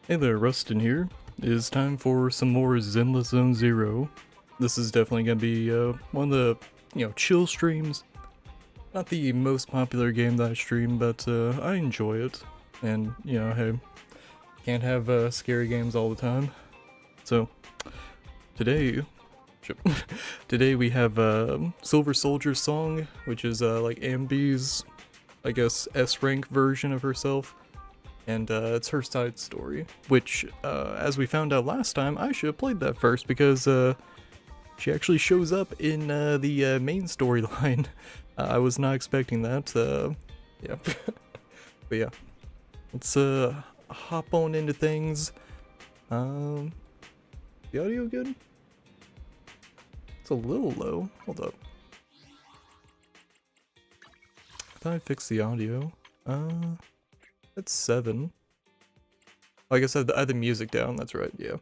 Hey there, Rustin here. It is time for some more Zenless Zone Zero. This is definitely gonna be one of the, chill streams. Not the most popular game that I stream, but I enjoy it. And, hey, can't have scary games all the time. So, today, today we have Silver Soldier's song, which is like Anby's, I guess, S-rank version of herself. And it's her side story, which, as we found out last time, I should have played that first because she actually shows up in the main storyline. I was not expecting that. Yeah, but yeah, let's hop on into things. The audio good? It's a little low. Hold up. I thought I fixed the audio. That's 7. Oh, I guess I had the music down, that's right, yeah.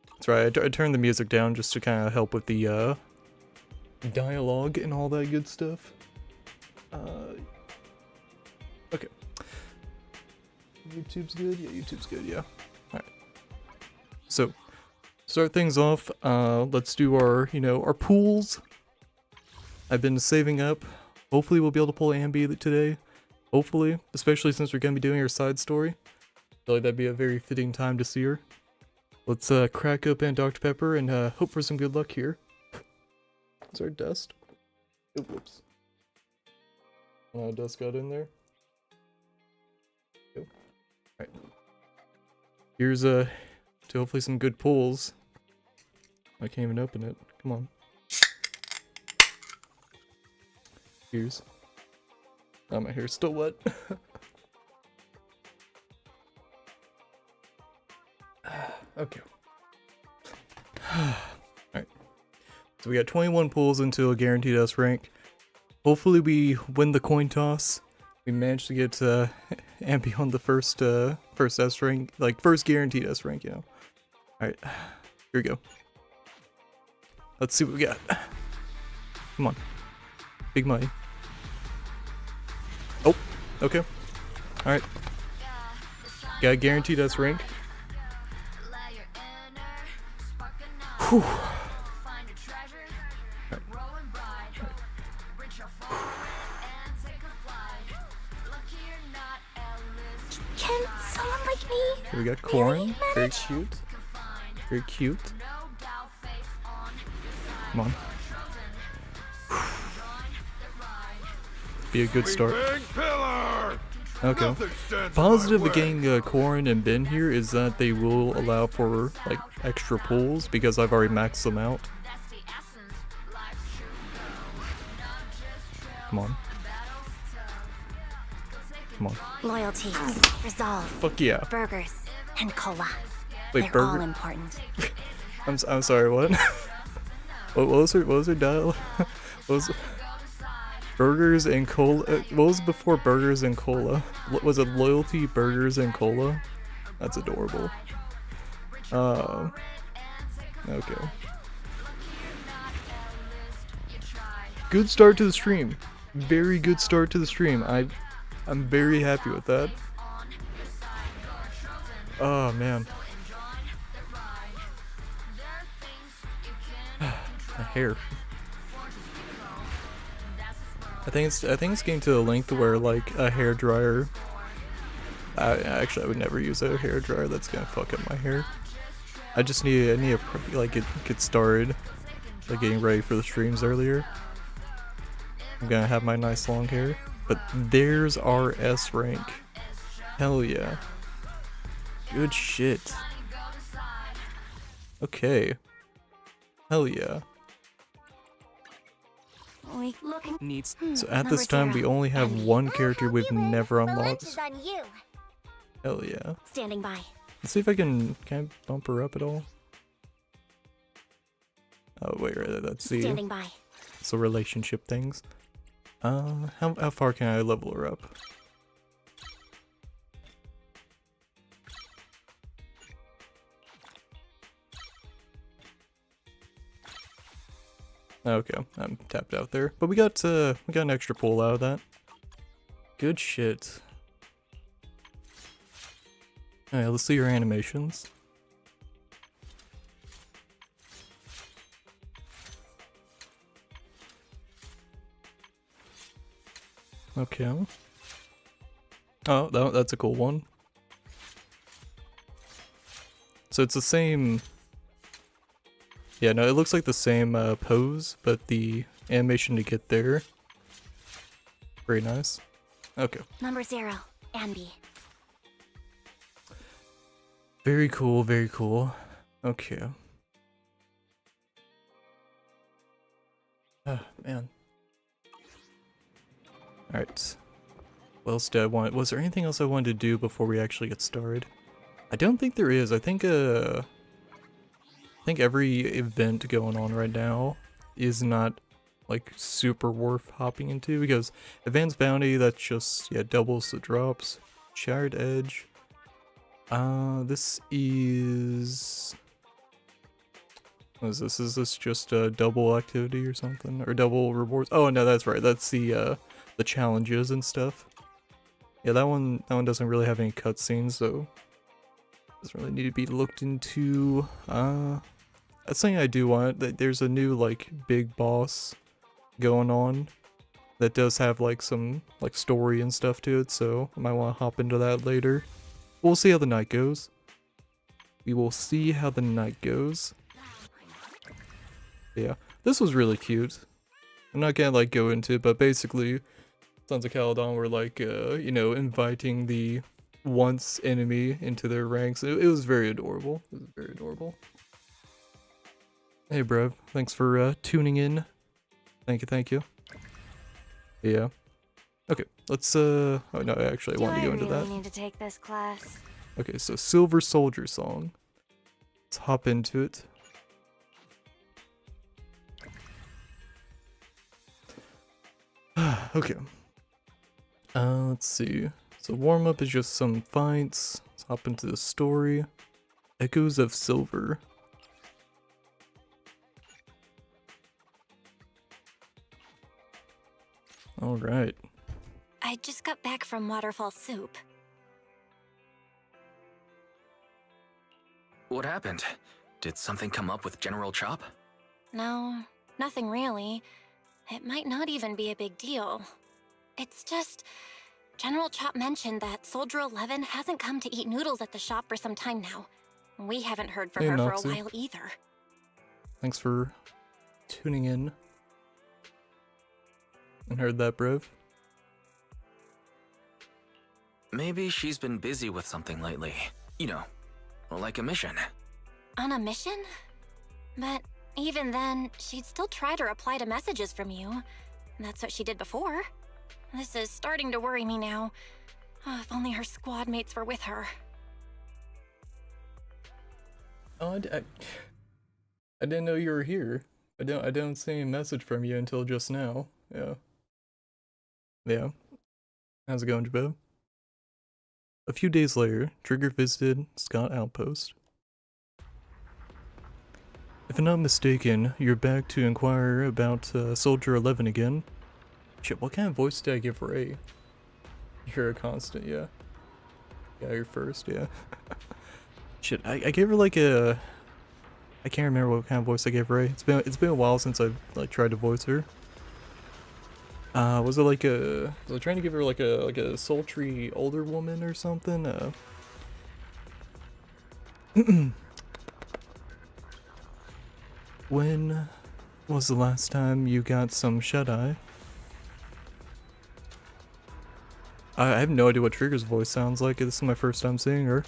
That's right, I turned the music down just to kind of help with the dialogue and all that good stuff. Okay. YouTube's good? Yeah, YouTube's good, yeah. Alright. So, start things off, let's do our, our pools. I've been saving up. Hopefully we'll be able to pull Anby today. Hopefully, especially since we're going to be doing her side story. I feel like that'd be a very fitting time to see her. Let's crack open Dr. Pepper and hope for some good luck here. Is there dust? Oh, whoops. Dust got in there. Alright. Here's to hopefully some good pulls. I can't even open it. Come on. Here's. Oh, my hair's still wet. Okay. Alright. So we got 21 pulls into a guaranteed S rank. Hopefully we win the coin toss. We managed to get Anby on the first S rank, like first guaranteed S rank, Alright. Here we go. Let's see what we got. Come on. Big money. Oh, okay. Alright. Got a guaranteed S rank. Whew. Right. Can someone like me? Here we got corn. Very cute. Very cute. Come on. Be a good start. Okay. Positive of getting Corrin and Ben here is that they will allow for like extra pulls because I've already maxed them out. Come on. Come on. Loyalty, resolve, Fuck yeah. burgers, and cola. Wait, They're all important. I'm sorry, what? What was her dial? What was burgers and cola? What was before burgers and cola? Was it loyalty, burgers, and cola? That's adorable. Okay. Good start to the stream. Very good start to the stream. I'm very happy with that. Oh man. My hair. I think it's getting to the length where like a hair dryer. Actually, I would never use a hair dryer. That's gonna fuck up my hair. I need to like get started, like getting ready for the streams earlier. I'm gonna have my nice long hair. But there's our S rank. Hell yeah. Good shit. Okay. Hell yeah. So at this time we only have one character we've never unlocked. Hell yeah. Standing by. Let's see if can I bump her up at all? Oh wait, let's see. Standing by. So relationship things. How far can I level her up? Okay, I'm tapped out there, but we got an extra pull out of that. Good shit. Alright, let's see your animations. Okay. Oh, that's a cool one. So it's the same... Yeah, no, it looks like the same pose, but the animation to get there. Very nice. Okay. Number 0, Anby. Very cool, very cool. Okay. Oh, man. Alright. What else did I want? Was there anything else I wanted to do before we actually get started? I don't think there is. I think every event going on right now is not like super worth hopping into, because Advanced Bounty, that's just, yeah, doubles the drops. Shattered Edge. This is... What is this? Is this just a double activity or something? Or double rewards? Oh no, that's right. That's the challenges and stuff. Yeah, that one doesn't really have any cutscenes, so doesn't really need to be looked into. That's something I do want. There's a new like big boss going on that does have like some like story and stuff to it, so I might want to hop into that later. We'll see how the night goes. We will see how the night goes. Yeah, this was really cute. I'm not gonna like go into it, but basically Sons of Caledon were like you know, inviting the once enemy into their ranks. It was very adorable. It was very adorable. Hey bro, thanks for tuning in. Thank you. Yeah. Okay, let's oh no, actually I wanted to go into that. Do I really need to take this class? Okay, so Silver Soldier song. Let's hop into it. Okay. Let's see. So warm-up is just some fights. Let's hop into the story. Echoes of Silver. Alright. I just got back from Waterfall Soup. What happened? Did something come up with General Chop? No, nothing really. It might not even be a big deal. It's just... General Chop mentioned that Soldier 11 hasn't come to eat noodles at the shop for some time now. We haven't heard from Hey, her Noxie. for a while either. Thanks for tuning in. And heard that, Brev? Maybe she's been busy with something lately. You know, like a mission. On a mission? But even then, she'd still try to reply to messages from you. That's what she did before. This is starting to worry me now. Oh, if only her squad mates were with her. Oh, I didn't know you were here. I don't see any message from you until just now. Yeah. Yeah. How's it going, Jabeb? A few days later, Trigger visited Scott Outpost. If I'm not mistaken, you're back to inquire about Soldier 11 again. Shit, what kind of voice did I give Ray? You're a constant, yeah. Yeah, you're first, yeah. Shit, I gave her like a... I can't remember what kind of voice I gave Ray. It's been a while since I've like tried to voice her. Was it like a... Was I trying to give her like a sultry older woman or something? When was the last time you got some shut-eye? I have no idea what Trigger's voice sounds like. This is my first time seeing her.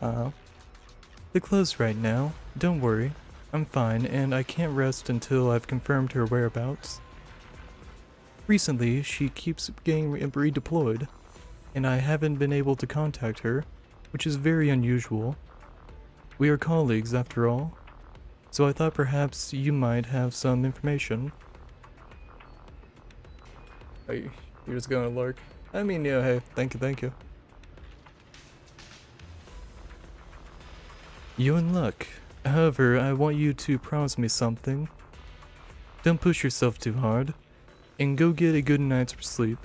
They're closed right now. Don't worry. I'm fine, and I can't rest until I've confirmed her whereabouts. Recently, she keeps getting redeployed, and I haven't been able to contact her, which is very unusual. We are colleagues, after all, so I thought perhaps you might have some information. Hey, you're just gonna lurk. I mean, yeah, hey, thank you. You're in luck. However, I want you to promise me something. Don't push yourself too hard, and go get a good night's sleep.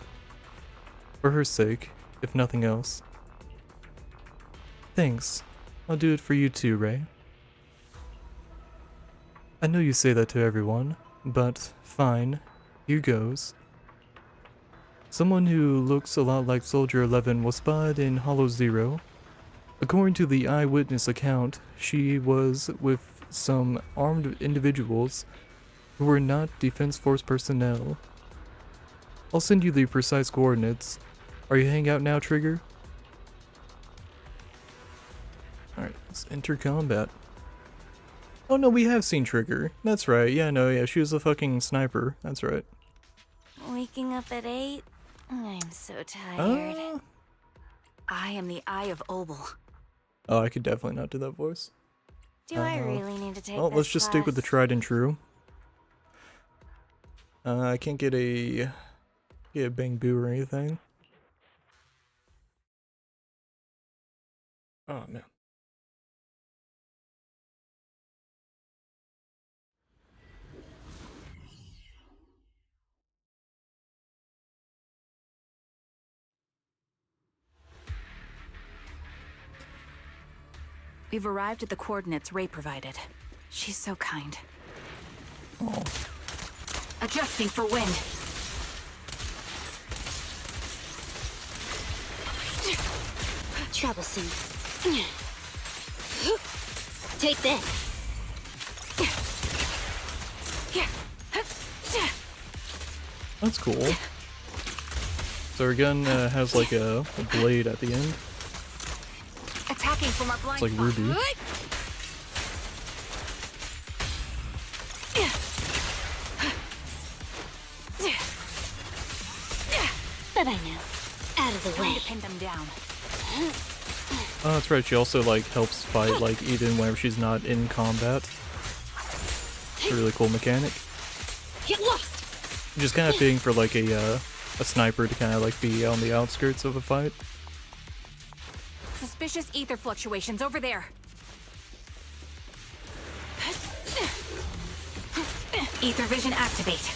For her sake, if nothing else. Thanks. I'll do it for you too, Ray. I know you say that to everyone, but fine. Here goes. Someone who looks a lot like Soldier 11 was spotted in Hollow Zero. According to the eyewitness account, she was with some armed individuals who were not Defense Force personnel. I'll send you the precise coordinates. Are you hanging out now, Trigger? Alright, let's enter combat. Oh no, we have seen Trigger. That's right. Yeah, no, yeah, she was a fucking sniper. That's right. Waking up at 8? I'm so tired. Uh, I am the Eye of Obel. oh, I could definitely not do that voice. Do I really need to take Well, this let's just stick with the class? tried and true. I can't get a bang boo or anything. Oh man. We've arrived at the coordinates Ray provided. She's so kind. Oh. Adjusting for wind. Troublesome. Take this. That's cool. So our gun has like a blade at the end. Attacking from our blind It's like spot. Ruby. That I know. Out of the Trying way. to pin them down. Oh, that's right. She also like helps fight like even whenever she's not in combat. It's a really cool mechanic. Get lost. Just kind of fitting for like a sniper to kind of like be on the outskirts of a fight. Suspicious ether fluctuations over there. Ether vision activate.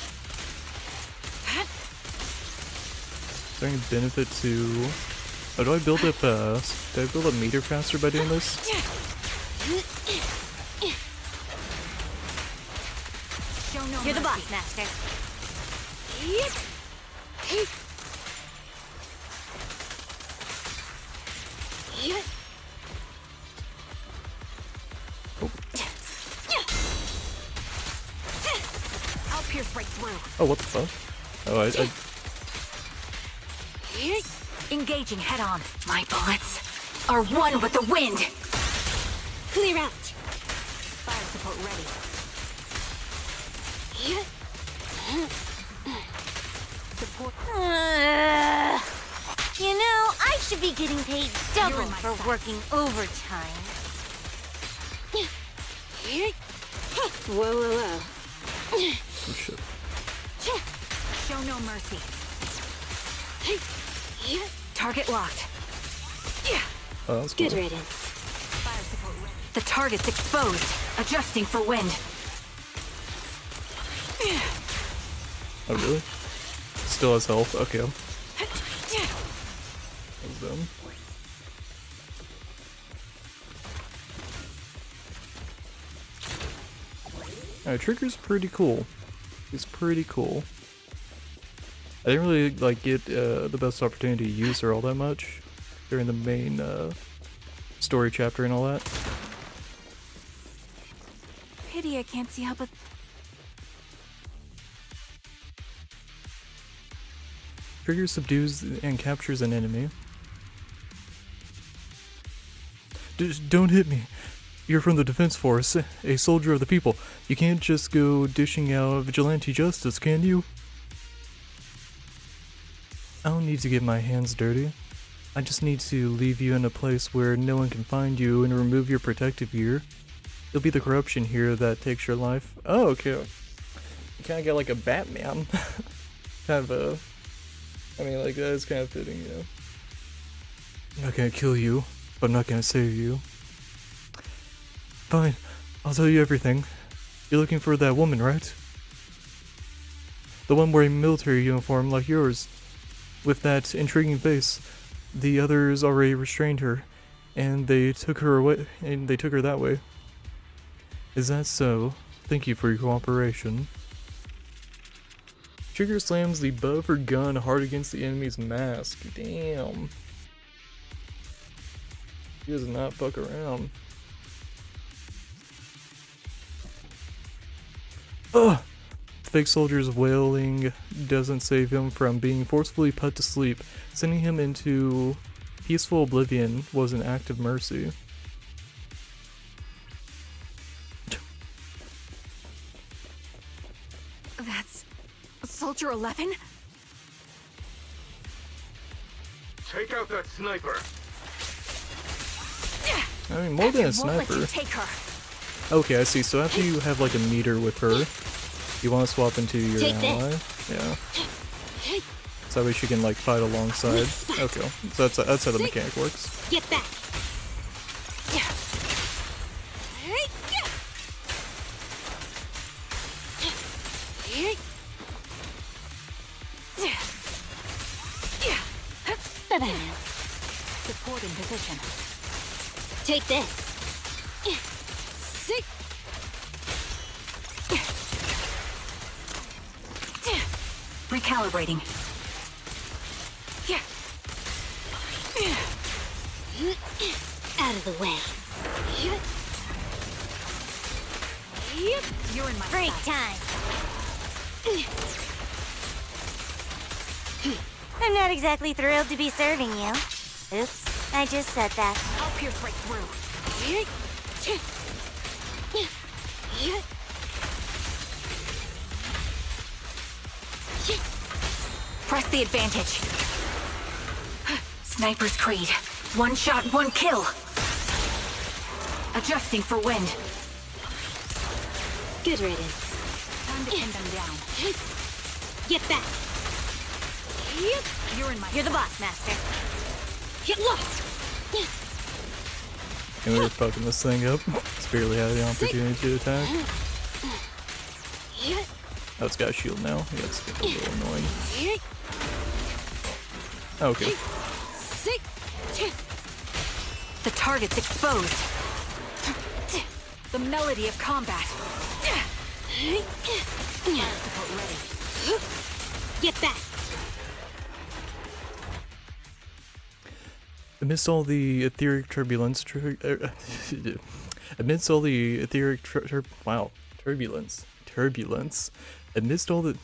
Is there any benefit to? Oh, do I build up meter faster by doing this? Show no You're the mercy. boss, master. I'll pierce right through. Oh, what the fuck? Oh, I Engaging head on. My bullets are one with the wind. Clear out. Fire support ready. Support. You know, I should be getting paid double You're in my for sights. working overtime. Whoa. oh shit. Show no mercy. Target locked. Oh, that's cool. Good riddance. Fire support ready. The target's exposed. Adjusting for wind. Oh really? Still has health. Okay. That was dumb. Alright, Trigger's pretty cool. He's pretty cool. I didn't really like get the best opportunity to use her all that much during the main story chapter and all that. Pity I can't see how but Trigger subdues and captures an enemy. Just don't hit me. You're from the Defense Force, a soldier of the people. You can't just go dishing out vigilante justice, can you? I don't need to get my hands dirty. I just need to leave you in a place where no one can find you and remove your protective gear. It'll be the corruption here that takes your life. Oh, okay. You kinda got like a Batman. kind of a... I mean, like, that is kind of fitting, you know. I'm not gonna kill you, but I'm not gonna save you. Fine, I'll tell you everything. You're looking for that woman, right? The one wearing a military uniform like yours, with that intriguing face. The others already restrained her. and they took her away, and they took her that way. Is that so? Thank you for your cooperation. Trigger slams the butt of her gun hard against the enemy's mask. Damn. He does not fuck around. Ugh! The fake soldier's wailing doesn't save him from being forcefully put to sleep. Sending him into peaceful oblivion was an act of mercy. That's Soldier 11? Take out that sniper. I mean, more than a Won't let you sniper. take her. Okay, I see. So after you have like a meter with her, you want to swap into your Take ally. Yeah. So that way she can like fight alongside. Okay, so that's how the mechanic works. Get back! Support in position. Take this! Sick. Recalibrating. Out of the way. You're in my Break sight. time. I'm not exactly thrilled to be serving you. Oops, I just said that. I'll pierce right through. Press the advantage. Sniper's Creed. One shot, one kill. Adjusting for wind. Good riddance. Time to pin them down. Get back! You're the boss, Master. Get lost! And we're fucking this thing up. It's barely had the opportunity to attack. Oh, it's got a shield now. Yeah, it's a little annoying. Okay. The target's exposed. The melody of combat. Support ready. Get back! Amidst all the etheric turbulence, amidst all the etheric turbulence, amidst all the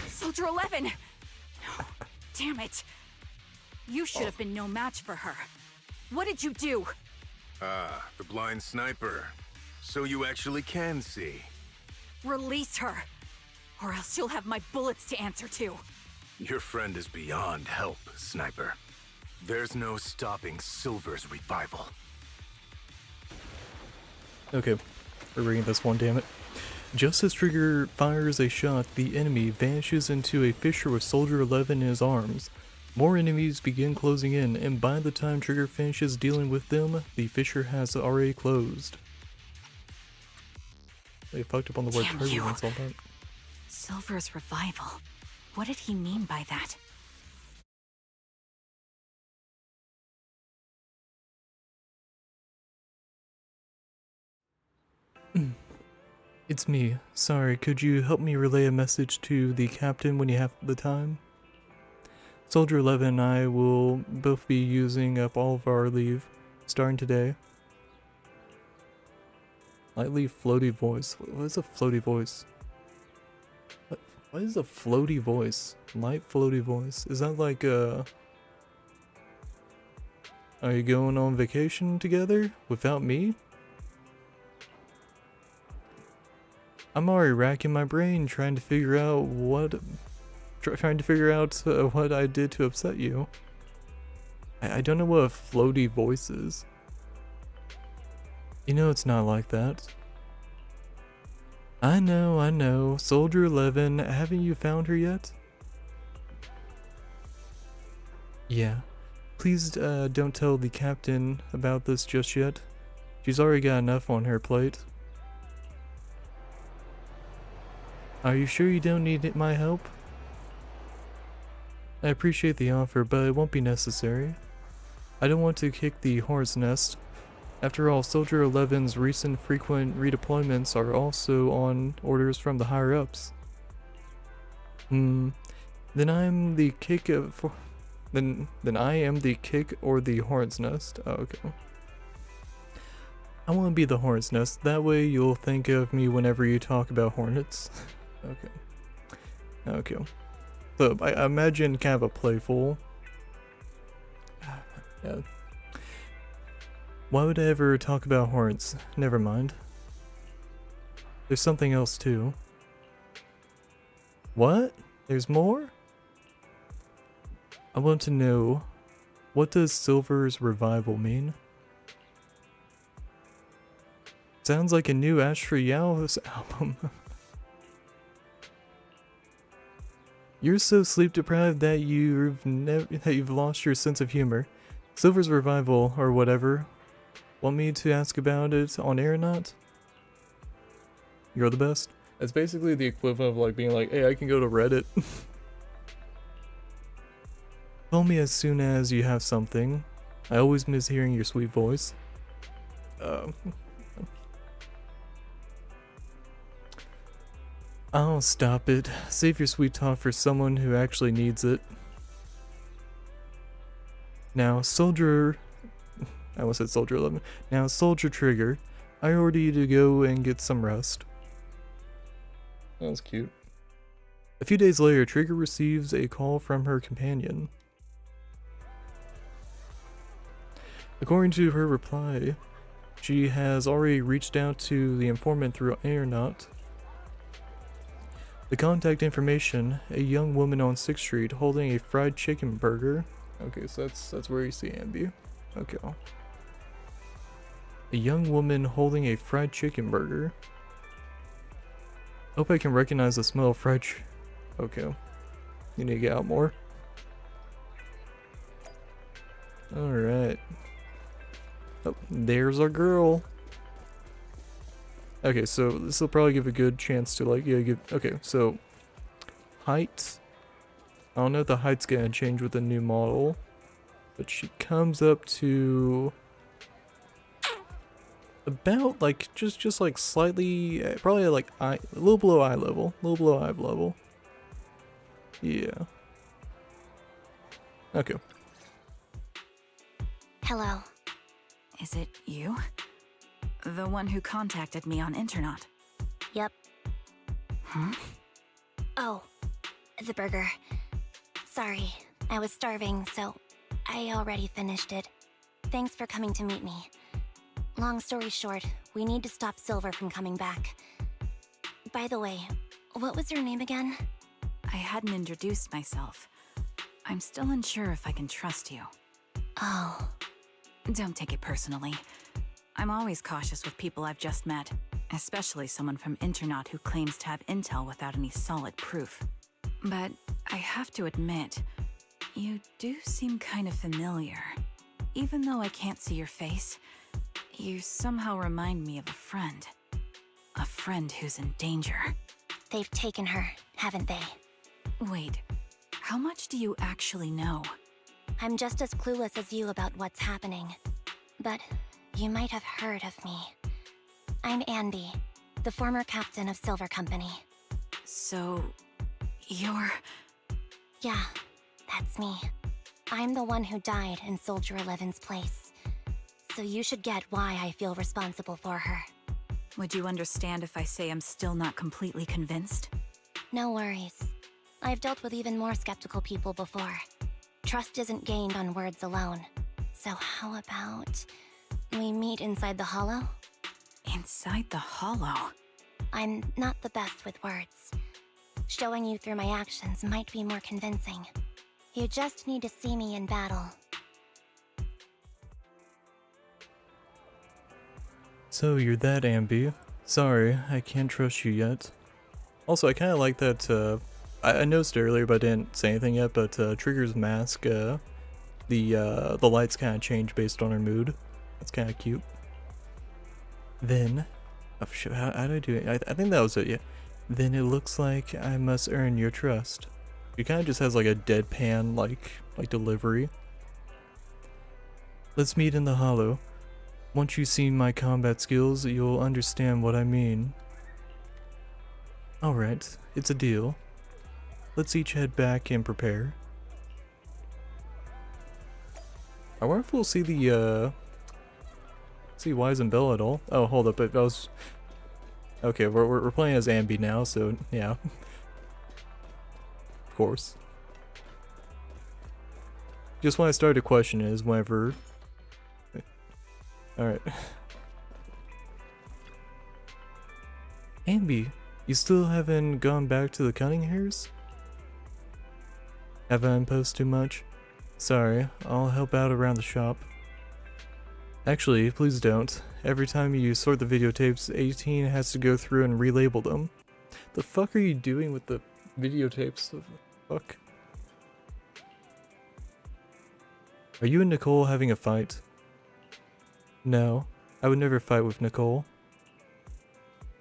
Soldier 11! No. Damn it. You should have been no match for her. What did you do? Ah, the blind sniper. So you actually can see. Release her. Or else you'll have my bullets to answer to. Your friend is beyond help, Sniper. There's no stopping Silver's revival. Okay, we're bringing this one, damn it. Just as Trigger fires a shot, the enemy vanishes into a fissure with Soldier 11 in his arms. More enemies begin closing in, and by the time Trigger finishes dealing with them, the fissure has already closed. They fucked up on the word Damn you. turbulence all that. Silver's revival. What did he mean by that? It's me. Sorry, could you help me relay a message to the captain when you have the time? Soldier 11 and I will both be using up all of our leave, starting today. Lightly floaty voice. What is a floaty voice? What is a floaty voice? Light floaty voice. Is that like Are you going on vacation together without me? I'm already racking my brain trying to figure out what I did to upset you. I don't know what a floaty voice is. You know it's not like that. I know. Soldier 11, haven't you found her yet? Yeah. Please don't tell the captain about this just yet. She's already got enough on her plate. Are you sure you don't need my help? I appreciate the offer, but it won't be necessary. I don't want to kick the hornet's nest. After all, Soldier 11's recent frequent redeployments are also on orders from the higher-ups. Then I'm the kick of... Then I am the kick or the hornet's nest. Oh, okay. I want to be the hornet's nest. That way you'll think of me whenever you talk about hornets. Okay. Okay. So, I imagine kind of a playful... Yeah. Why would I ever talk about hornets? Never mind. There's something else too. What? There's more? I want to know, what does Silver's revival mean? Sounds like a new Astro Yow's album. You're so sleep deprived that you've lost your sense of humor. Silver's revival, or whatever. Want me to ask about it on air or not? You're the best. It's basically the equivalent of like being like, hey, I can go to Reddit. Call me as soon as you have something. I always miss hearing your sweet voice. Oh, stop it. Save your sweet talk for someone who actually needs it. Now, Soldier... I almost said Soldier 11. Now, Soldier Trigger, I order you to go and get some rest. That was cute. A few days later, Trigger receives a call from her companion. According to her reply, she has already reached out to the informant through Aeronaut. The contact information, a young woman on 6th Street holding a fried chicken burger. Okay, so that's where you see Anby. Okay. A young woman holding a fried chicken burger. Hope I can recognize the smell of fried Okay. You need to get out more. Alright. Oh, there's our girl. Okay, so this will probably give a good chance to like, okay, so height. I don't know if the height's gonna change with the new model, but she comes up to about like just like slightly, probably like a little below eye level, Yeah. Okay. Hello. Is it you? The one who contacted me on Internaut? Yep. Huh? Oh, the burger. Sorry, I was starving, so I already finished it. Thanks for coming to meet me. Long story short, we need to stop Silver from coming back. By the way, what was your name again? I hadn't introduced myself. I'm still unsure if I can trust you. Oh. Don't take it personally. I'm always cautious with people I've just met, especially someone from Internaut who claims to have intel without any solid proof. But I have to admit, you do seem kind of familiar. Even though I can't see your face, you somehow remind me of a friend. A friend who's in danger. They've taken her, haven't they? Wait, how much do you actually know? I'm just as clueless as you about what's happening. But you might have heard of me. I'm Anby, the former captain of Silver Company. So, you're... Yeah, that's me. I'm the one who died in Soldier 11's place. So you should get why I feel responsible for her. Would you understand if I say I'm still not completely convinced? No worries. I've dealt with even more skeptical people before. Trust isn't gained on words alone. So how about we meet inside the hollow? Inside the hollow? I'm not the best with words. Showing you through my actions might be more convincing. You just need to see me in battle. So you're that Anby. Sorry, I can't trust you yet. Also, I kind of like that, I noticed it earlier but I didn't say anything yet, but Trigger's mask, the lights kind of change based on her mood. That's kind of cute. Then, oh shit, how did I do it? I think that was it, yeah. Then it looks like I must earn your trust. She kind of just has like a deadpan, like delivery. Let's meet in the hollow. Once you see my combat skills, you'll understand what I mean. Alright, it's a deal. Let's each head back and prepare. I wonder if we'll see the, see Wise and Bella at all. Oh, hold up, I was... Okay, we're playing as Anby now, so yeah. Of course. Just when I started to question it is whenever... Alright. Anby, you still haven't gone back to the cunning hairs? Have I imposed too much? Sorry, I'll help out around the shop. Actually, please don't. Every time you sort the videotapes, 18 has to go through and relabel them. The fuck are you doing with the videotapes? The fuck? Are you and Nicole having a fight? No, I would never fight with Nicole.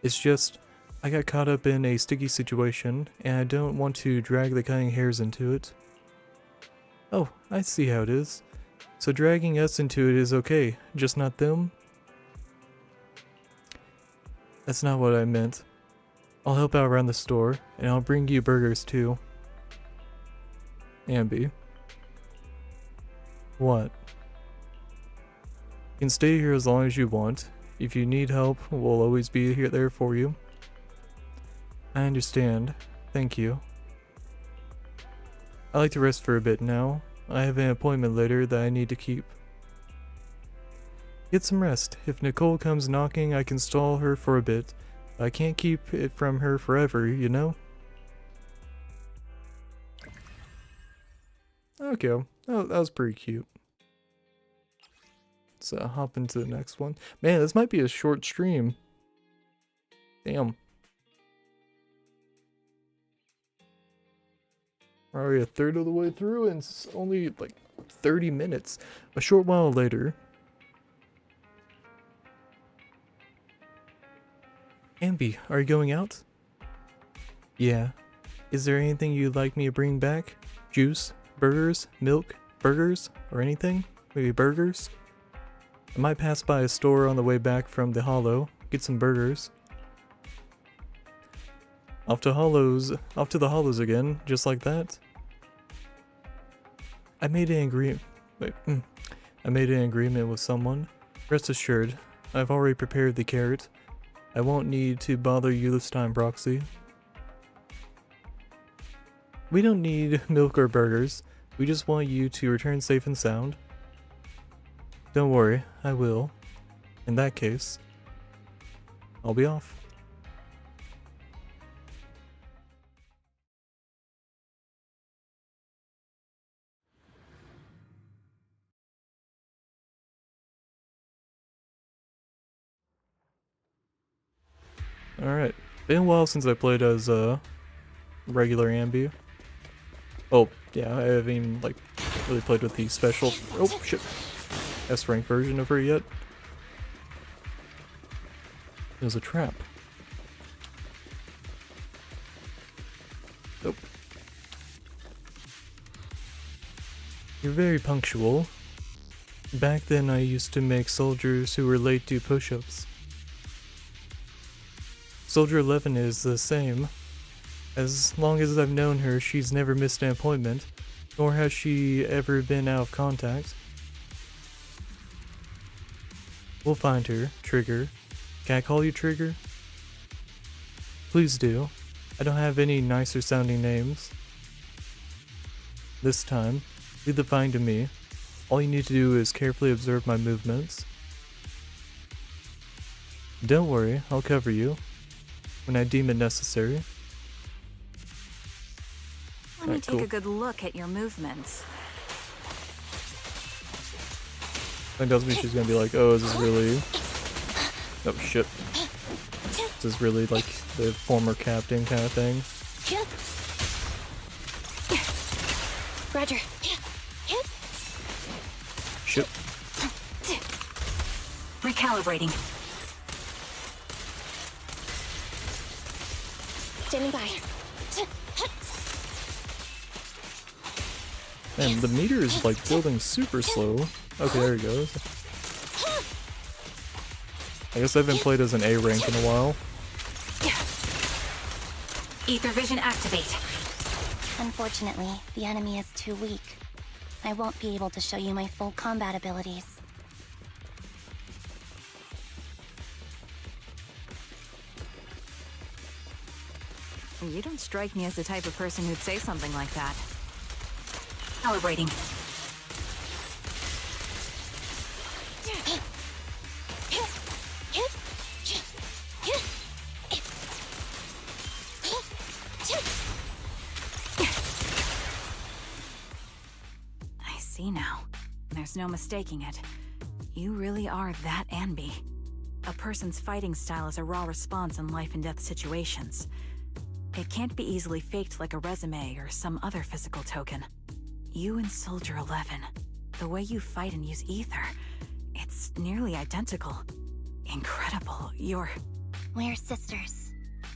It's just, I got caught up in a sticky situation, and I don't want to drag the cunning hairs into it. Oh, I see how it is. So dragging us into it is okay, just not them? That's not what I meant. I'll help out around the store, and I'll bring you burgers too. Anby. What? You can stay here as long as you want. If you need help, we'll always be here there for you. I understand. Thank you. I like to rest for a bit now. I have an appointment later that I need to keep. Get some rest. If Nicole comes knocking, I can stall her for a bit. I can't keep it from her forever, you know? Okay, that was pretty cute. Let's hop into the next one. Man, this might be a short stream. Damn. We're already a third of the way through and it's only like 30 minutes. A short while later. Anby, are you going out? Yeah. Is there anything you'd like me to bring back? Juice? Burgers? Milk? Burgers? Or anything? Maybe burgers? I might pass by a store on the way back from the hollow, get some burgers. Off to the hollows again, just like that. I made an agreement with someone. Rest assured, I've already prepared the carrot. I won't need to bother you this time, Proxy. We don't need milk or burgers. We just want you to return safe and sound. Don't worry, I will. In that case, I'll be off. Alright, been a while since I played as regular Anby. Oh, yeah, I haven't even like really played with the special, oh shit, S-rank version of her yet. It was a trap. Nope. You're very punctual. Back then I used to make soldiers who were late do push-ups. Soldier 11 is the same. As long as I've known her, she's never missed an appointment, nor has she ever been out of contact. We'll find her, Trigger. Can I call you Trigger? Please do. I don't have any nicer sounding names. This time, leave the find to me. All you need to do is carefully observe my movements. Don't worry, I'll cover you when I deem it necessary. Let me take a good look at your movements. That tells me she's gonna be like, oh, is this really... Oh shit. Is this really like the former captain kind of thing? Roger. Shit. Recalibrating. Standing by. Man, the meter is like building super slow. Okay, there he goes. I guess I haven't played as an A rank in a while. Ether vision activate. Unfortunately, the enemy is too weak. I won't be able to show you my full combat abilities. You don't strike me as the type of person who'd say something like that. Calibrating. I see now. There's no mistaking it. You really are that Anby. A person's fighting style is a raw response in life and death situations. It can't be easily faked like a resume or some other physical token. You and Soldier 11, the way you fight and use ether, it's nearly identical. Incredible, We're sisters.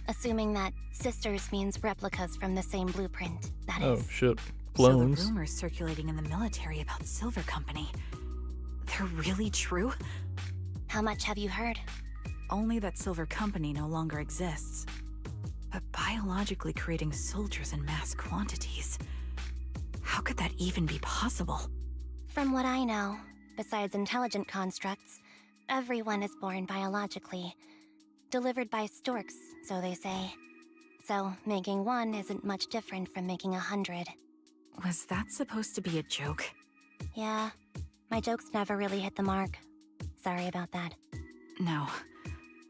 Assuming that sisters means replicas from the same blueprint, that Oh is. shit. So Clones. the rumors circulating in the military about Silver Company, they're really true? How much have you heard? Only that Silver Company no longer exists. But biologically creating soldiers in mass quantities, how could that even be possible? From what I know, besides intelligent constructs, everyone is born biologically. Delivered by storks, so they say. So, making one isn't much different from making 100. Was that supposed to be a joke? Yeah, my jokes never really hit the mark. Sorry about that. No,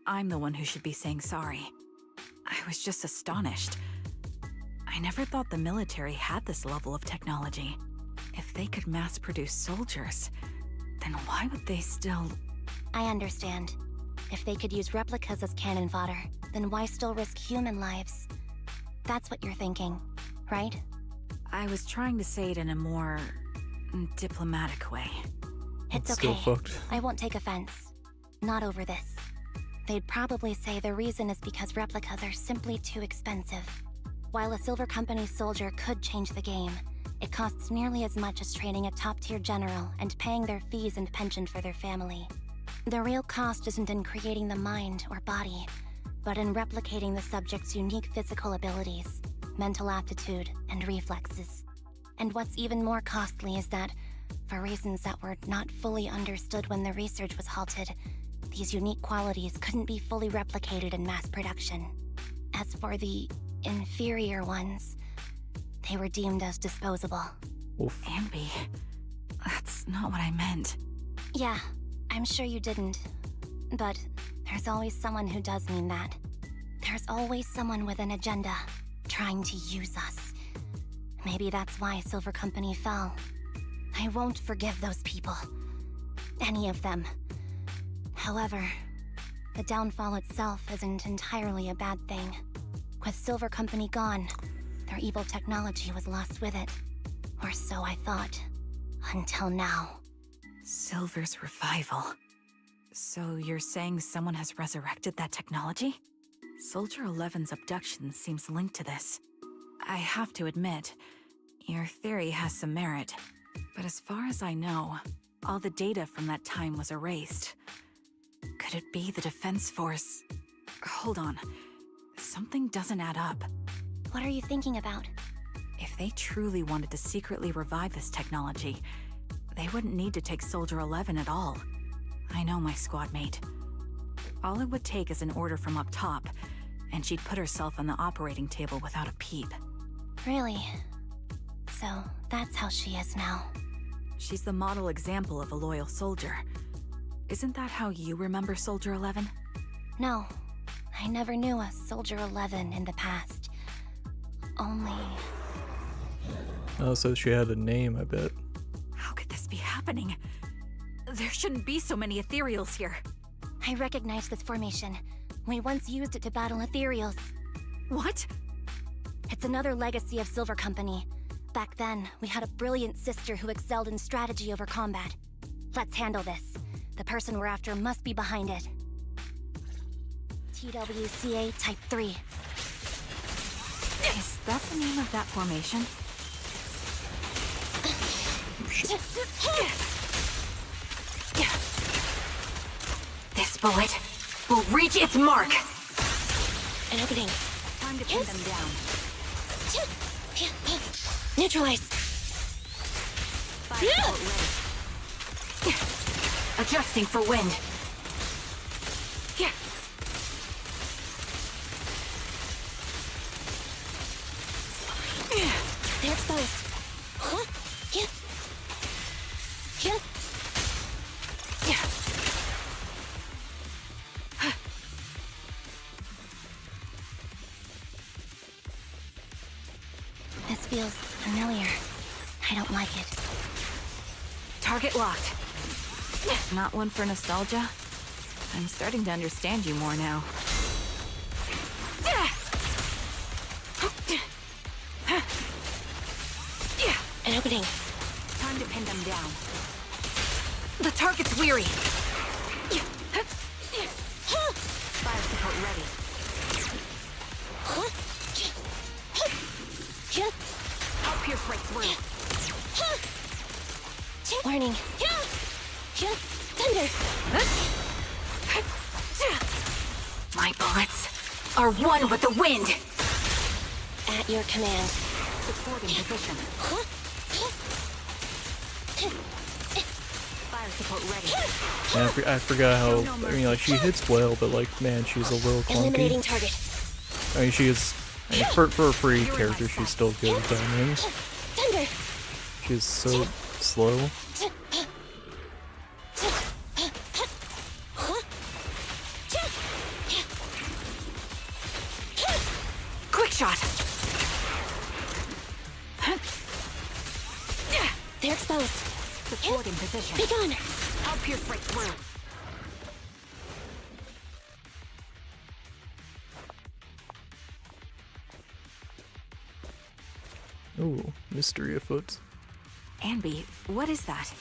I'm the one who should be saying sorry. I was just astonished. I never thought the military had this level of technology. If they could mass produce soldiers, then why would they still... I understand. If they could use replicas as cannon fodder, then why still risk human lives? That's what you're thinking, right? I was trying to say it in a more... diplomatic way. It's Still okay. fucked. I won't take offense. Not over this. They'd probably say the reason is because replicas are simply too expensive. While a Silver Company soldier could change the game, it costs nearly as much as training a top-tier general and paying their fees and pension for their family. The real cost isn't in creating the mind or body, but in replicating the subject's unique physical abilities, mental aptitude, and reflexes. And what's even more costly is that, for reasons that were not fully understood when the research was halted, these unique qualities couldn't be fully replicated in mass production. As for the inferior ones, they were deemed as disposable. Oof. Anby, that's not what I meant. Yeah, I'm sure you didn't. But there's always someone who does mean that. There's always someone with an agenda, trying to use us. Maybe that's why Silver Company fell. I won't forgive those people. Any of them. However, the downfall itself isn't entirely a bad thing. With Silver Company gone, their evil technology was lost with it. Or so I thought. Until now. Silver's revival. So you're saying someone has resurrected that technology? Soldier 11's abduction seems linked to this. I have to admit, your theory has some merit. But as far as I know, all the data from that time was erased. Could it be the Defense Force? Hold on. Something doesn't add up. What are you thinking about? If they truly wanted to secretly revive this technology, they wouldn't need to take Soldier 11 at all. I know my squad mate. All it would take is an order from up top, and she'd put herself on the operating table without a peep. Really? So, that's how she is now. She's the model example of a loyal soldier. Isn't that how you remember Soldier 11? No, I never knew a Soldier 11 in the past. Only... Oh, so she had a name, I bet. How could this be happening? There shouldn't be so many ethereals here. I recognize this formation. We once used it to battle ethereals. What? It's another legacy of Silver Company. Back then, we had a brilliant sister who excelled in strategy over combat. Let's handle this. The person we're after must be behind it. TWCA Type 3. Is that the name of that formation? Shit. This bullet will reach its mark. An opening. Time to pin them down. Neutralize. Fire support ready. Adjusting for wind. They're exposed. This feels familiar. I don't like it. Target locked. Not one for nostalgia? I'm starting to understand you more now. An opening. Time to pin them down. The target's weary. Fire support ready. I'll pierce right through. Warning. Thunder. My bullets are one with the wind. At your command. Supporting position. Fire support ready. And I forgot how, I mean, like, she hits well, but, like, man, she's a little Eliminating clunky. target. I mean, she is, I mean, for a free character, she's still good with timing. Thunder. She's so slow. Quick shot. They're exposed. Supporting position. Be gone. I'll pierce right through. Ooh, mystery afoot. Anby, what is that?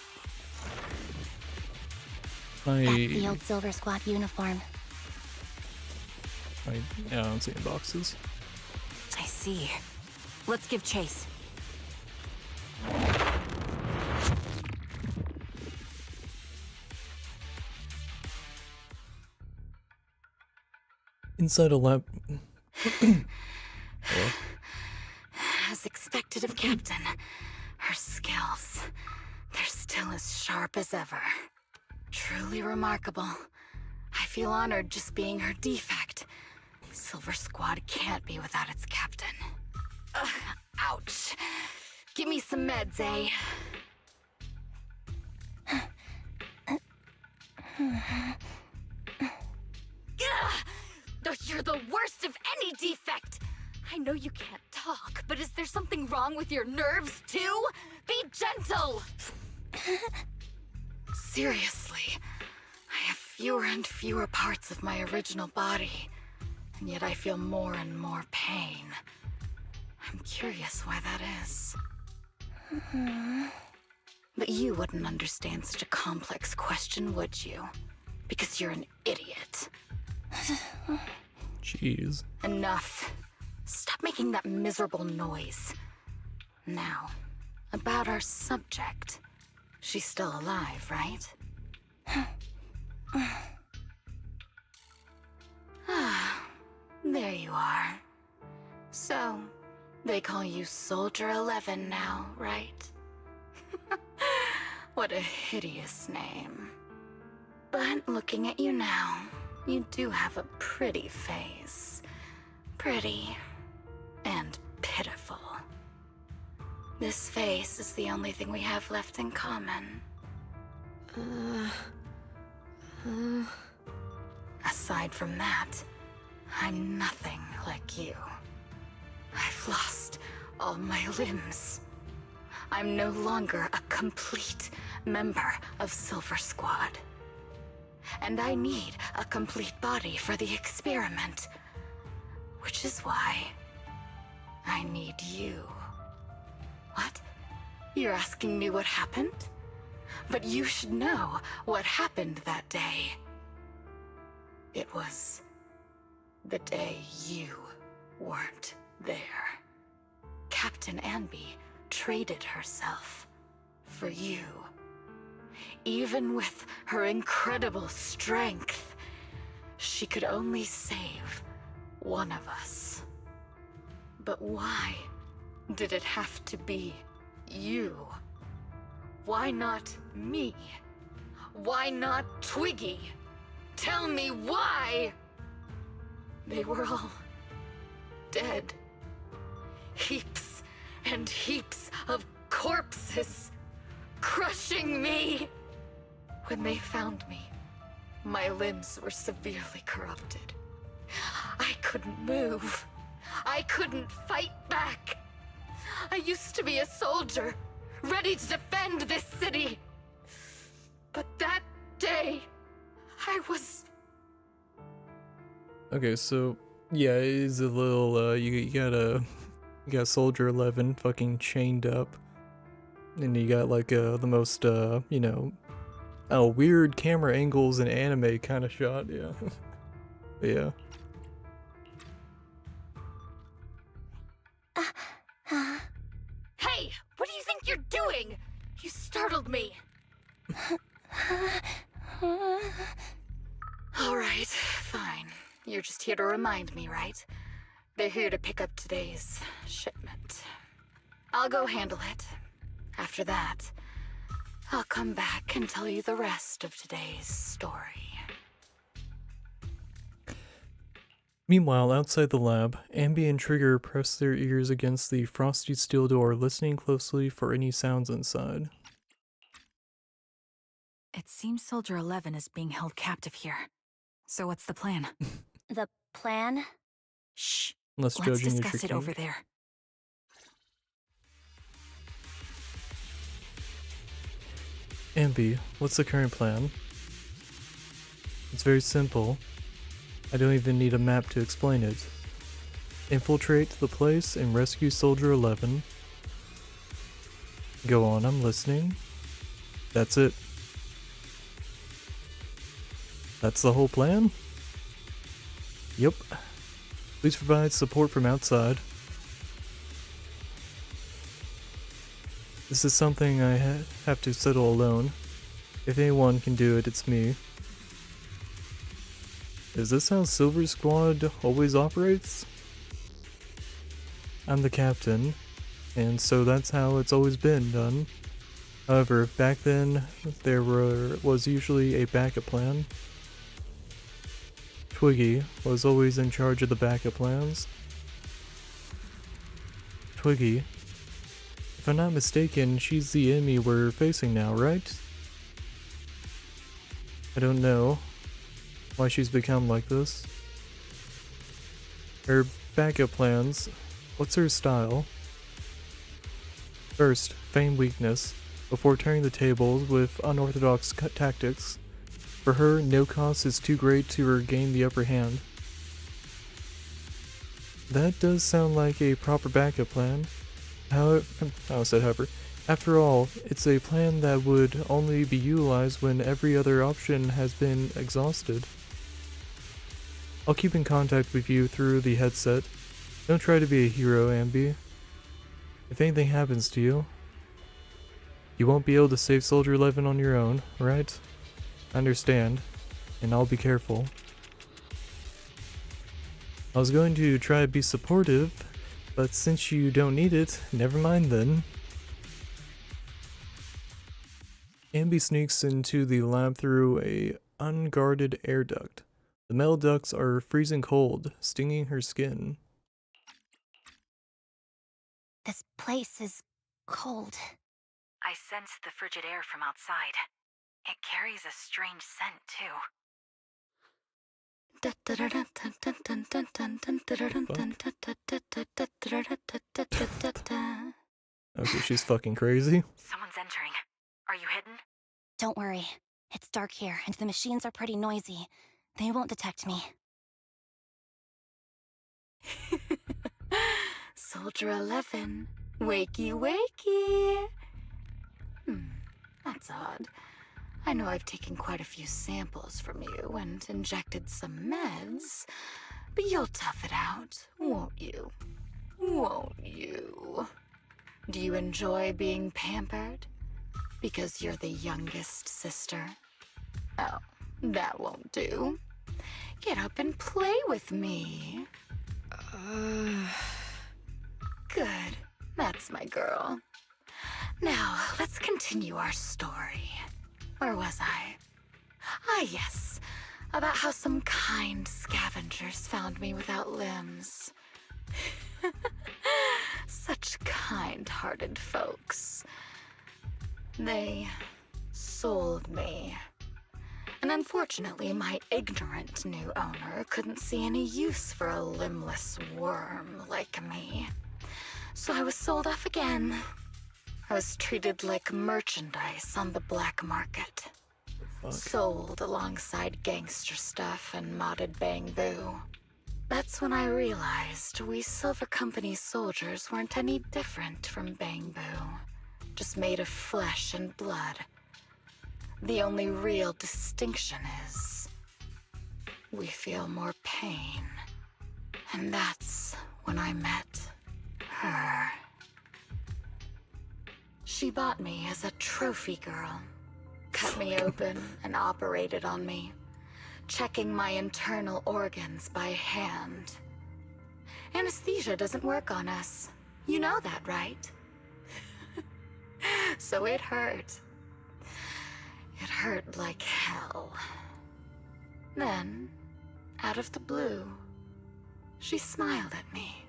That's I the old Silver Squad uniform. yeah, I don't see any boxes. I see. Let's give chase. Inside a lab. As expected of Captain, her skills, they're still as sharp as ever. Truly remarkable. I feel honored just being her defect. Silver Squad can't be without its captain. Ouch. Give me some meds, eh? You're the worst of any defect! I know you can't talk, but is there something wrong with your nerves, too? Be gentle! Seriously, I have fewer and fewer parts of my original body, and yet I feel more and more pain. I'm curious why that is. But you wouldn't understand such a complex question, would you? Because you're an idiot. Jeez. Enough. Stop making that miserable noise. Now, about our subject. She's still alive, right? There you are. So, they call you Soldier 11 now, right? What a hideous name. But looking at you now, you do have a pretty face. Pretty and pitiful. This face is the only thing we have left in common. Aside from that, I'm nothing like you. I've lost all my limbs. I'm no longer a complete member of Silver Squad. And I need a complete body for the experiment. Which is why I need you. What? You're asking me what happened? But you should know what happened that day. It was the day you weren't there. Captain Anby traded herself for you. Even with her incredible strength, she could only save one of us. But why did it have to be you? Why not me? Why not Twiggy? Tell me why! They were all dead. Heaps and heaps of corpses crushing me. When they found me, my limbs were severely corrupted. I couldn't move. I couldn't fight back. I used to be a soldier, ready to defend this city. But that day, I was... Okay, so yeah, it is a little you got Soldier 11 fucking chained up. And you got like the most you know, weird camera angles and anime kind of shot, yeah. But yeah. Hey, what do you think you're doing? You startled me. All right, fine. You're just here to remind me, right? They're here to pick up today's shipment. I'll go handle it. After that, I'll come back and tell you the rest of today's story. Meanwhile, outside the lab, Anby and Trigger press their ears against the frosty steel door, listening closely for any sounds inside. It seems Soldier 11 is being held captive here. So what's the plan? The plan? Shh. Let's Let's judging discuss it your over there. Anby, what's the current plan? It's very simple. I don't even need a map to explain it. Infiltrate the place and rescue Soldier 11. Go on, I'm listening. That's it. That's the whole plan? Yep. Please provide support from outside. This is something I have to settle alone. If anyone can do it, it's me. Is this how Silver Squad always operates? I'm the captain, and so that's how it's always been done. However, back then, there was usually a backup plan. Twiggy was always in charge of the backup plans. Twiggy, if I'm not mistaken, she's the enemy we're facing now, right? I don't know why she's become like this. Her backup plans, what's her style? First, feign weakness, before turning the tables with unorthodox tactics. For her, no cost is too great to regain the upper hand. That does sound like a proper backup plan. However, after all, it's a plan that would only be utilized when every other option has been exhausted. I'll keep in contact with you through the headset. Don't try to be a hero, Anby. If anything happens to you, you won't be able to save Soldier 11 on your own, right? I understand, and I'll be careful. I was going to try to be supportive, but since you don't need it, never mind then. Anby sneaks into the lab through a unguarded air duct. The metal ducts are freezing cold, stinging her skin. This place is cold. I sense the frigid air from outside. It carries a strange scent, too. Okay, she's fucking crazy. Someone's entering. Are you hidden? Don't worry. It's dark here, and the machines are pretty noisy. They won't detect me. Soldier 11, wakey wakey. That's odd. I know I've taken quite a few samples from you and injected some meds, but you'll tough it out, won't you? Won't you? Do you enjoy being pampered? Because you're the youngest sister? Oh, that won't do. Get up and play with me. Good. That's my girl. Now, let's continue our story. Where was I? Ah, yes. About how some kind scavengers found me without limbs. Such kind-hearted folks. They sold me. And unfortunately, my ignorant new owner couldn't see any use for a limbless worm like me. So I was sold off again. I was treated like merchandise on the black market. Sold alongside gangster stuff and modded bamboo. That's when I realized we Silver Company soldiers weren't any different from bamboo. Just made of flesh and blood. The only real distinction is we feel more pain. And that's when I met her. She bought me as a trophy girl. Cut me open and operated on me, checking my internal organs by hand. Anesthesia doesn't work on us. You know that, right? So it hurt. It hurt like hell. Then, out of the blue, she smiled at me.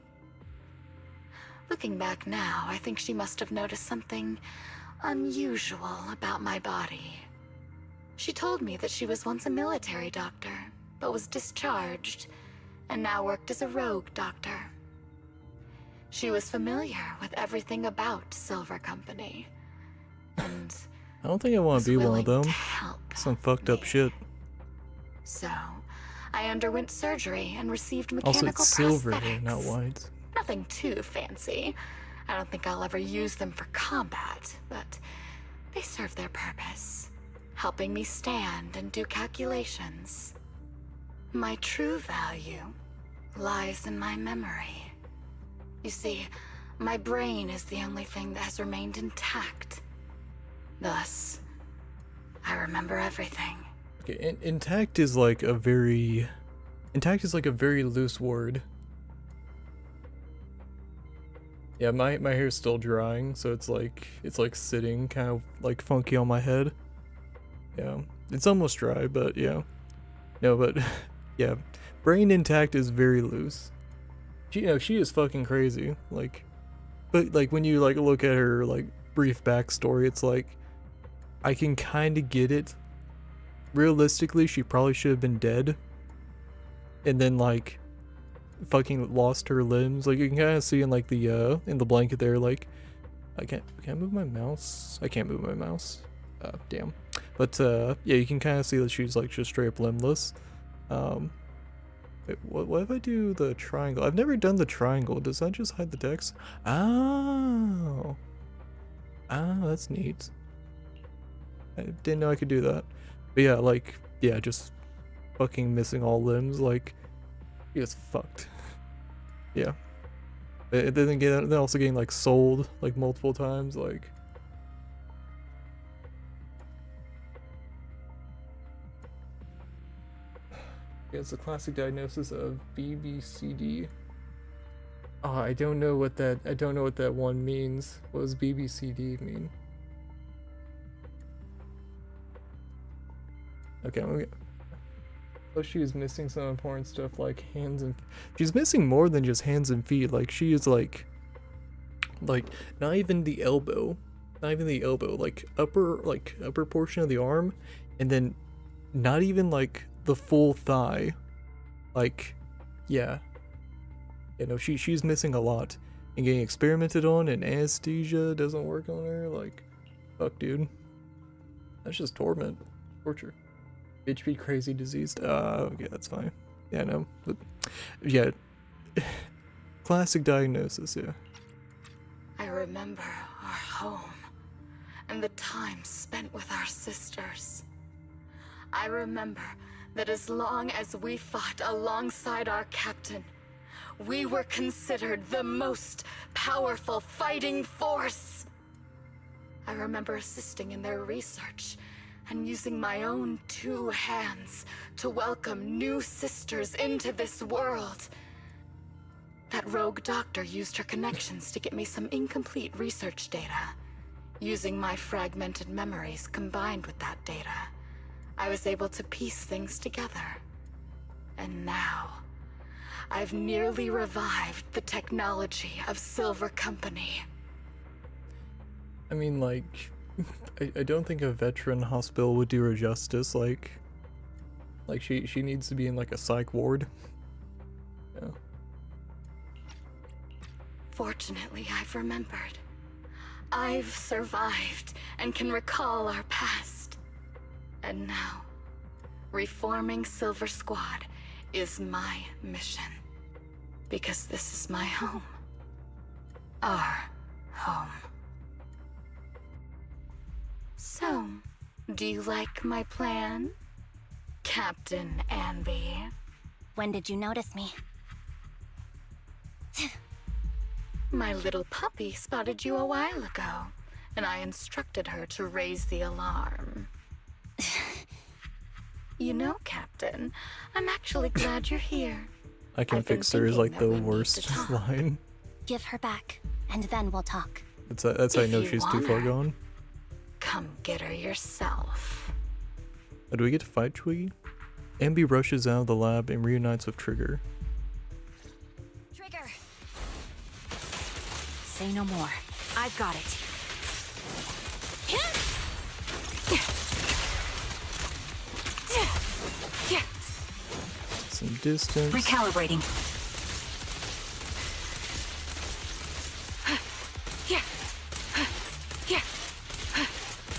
Looking back now, I think she must have noticed something unusual about my body. She told me that she was once a military doctor, but was discharged, and now worked as a rogue doctor. She was familiar with everything about Silver Company, and I don't think I want to be one of them. Some fucked up me. shit. So, I underwent surgery and received Also, mechanical it's silver, prosthetics. not white. Nothing too fancy. I don't think I'll ever use them for combat, but they serve their purpose, helping me stand and do calculations. My true value lies in my memory. You see, my brain is the only thing that has remained intact. Thus, I remember everything. Okay, intact is like a very loose word. Yeah, my hair's still drying, so it's like sitting kind of like funky on my head. Yeah, it's almost dry, but yeah. No, but yeah, brain intact is very loose. She is fucking crazy. Like, but like when you like look at her like brief backstory, it's like I can kind of get it. Realistically, she probably should have been dead, and then like fucking lost her limbs. Like you can kind of see in like the in the blanket there. Like I can't move my mouse. I can't move my mouse. Damn. But yeah, you can kind of see that she's like just straight up limbless. Wait, what if I do the triangle? I've never done the triangle. Does that just hide the text? Oh, that's neat. I didn't know I could do that. But yeah, like, yeah, just fucking missing all limbs, like, he was fucked. Yeah. But then again, they're also getting, like, sold, like, multiple times, like. Yeah, it's a classic diagnosis of BBCD. Oh, I don't know what that one means. What does BBCD mean? Okay, oh, she is missing some important stuff like hands and... She's missing more than just hands and feet. Like, she is like, not even the elbow. Not even the elbow. Like, upper portion of the arm. And then not even, like, the full thigh. Like, yeah. You know, she's missing a lot. And getting experimented on, and anesthesia doesn't work on her. Like, fuck, dude. That's just torment. Torture. Bitch be crazy diseased. Okay, that's fine. Yeah, no. But, yeah. Classic diagnosis, yeah. I remember our home and the time spent with our sisters. I remember that as long as we fought alongside our captain, we were considered the most powerful fighting force. I remember assisting in their research and using my own 2 hands to welcome new sisters into this world. That rogue doctor used her connections to get me some incomplete research data. Using my fragmented memories combined with that data, I was able to piece things together. And now, I've nearly revived the technology of Silver Company. I mean, like, I don't think a veteran hospital would do her justice. Like she needs to be in like a psych ward. Yeah. Fortunately, I've remembered. I've survived and can recall our past. And now, reforming Silver Squad is my mission. Because this is my home. Our home. So, do you like my plan, Captain Anby? When did you notice me? My little puppy spotted you a while ago, and I instructed her to raise the alarm. You know, Captain, I'm actually glad you're here. I can I've been fix her is thinking like that the we need to worst talk. line. Give her back, and then we'll talk. That's how I If know you she's too want far her. gone. Come get her yourself. Oh, do we get to fight Twiggy? Anby rushes out of the lab and reunites with Trigger. Trigger! Say no more. I've got it. Some distance. Recalibrating.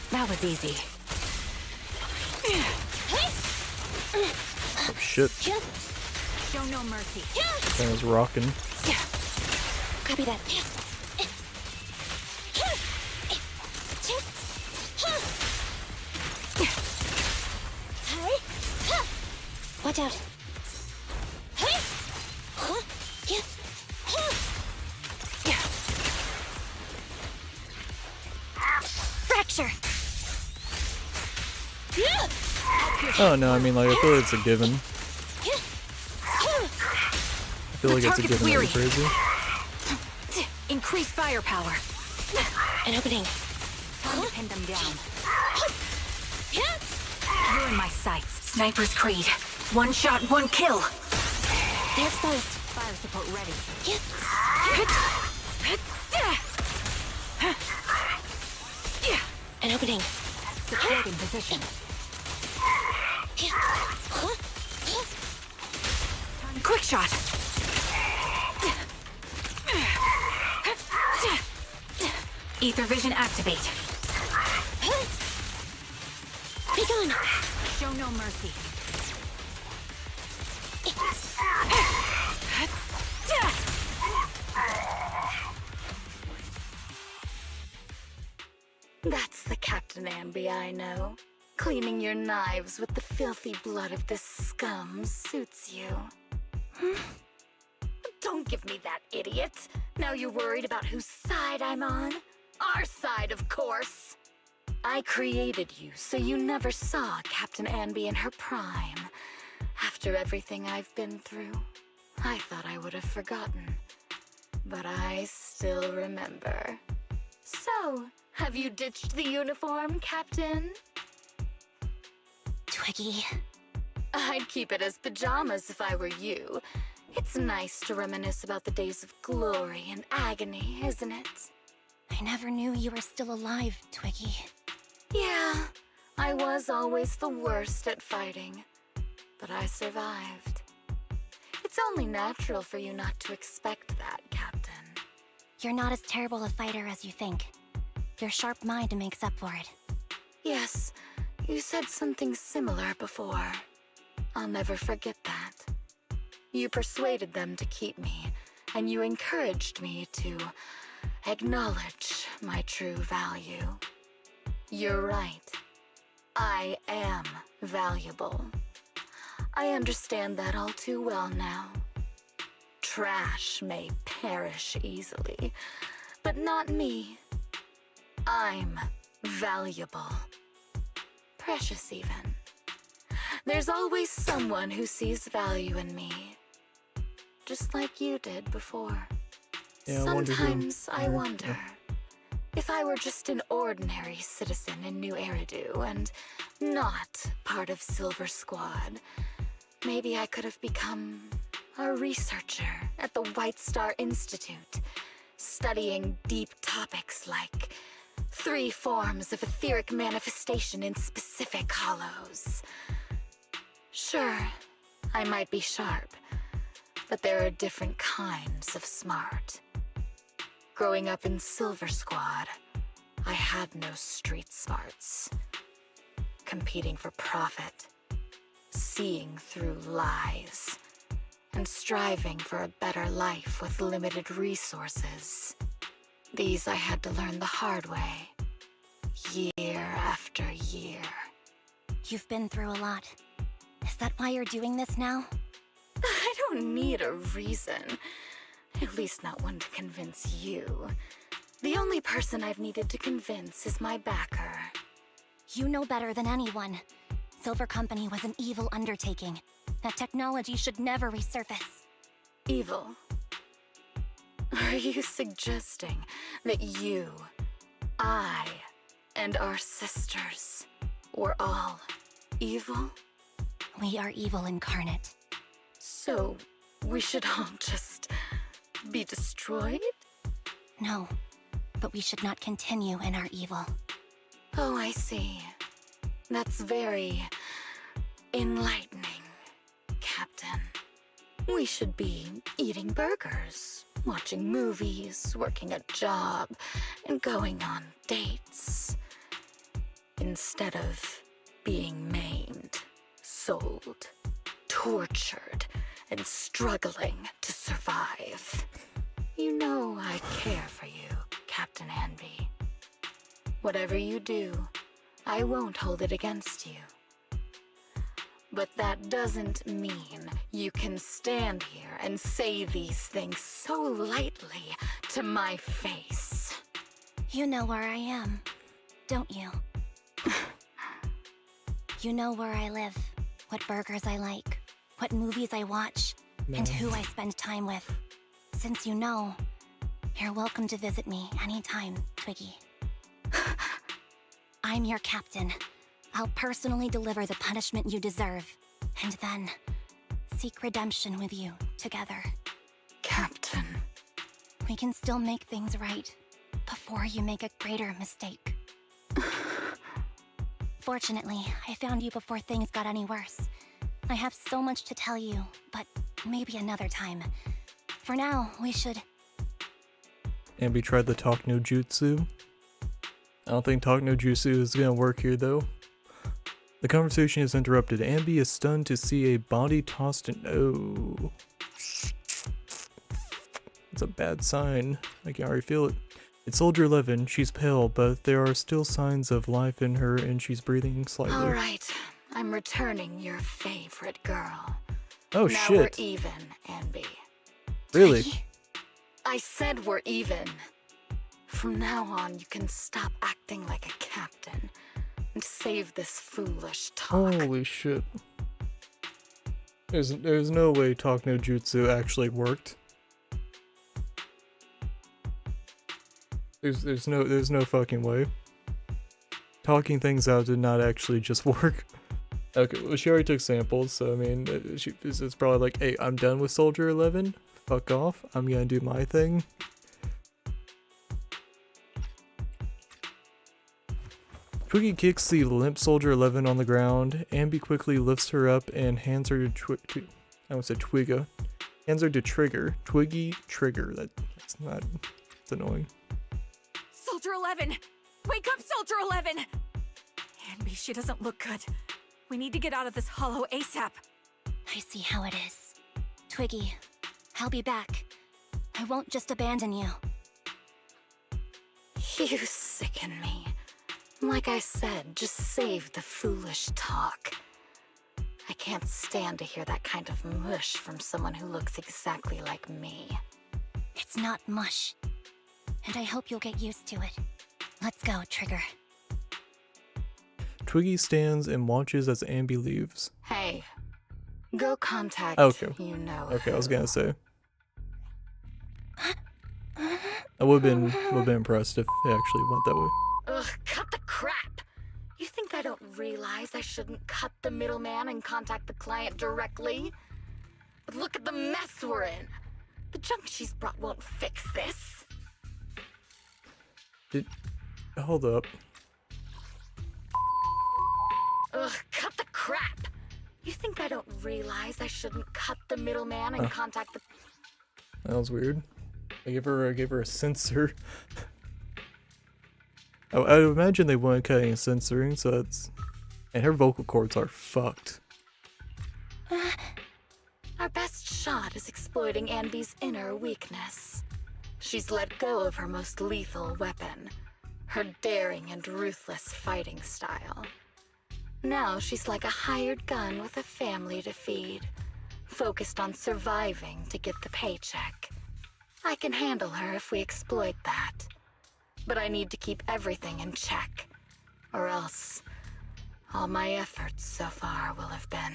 That was easy. Oh shit. Show no mercy. That was rocking. Copy that. Watch out. Fracture. Oh no, I mean like I feel like it's a given. I feel like it's a target's given that weary. you're crazy. Increase firepower. An opening. Time to pin them down. You're in my sights. Sniper's Creed. One shot, one kill. They're exposed. Fire support ready. An opening. Secured in position. Quick shot. Ether vision activate. Be gone. Show no mercy. That's the Captain Anby I know. Cleaning your knives with the filthy blood of this scum suits you. Don't give me that, idiot. Now you're worried about whose side I'm on? Our side, of course. I created you so you never saw Captain Anby in her prime. After everything I've been through, I thought I would have forgotten. But I still remember. So, have you ditched the uniform, Captain? Twiggy. I'd keep it as pajamas if I were you. It's nice to reminisce about the days of glory and agony, isn't it? I never knew you were still alive, Twiggy. Yeah, I was always the worst at fighting, but I survived. It's only natural for you not to expect that, Captain. You're not as terrible a fighter as you think. Your sharp mind makes up for it. Yes, you said something similar before. I'll never forget that. You persuaded them to keep me, and you encouraged me to acknowledge my true value. You're right. I am valuable. I understand that all too well now. Trash may perish easily, but not me. I'm valuable. precious even. There's always someone who sees value in me. Just like you did before. Yeah, I wonder who. Sometimes I wonder if I were just an ordinary citizen in New Eridu and not part of Silver Squad, maybe I could have become a researcher at the White Star Institute, studying deep topics like 3 forms of etheric manifestation in specific hollows. Sure, I might be sharp, but there are different kinds of smart. Growing up in Silver Squad, I had no street smarts. Competing for profit, seeing through lies, and striving for a better life with limited resources. These I had to learn the hard way, year after year. You've been through a lot. Is that why you're doing this now? I don't need a reason. At least not one to convince you. The only person I've needed to convince is my backer. You know better than anyone. Silver Company was an evil undertaking. That technology should never resurface. Evil? Are you suggesting that you, I, and our sisters were all evil? We are evil incarnate. So, we should all just be destroyed? No, but we should not continue in our evil. Oh, I see. That's very enlightening, Captain. We should be eating burgers, watching movies, working a job, and going on dates. Instead of being maimed, sold, tortured, and struggling to survive. You know I care for you, Captain Anby. Whatever you do, I won't hold it against you. But that doesn't mean you can stand here and say these things so lightly to my face. You know where I am, don't you? You know where I live, what burgers I like, what movies I watch, and who I spend time with. Since you know, you're welcome to visit me anytime, Twiggy. I'm your captain. I'll personally deliver the punishment you deserve, and then seek redemption with you together. Captain. We can still make things right before you make a greater mistake. Fortunately, I found you before things got any worse. I have so much to tell you, but maybe another time. For now, we should... Anby tried the talk no jutsu. I don't think talk no jutsu is gonna work here though. The conversation is interrupted. Anby is stunned to see a body tossed in... Oh. It's a bad sign. I can already feel it. It's Soldier 11. She's pale, but there are still signs of life in her and she's breathing slightly. All right, I'm returning your favorite girl. Oh now shit. We're even, Anby. Really? I said we're even. From now on, you can stop acting like a captain and save this foolish talk. Holy shit. There's no way talk no jutsu actually worked. There's no fucking way. Talking things out did not actually just work. Okay, well she already took samples, so I mean, it's probably like, hey, I'm done with Soldier 11. Fuck off. I'm gonna do my thing. Twiggy kicks the limp Soldier 11 on the ground. Anby quickly lifts her up and hands her to I almost said Twigga. Hands her to Trigger. Twiggy, Trigger. That's not... It's annoying. Soldier 11! Wake up, Soldier 11! Anby, she doesn't look good. We need to get out of this hollow ASAP. I see how it is. Twiggy, I'll be back. I won't just abandon you. You sicken me. Like I said, just save the foolish talk. I can't stand to hear that kind of mush from someone who looks exactly like me. It's not mush. And I hope you'll get used to it. Let's go, Trigger. Twiggy stands and watches as Anby leaves. Hey, go contact Okay. you know. Okay, I was gonna say. I would've been impressed if it actually went that way. Ugh, cut the crap! You think I don't realize I shouldn't cut the middleman and contact the client directly? But look at the mess we're in. The junk she's brought won't fix this. Hold up. Ugh, cut the crap! You think I don't realize I shouldn't cut the middleman and contact the... That was weird. I gave her a sensor. I would imagine they weren't cutting and censoring, so that's... And her vocal cords are fucked. Our best shot is exploiting Anby's inner weakness. She's let go of her most lethal weapon, her daring and ruthless fighting style. Now she's like a hired gun with a family to feed, focused on surviving to get the paycheck. I can handle her if we exploit that. But I need to keep everything in check, or else all my efforts so far will have been...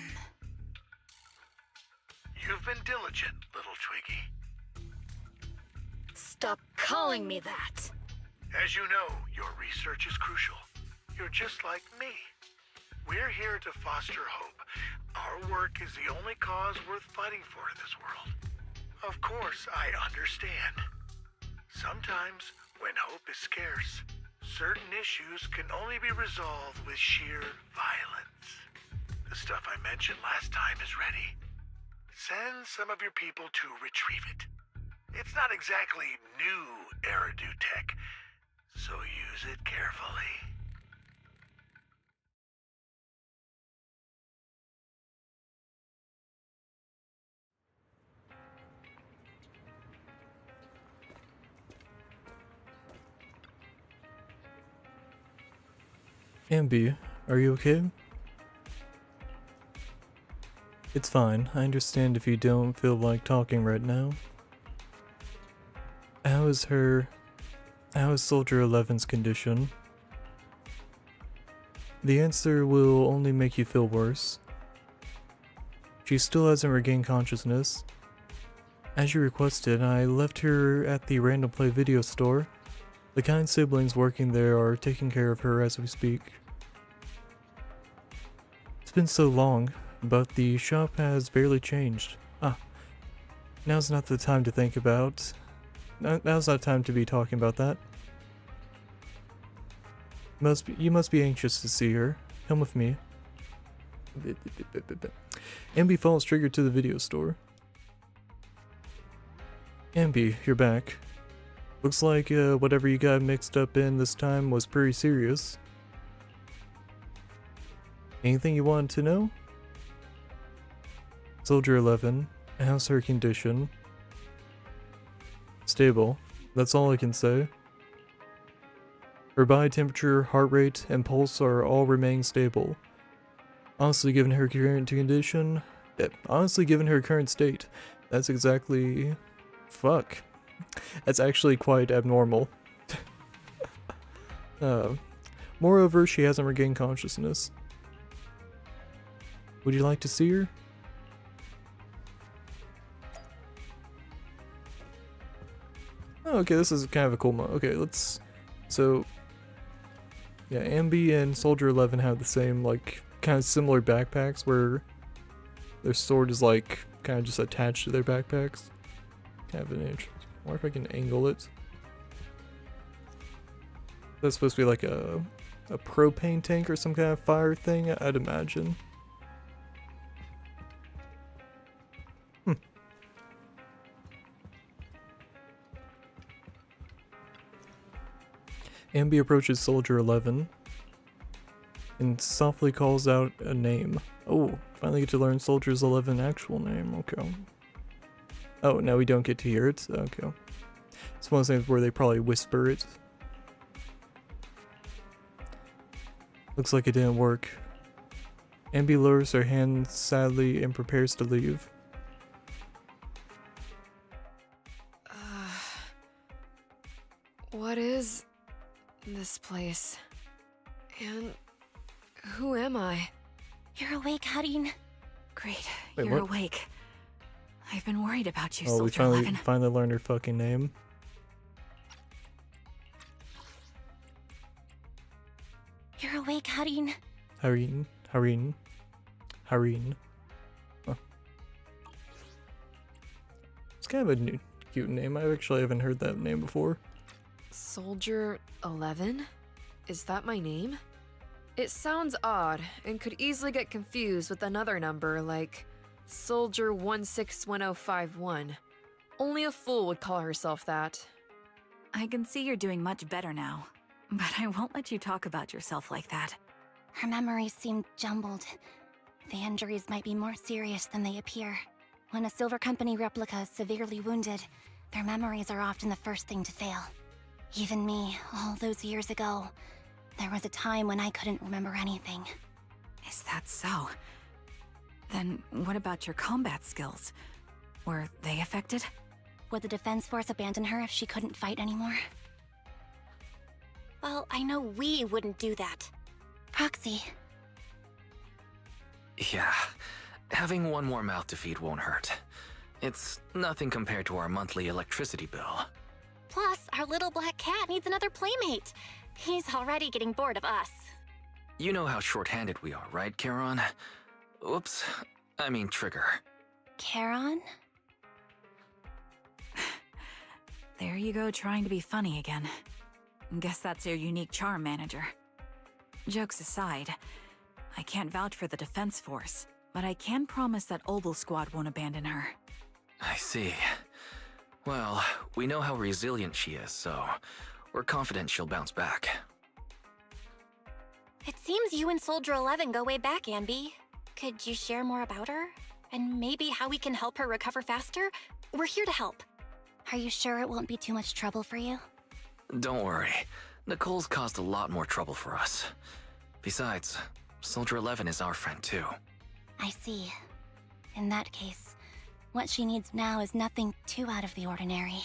You've been diligent, little Twiggy. Stop calling me that! As you know, your research is crucial. You're just like me. We're here to foster hope. Our work is the only cause worth fighting for in this world. Of course, I understand. Sometimes, when hope is scarce, certain issues can only be resolved with sheer violence. The stuff I mentioned last time is ready. Send some of your people to retrieve it. It's not exactly new Eridu tech, so use it carefully. Anby, are you okay? It's fine. I understand if you don't feel like talking right now. How is Soldier 11's condition? The answer will only make you feel worse. She still hasn't regained consciousness. As you requested, I left her at the Random Play video store. The kind siblings working there are taking care of her as we speak. It's been so long, but the shop has barely changed. Now's not the time to think about. Now's not time to be talking about that. You must be anxious to see her. Come with me. Anby follows Trigger to the video store. Anby, you're back. Looks like whatever you got mixed up in this time was pretty serious. Anything you wanted to know? Soldier 11, how's her condition? Stable. That's all I can say. Her body temperature, heart rate, and pulse are all remaining stable. Honestly, given her current state, that's exactly... Fuck. That's actually quite abnormal. Moreover, she hasn't regained consciousness. Would you like to see her? Oh, okay, this is kind of a cool mod. Okay, let's... So... Yeah, Anby and Soldier 11 have the same, like, kind of similar backpacks where their sword is, like, kind of just attached to their backpacks. Kind of an inch. I wonder if I can angle it. That's supposed to be like a propane tank or some kind of fire thing, I'd imagine. Anby approaches Soldier 11 and softly calls out a name. Oh, finally get to learn Soldier's 11 actual name. Okay. Oh, now we don't get to hear it? Okay. It's one of those things where they probably whisper it. Looks like it didn't work. Anby lowers her hand sadly and prepares to leave. What is this place? And Who am I? You're awake, Harin. Great, Wait, you're what? awake. I've been worried about you, Oh, we Soldier 11. finally learned her fucking name. You're awake, Harin. Harin. Huh. It's kind of a new, cute name. I actually haven't heard that name before. Soldier 11? Is that my name? It sounds odd and could easily get confused with another number like Soldier 161051. Only a fool would call herself that. I can see you're doing much better now, but I won't let you talk about yourself like that. Her memories seem jumbled. The injuries might be more serious than they appear. When a Silver Company replica is severely wounded, their memories are often the first thing to fail. Even me, all those years ago, there was a time when I couldn't remember anything. Is that so? Then what about your combat skills? Were they affected? Would the Defense Force abandon her if she couldn't fight anymore? Well, I know we wouldn't do that. Proxy, Yeah, having one more mouth to feed won't hurt. It's nothing compared to our monthly electricity bill. Plus, our little black cat needs another playmate. He's already getting bored of us. You know how short-handed we are, right, Charon? Oops, I mean Trigger. Charon? There you go, trying to be funny again. Guess that's your unique charm, manager. Jokes aside, I can't vouch for the Defense Force, but I can promise that Obel Squad won't abandon her. I see. Well, we know how resilient she is, so we're confident she'll bounce back. It seems you and Soldier 11 go way back, Anby. Could you share more about her? And maybe how we can help her recover faster? We're here to help. Are you sure it won't be too much trouble for you? Don't worry. Nicole's caused a lot more trouble for us. Besides, Soldier 11 is our friend too. I see. In that case, what she needs now is nothing too out of the ordinary.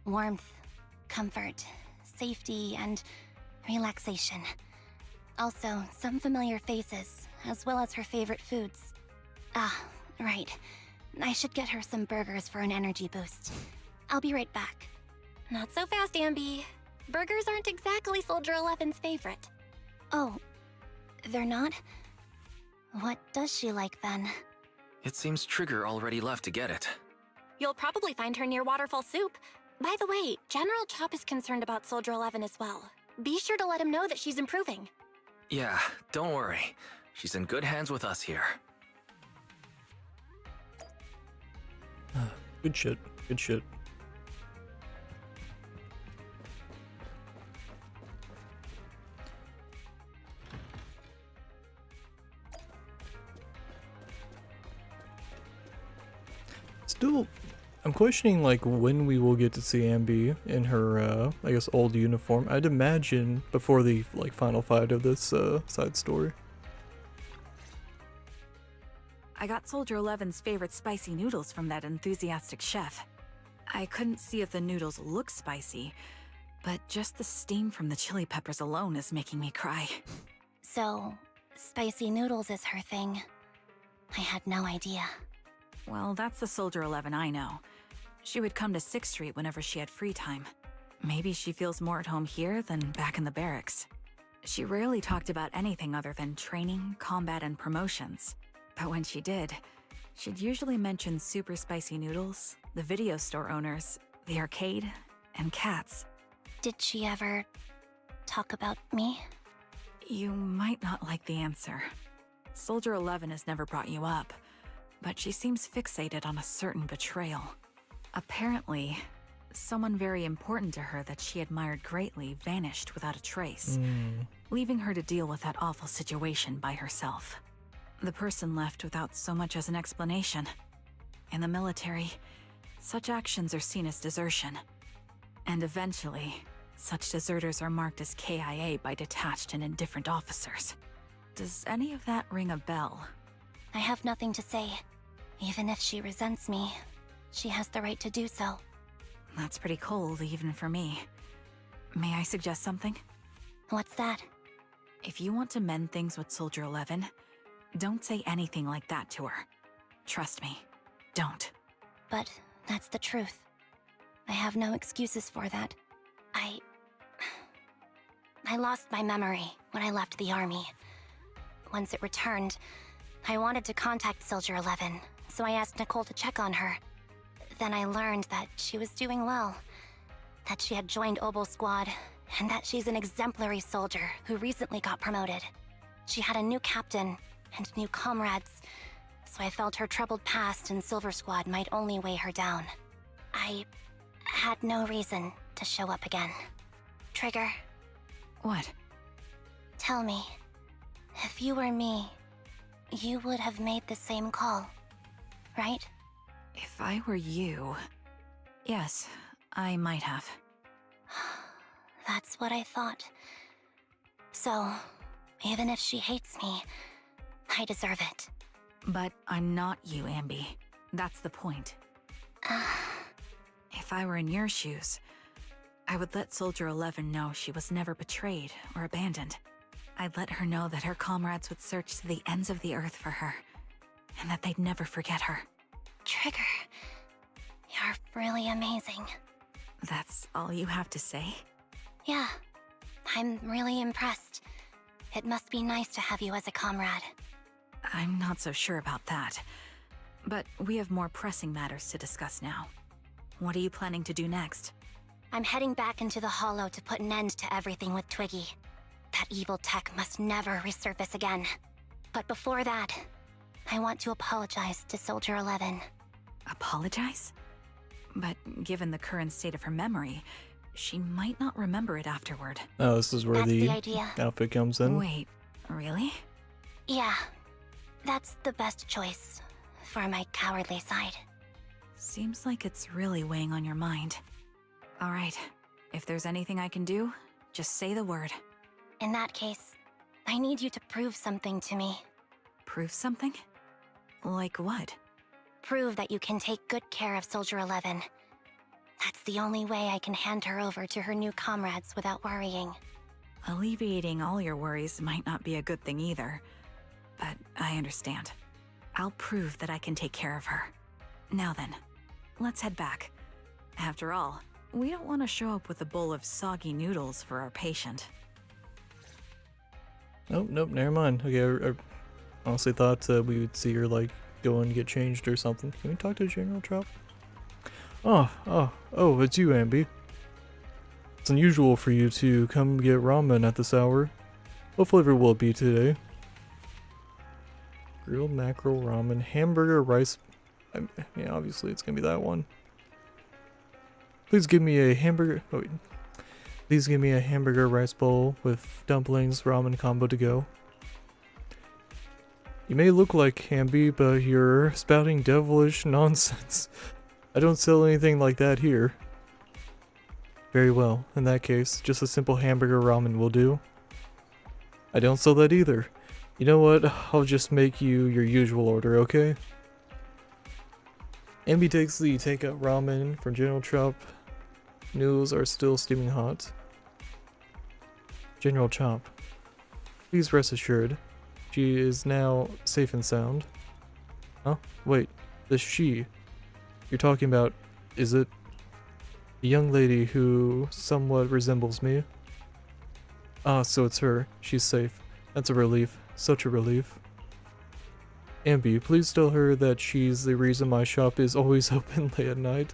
Warmth, comfort, safety, and relaxation. Also, some familiar faces, as well as her favorite foods. Ah, right. I should get her some burgers for an energy boost. I'll be right back. Not so fast, Anby. Burgers aren't exactly Soldier 11's favorite. Oh, they're not? What does she like then? It seems Trigger already left to get it. You'll probably find her near Waterfall Soup. By the way, General Chop is concerned about Soldier 11 as well. Be sure to let him know that she's improving. Yeah, don't worry. She's in good hands with us here. Good shit. Good shit. Still, I'm questioning like when we will get to see Anby in her, I guess, old uniform. I'd imagine before the like final fight of this side story. I got Soldier 11's favorite spicy noodles from that enthusiastic chef. I couldn't see if the noodles look spicy, but just the steam from the chili peppers alone is making me cry. So, spicy noodles is her thing. I had no idea. Well, that's the Soldier 11 I know. She would come to 6th Street whenever she had free time. Maybe she feels more at home here than back in the barracks. She rarely talked about anything other than training, combat, and promotions. But when she did, she'd usually mention super spicy noodles, the video store owners, the arcade, and cats. Did she ever talk about me? You might not like the answer. Soldier 11 has never brought you up, but she seems fixated on a certain betrayal. Apparently, someone very important to her that she admired greatly vanished without a trace, leaving her to deal with that awful situation by herself. The person left without so much as an explanation. In the military, such actions are seen as desertion. And eventually, such deserters are marked as KIA by detached and indifferent officers. Does any of that ring a bell? I have nothing to say. Even if she resents me, she has the right to do so. That's pretty cold, even for me. May I suggest something? What's that? If you want to mend things with Soldier 11, don't say anything like that to her. Trust me, don't. But that's the truth. I have no excuses for that. I lost my memory when I left the army. Once it returned, I wanted to contact Soldier 11, so I asked Nicole to check on her. Then I learned that she was doing well, that she had joined Obel Squad, and that she's an exemplary soldier who recently got promoted. She had a new captain and new comrades, so I felt her troubled past in Silver Squad might only weigh her down. I had no reason to show up again. Trigger, What? tell me, if you were me, you would have made the same call, right? If I were you... Yes, I might have. That's what I thought. So, even if she hates me, I deserve it. But I'm not you, Anby. That's the point. If I were in your shoes, I would let Soldier 11 know she was never betrayed or abandoned. I'd let her know that her comrades would search to the ends of the earth for her, and that they'd never forget her. Trigger, you're really amazing. That's all you have to say? Yeah, I'm really impressed. It must be nice to have you as a comrade. I'm not so sure about that. But we have more pressing matters to discuss now. What are you planning to do next? I'm heading back into the Hollow to put an end to everything with Twiggy. That evil tech must never resurface again. But before that, I want to apologize to Soldier 11. Apologize? But given the current state of her memory, she might not remember it afterward. Oh, this is where That's the the idea. outfit comes in. Wait, really? Yeah, that's the best choice for my cowardly side. Seems like it's really weighing on your mind. Alright, if there's anything I can do, just say the word. In that case, I need you to prove something to me. Prove something? Like what? Prove that you can take good care of Soldier 11. That's the only way I can hand her over to her new comrades without worrying. Alleviating all your worries might not be a good thing either, but I understand. I'll prove that I can take care of her. Now then, let's head back. After all, we don't want to show up with a bowl of soggy noodles for our patient. Nope, never mind. Okay, I honestly thought we would see her, like, go and get changed or something. Can we talk to General Chop? Oh, it's you, Anby. It's unusual for you to come get ramen at this hour. What flavor will it be today? Grilled mackerel ramen, hamburger, rice... yeah, obviously it's gonna be that one. Please give me a hamburger... Oh, wait. Please give me a hamburger rice bowl with dumplings ramen combo to go. You may look like Anby, but you're spouting devilish nonsense. I don't sell anything like that here. Very well, in that case, just a simple hamburger ramen will do. I don't sell that either. You know what, I'll just make you your usual order, okay? Anby takes the takeout ramen from General Chop. Noodles are still steaming hot. General Chop, please rest assured, she is now safe and sound. Huh? Wait, the she you're talking about, is it the young lady who somewhat resembles me? Ah, so it's her. She's safe. That's a relief. Such a relief. Anby, please tell her that she's the reason my shop is always open late at night.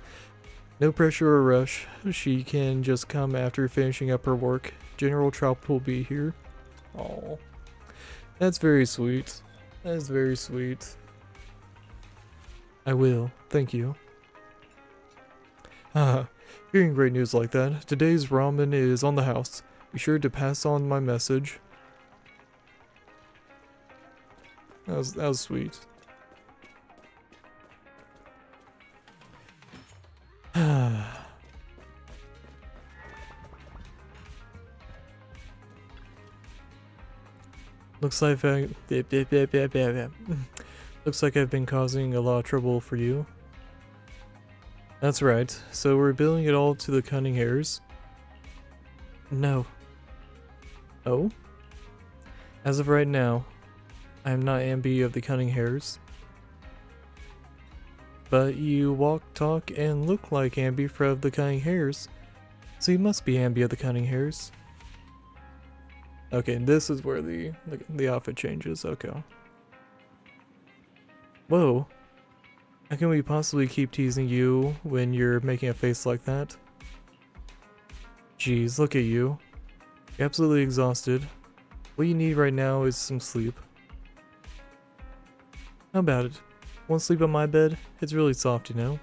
No pressure or rush. She can just come after finishing up her work. General Chop will be here. Oh, that's very sweet. That is very sweet. I will. Thank you. Hearing great news like that, today's ramen is on the house. Be sure to pass on my message. That was sweet. Looks like looks like I've been causing a lot of trouble for you. That's right. So we're billing it all to the cunning hairs? No. Oh? As of right now, I am not Anby of the Cunning Hairs. But you walk, talk, and look like Anby of the Cunning Hairs, so you must be Anby of the Cunning Hairs. Okay, and this is where the outfit changes. Okay. Whoa. How can we possibly keep teasing you when you're making a face like that? Jeez, look at you. You're absolutely exhausted. What you need right now is some sleep. How about it? Want to sleep on my bed? It's really soft, you know?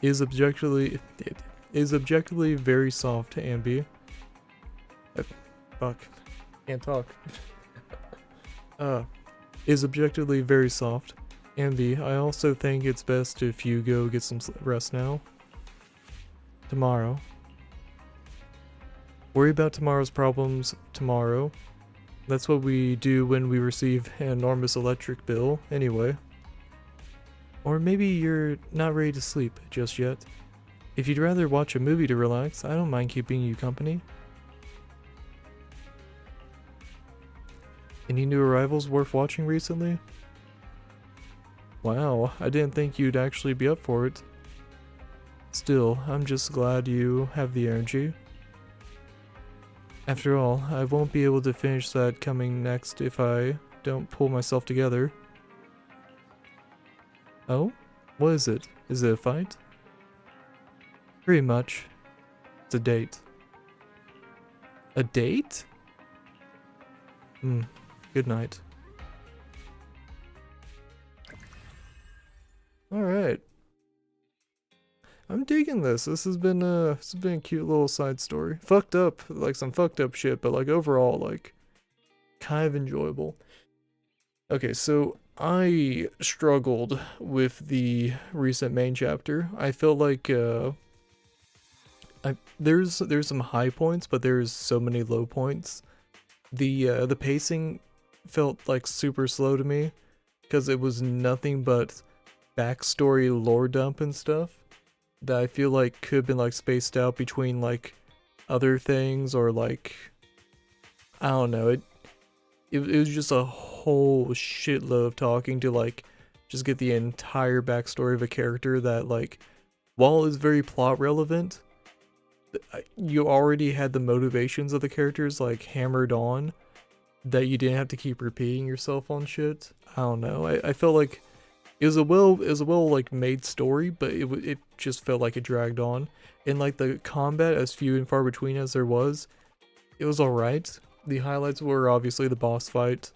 It is objectively very soft, Anby. Fuck. Can't talk. Is objectively very soft. Anby, I also think it's best if you go get some rest now. Tomorrow. Worry about tomorrow's problems tomorrow. That's what we do when we receive an enormous electric bill, anyway. Or maybe you're not ready to sleep just yet. If you'd rather watch a movie to relax, I don't mind keeping you company. Any new arrivals worth watching recently? Wow, I didn't think you'd actually be up for it. Still, I'm just glad you have the energy. After all, I won't be able to finish that coming next if I don't pull myself together. Oh? What is it? Is it a fight? Pretty much. It's a date. A date? Good night. Alright. I'm digging this. This has been a cute little side story. Fucked up, like some fucked up shit, but like overall, like kind of enjoyable. Okay, so I struggled with the recent main chapter. I felt like there's some high points, but there's so many low points. The pacing felt like super slow to me because it was nothing but backstory lore dump and stuff that I feel like could have been like spaced out between like other things, or like I don't know, it was just a whole shitload of talking to like just get the entire backstory of a character that, like, while it's very plot relevant, you already had the motivations of the characters like hammered on, that you didn't have to keep repeating yourself on shit. I don't know. I felt like it was a well like made story, but it just felt like it dragged on. And like the combat, as few and far between as there was, it was alright. The highlights were obviously the boss fight.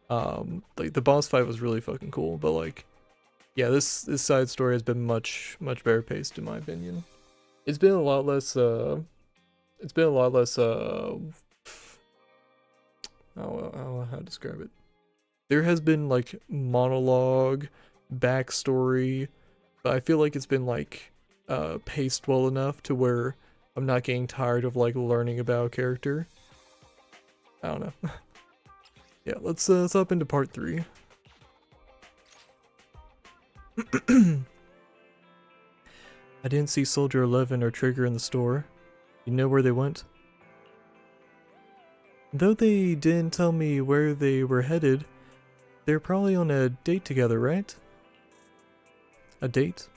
Like the boss fight was really fucking cool, but like, yeah, this side story has been much better paced in my opinion. It's been a lot less I don't know how to describe it. There has been like monologue, backstory, but I feel like it's been like paced well enough to where I'm not getting tired of like learning about a character. I don't know. Yeah, let's hop into part 3. I didn't see Soldier 11 or Trigger in the store. You know where they went? Though they didn't tell me where they were headed, they're probably on a date together, right? A date?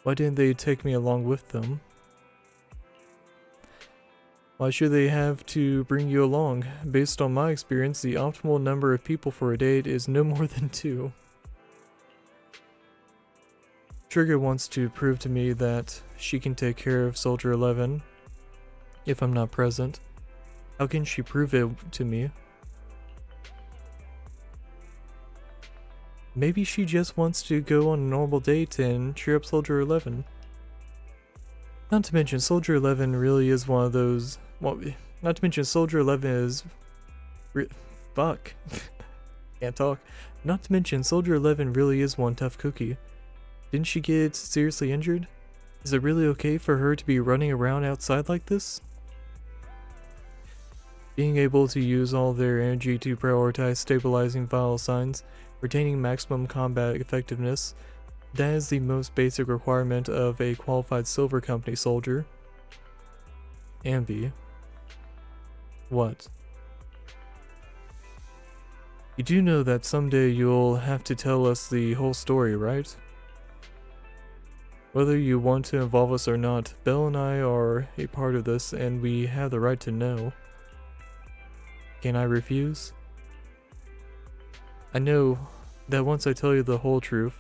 Why didn't they take me along with them? Why should they have to bring you along? Based on my experience, the optimal number of people for a date is no more than 2. Trigger wants to prove to me that she can take care of Soldier 11 if I'm not present. How can she prove it to me? Maybe she just wants to go on a normal date and cheer up Soldier 11. Not to mention, Soldier 11 really is one of those... Well, not to mention, Soldier 11 is... Fuck. Can't talk. Not to mention, Soldier 11 really is one tough cookie. Didn't she get seriously injured? Is it really okay for her to be running around outside like this? Being able to use all their energy to prioritize stabilizing vital signs, retaining maximum combat effectiveness, that is the most basic requirement of a qualified Silver Company soldier. Anby. What? You do know that someday you'll have to tell us the whole story, right? Whether you want to involve us or not, Belle and I are a part of this and we have the right to know. Can I refuse? I know that once I tell you the whole truth,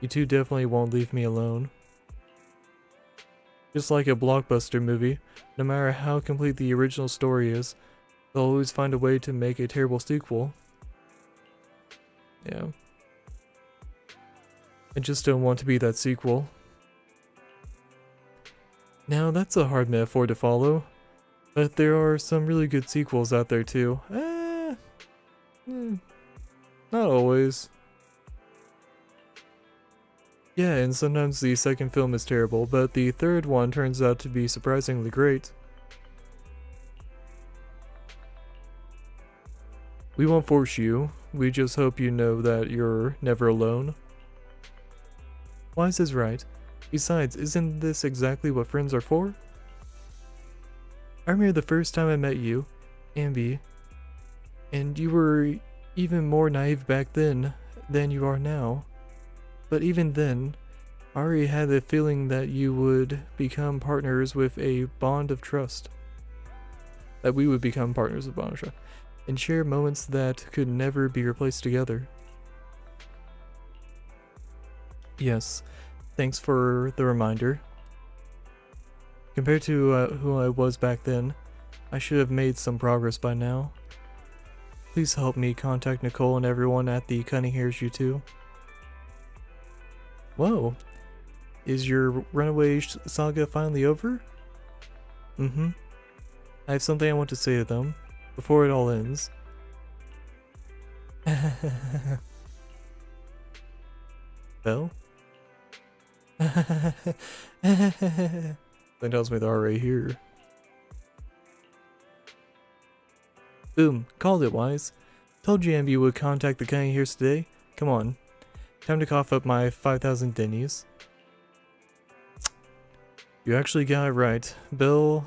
you two definitely won't leave me alone. Just like a blockbuster movie, no matter how complete the original story is, they'll always find a way to make a terrible sequel. Yeah. I just don't want to be that sequel. Now that's a hard metaphor to follow, but there are some really good sequels out there too. Not always. Yeah, and sometimes the second film is terrible, but the third one turns out to be surprisingly great. We won't force you, we just hope you know that you're never alone. Wise is right. Besides, isn't this exactly what friends are for? I remember the first time I met you, Anby, and you were even more naive back then than you are now. But even then, I already had the feeling that you would become partners with a bond of trust. That we would become partners of bond of trust, and share moments that could never be replaced together. Yes, thanks for the reminder. Compared to who I was back then, I should have made some progress by now. Please help me contact Nicole and everyone at the Cunning Hairs U2. Whoa, is your runaway saga finally over? I have something I want to say to them, before it all ends. Belle? That tells me they're already here. Boom, called it, Wise. Told you Anby would contact the Cunning Hairs today. Come on. Time to cough up my 5,000 dennies. You actually got it right, Bill.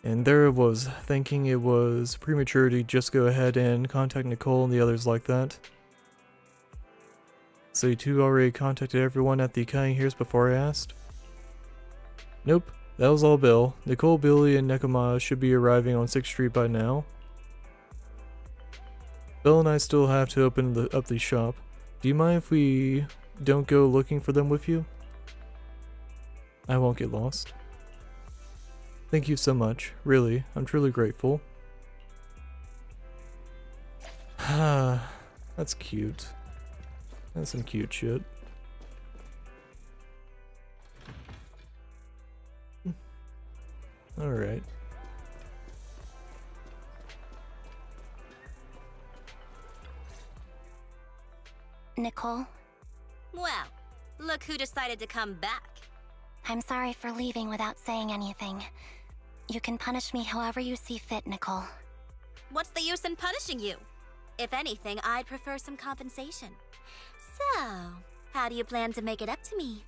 And there it was, thinking it was premature to just go ahead and contact Nicole and the others like that. So you two already contacted everyone at the Cunning Hairs before I asked? Nope, that was all Bill. Nicole, Billy, and Nekoma should be arriving on 6th Street by now. Bill and I still have to open up the shop. Do you mind if we don't go looking for them with you? I won't get lost. Thank you so much. Really, I'm truly grateful. Ah, that's cute. That's some cute shit. Alright. Nicole, Well, look who decided to come back. I'm sorry for leaving without saying anything. You can punish me however you see fit, Nicole. What's the use in punishing you? If anything, I'd prefer some compensation. So, how do you plan to make it up to me?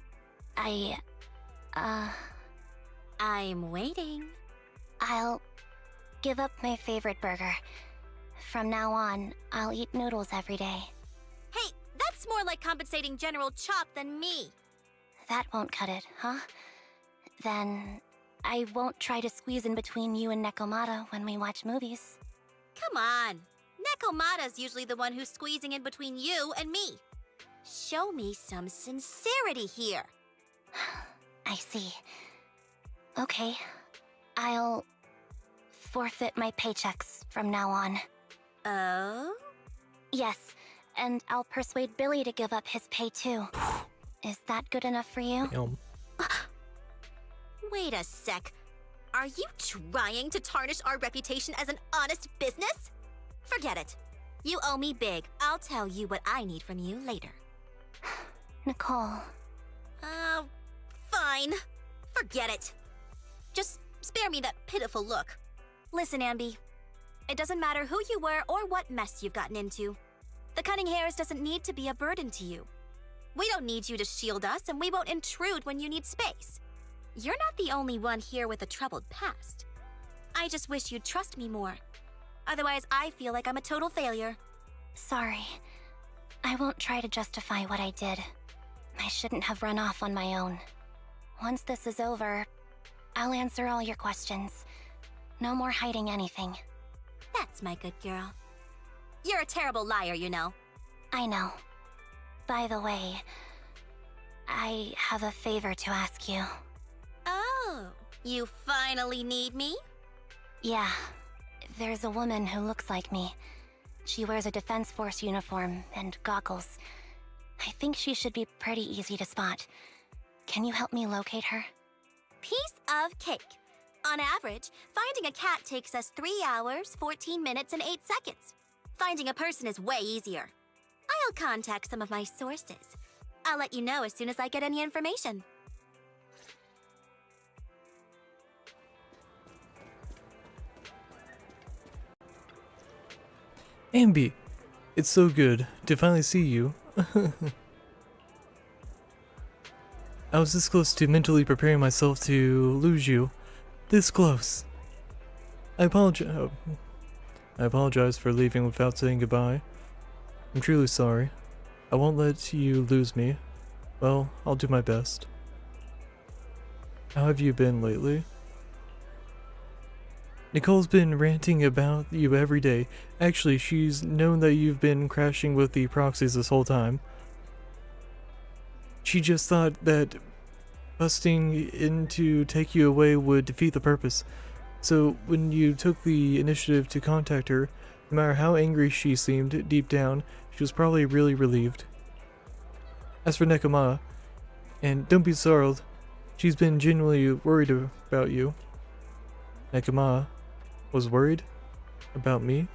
I'm waiting. I'll give up my favorite burger. From now on, I'll eat noodles every day. Hey, that's more like compensating General Chop than me. That won't cut it, huh? Then I won't try to squeeze in between you and Nekomata when we watch movies. Come on. Nekomata's usually the one who's squeezing in between you and me. Show me some sincerity here. I see. Okay, I'll forfeit my paychecks from now on. Oh? Yes, and I'll persuade Billy to give up his pay too. Is that good enough for you? Yum. Wait a sec. Are you trying to tarnish our reputation as an honest business? Forget it. You owe me big. I'll tell you what I need from you later. Nicole. Fine. Forget it. Just spare me that pitiful look. Listen, Anby. It doesn't matter who you were or what mess you've gotten into. The Cunning Hairs doesn't need to be a burden to you. We don't need you to shield us, and we won't intrude when you need space. you're not the only one here with a troubled past. I just wish you'd trust me more. Otherwise, I feel like I'm a total failure. Sorry. I won't try to justify what I did. I shouldn't have run off on my own. Once this is over, I'll answer all your questions. No more hiding anything. That's my good girl. You're a terrible liar, you know. I know. By the way, I have a favor to ask you. Oh, you finally need me? Yeah. There's a woman who looks like me. She wears a Defense Force uniform and goggles. I think she should be pretty easy to spot. Can you help me locate her? Piece of cake. On average, finding a cat takes us 3 hours, 14 minutes, and 8 seconds. Finding a person is way easier. I'll contact some of my sources. I'll let you know as soon as I get any information. Anby, it's so good to finally see you. I was this close to mentally preparing myself to lose you. This close. I apologize for leaving without saying goodbye. I'm truly sorry. I won't let you lose me. Well, I'll do my best. How have you been lately? Nicole's been ranting about you every day. Actually, she's known that you've been crashing with the proxies this whole time. She just thought that busting in to take you away would defeat the purpose. So when you took the initiative to contact her, no matter how angry she seemed deep down, she was probably really relieved. As for Nekoma, and don't be startled, she's been genuinely worried about you. Nekoma was worried about me?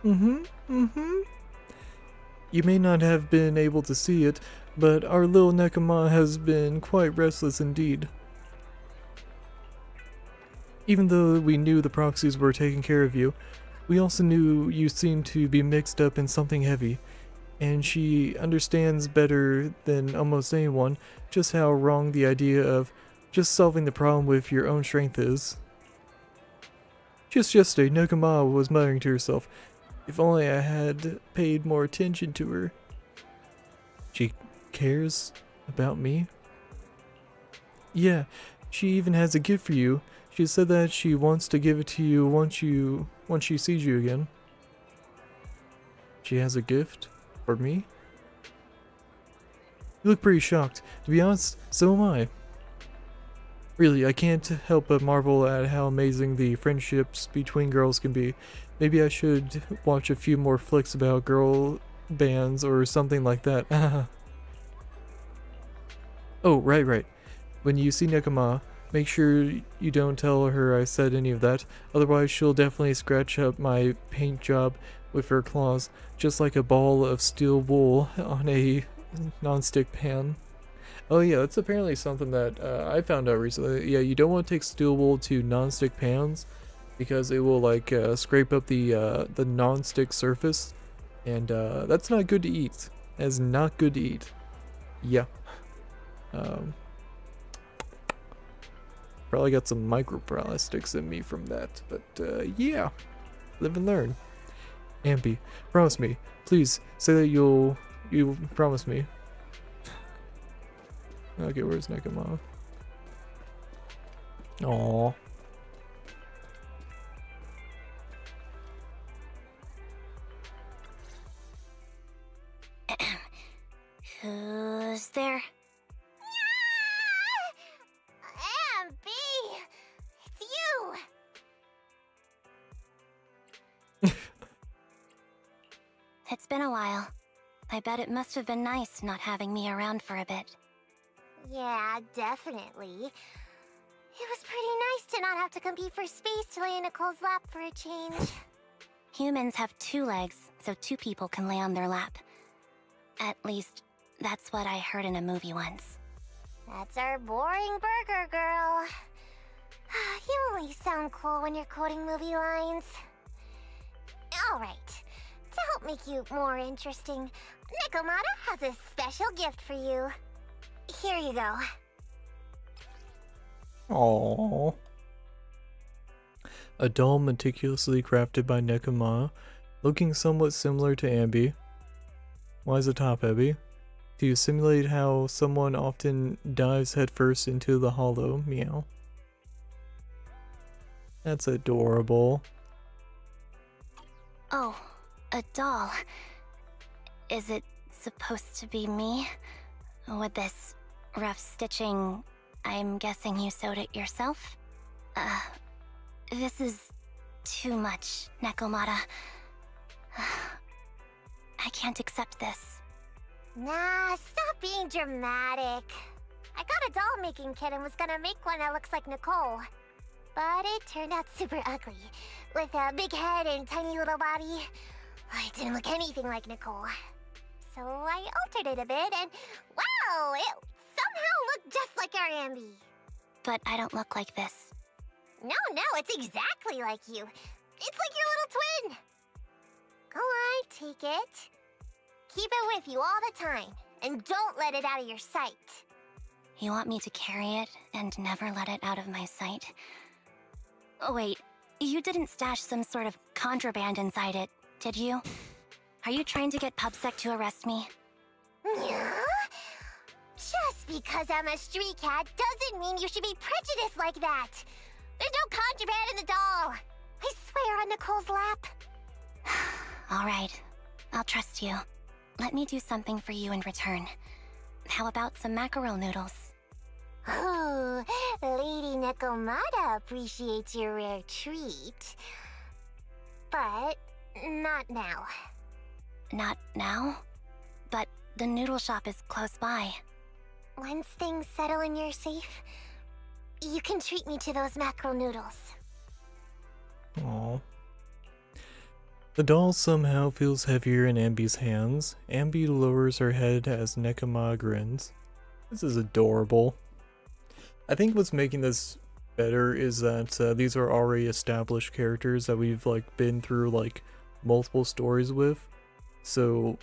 You may not have been able to see it, but our little Nekoma has been quite restless indeed. Even though we knew the proxies were taking care of you, we also knew you seemed to be mixed up in something heavy, and she understands better than almost anyone just how wrong the idea of just solving the problem with your own strength is. Just yesterday, Nekoma was muttering to herself, if only I had paid more attention to her. She cares about me? Yeah, she even has a gift for you. She said that she wants to give it to you once she sees you again. She has a gift for me? You look pretty shocked. To be honest, so am I. Really, I can't help but marvel at how amazing the friendships between girls can be. Maybe I should watch a few more flicks about girl bands or something like that. Oh, right. When you see Nekoma, make sure you don't tell her I said any of that, otherwise she'll definitely scratch up my paint job with her claws, just like a ball of steel wool on a non-stick pan. Oh yeah, that's apparently something that I found out recently. Yeah, you don't want to take steel wool to non-stick pans because it will like scrape up the non-stick surface, and that's not good to eat. That's not good to eat. Yeah. Probably got some microplastics in me from that, but yeah, live and learn. Anby, promise me, please say that you promise me. Okay, where's Nekoma? Aww. Who's there? Anby! It's you! It's been a while. I bet it must have been nice not having me around for a bit. Yeah, definitely. It was pretty nice to not have to compete for space to lay in Nicole's lap for a change. Humans have 2 legs, so 2 people can lay on their lap. At least, that's what I heard in a movie once. That's our boring burger girl. You only sound cool when you're quoting movie lines. Alright, to help make you more interesting, Nekomata has a special gift for you. Here you go. Aww. A doll meticulously crafted by Nekoma, looking somewhat similar to Anby. Why is it top heavy? To simulate how someone often dives headfirst into the hollow. Meow. That's adorable. Oh, a doll. Is it supposed to be me? With this rough stitching, I'm guessing you sewed it yourself? This is too much, Nekomata. I can't accept this. Nah, stop being dramatic. I got a doll making kit and was gonna make one that looks like Nicole. But it turned out super ugly, with a big head and tiny little body. It didn't look anything like Nicole. So I altered it a bit and wow, it somehow looked just like our Anby. But I don't look like this. No, it's exactly like you. It's like your little twin. Go on, take it. Keep it with you all the time, and don't let it out of your sight. You want me to carry it and never let it out of my sight? Oh, wait, you didn't stash some sort of contraband inside it, did you? Are you trying to get PubSec to arrest me? Yeah? Just because I'm a street cat doesn't mean you should be prejudiced like that. There's no contraband in the doll. I swear on Nicole's lap. All right, I'll trust you. Let me do something for you in return. How about some mackerel noodles? Oh, Lady Nekomata appreciates your rare treat. But not now. Not now? But the noodle shop is close by. Once things settle and you're safe, you can treat me to those mackerel noodles. Aww. The doll somehow feels heavier in Anby's hands. Anby lowers her head as Nekoma grins. This is adorable. I think what's making this better is that these are already established characters that we've been through multiple stories with. So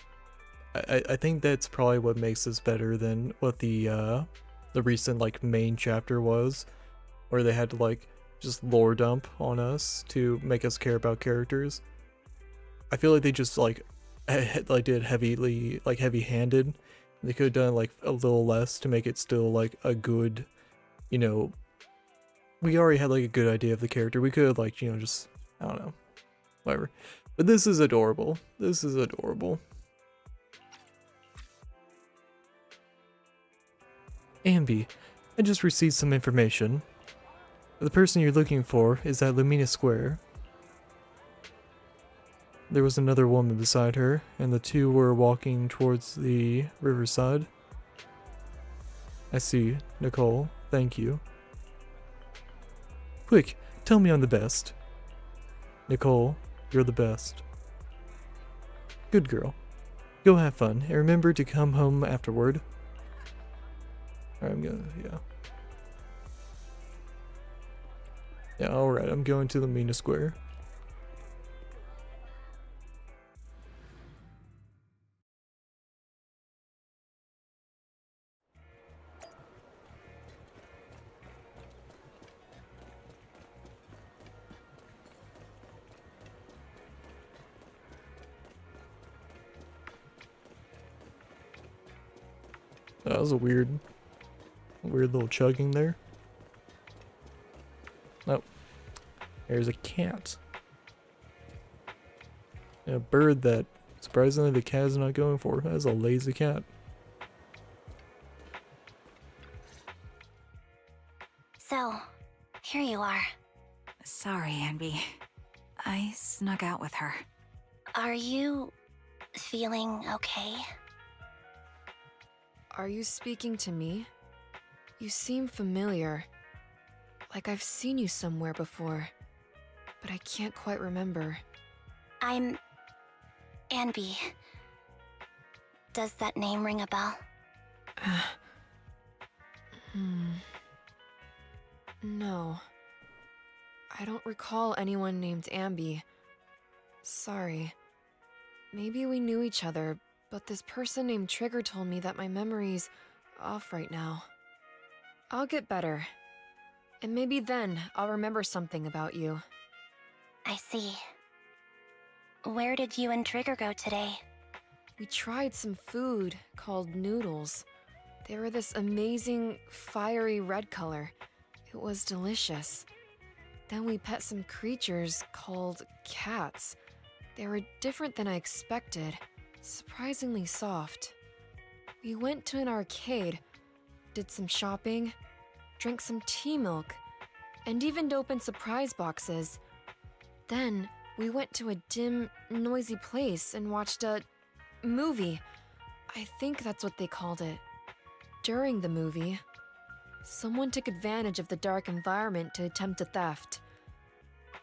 I think that's probably what makes this better than what the recent main chapter was, where they had to just lore dump on us to make us care about characters. I feel like they just did heavy-handed. They could have done a little less to make it still a good, we already had a good idea of the character. We could have just, I don't know, whatever. But this is adorable. This is adorable. Anby, I just received some information. The person you're looking for is at Lumina Square. There was another woman beside her, and the two were walking towards the riverside. I see, Nicole. Thank you. Quick, tell me I'm the best. Nicole, you're the best. Good girl. Go have fun, and remember to come home afterward. Alright, Yeah, alright, I'm going to Lumina Square. That was a weird little chugging there. Oh, there's a cat. And a bird that surprisingly the cat is not going for. That's a lazy cat. So, here you are. Sorry, Anby. I snuck out with her. Are you feeling okay? Are you speaking to me? You seem familiar. Like I've seen you somewhere before, but I can't quite remember. I'm Anby. Does that name ring a bell? No. I don't recall anyone named Anby. Sorry. Maybe we knew each other, but this person named Trigger told me that my memory's off right now. I'll get better. And maybe then I'll remember something about you. I see. Where did you and Trigger go today? We tried some food called noodles. They were this amazing, fiery red color. It was delicious. Then we pet some creatures called cats. They were different than I expected, surprisingly soft. We went to an arcade, did some shopping, drank some tea milk, and even opened surprise boxes. Then we went to a dim, noisy place and watched a movie. I think that's what they called it. During the movie, someone took advantage of the dark environment to attempt a theft.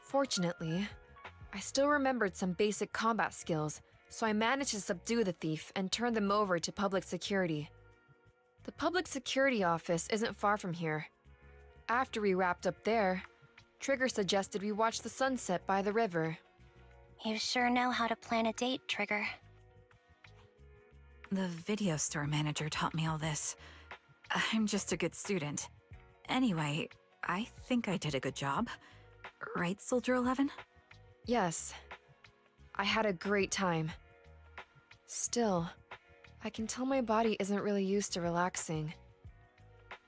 Fortunately, I still remembered some basic combat skills, so I managed to subdue the thief and turn them over to public security. The public security office isn't far from here. After we wrapped up there, Trigger suggested we watch the sunset by the river. You sure know how to plan a date, Trigger. The video store manager taught me all this. I'm just a good student. Anyway, I think I did a good job. Right, Soldier 11? Yes, I had a great time. Still, I can tell my body isn't really used to relaxing.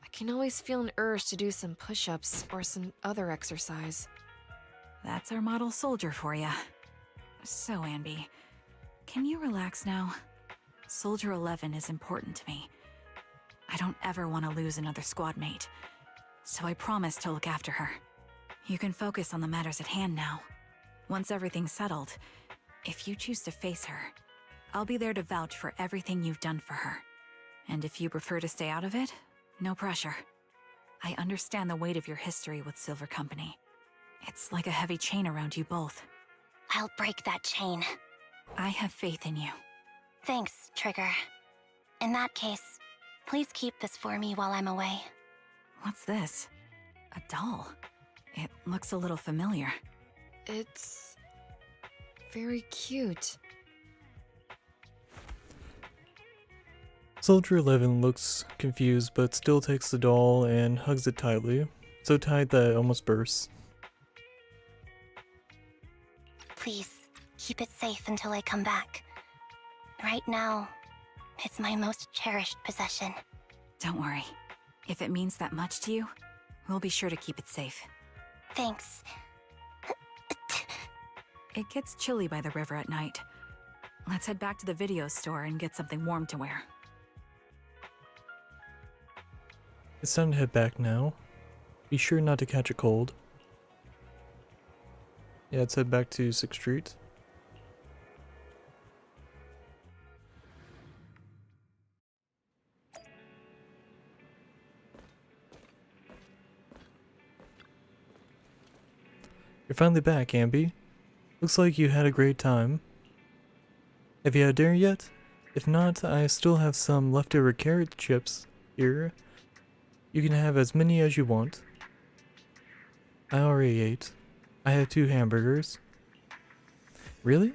I can always feel an urge to do some push-ups or some other exercise. That's our model soldier for ya. So, Anby, can you relax now? Soldier 11 is important to me. I don't ever want to lose another squad mate, so I promise to look after her. You can focus on the matters at hand now. Once everything's settled, if you choose to face her, I'll be there to vouch for everything you've done for her. And if you prefer to stay out of it, no pressure. I understand the weight of your history with Silver Company. It's like a heavy chain around you both. I'll break that chain. I have faith in you. Thanks, Trigger. In that case, please keep this for me while I'm away. What's this? A doll? It looks a little familiar. It's very cute. Soldier 11 looks confused but still takes the doll and hugs it tightly, so tight that it almost bursts. Please, keep it safe until I come back. Right now, it's my most cherished possession. Don't worry. If it means that much to you, we'll be sure to keep it safe. Thanks. It gets chilly by the river at night. Let's head back to the video store and get something warm to wear. It's time to head back now. Be sure not to catch a cold. Yeah, let's head back to 6th Street. You're finally back, Anby. Looks like you had a great time. Have you had dinner yet? If not, I still have some leftover carrot chips here. You can have as many as you want. I already ate. I had 2 hamburgers. Really?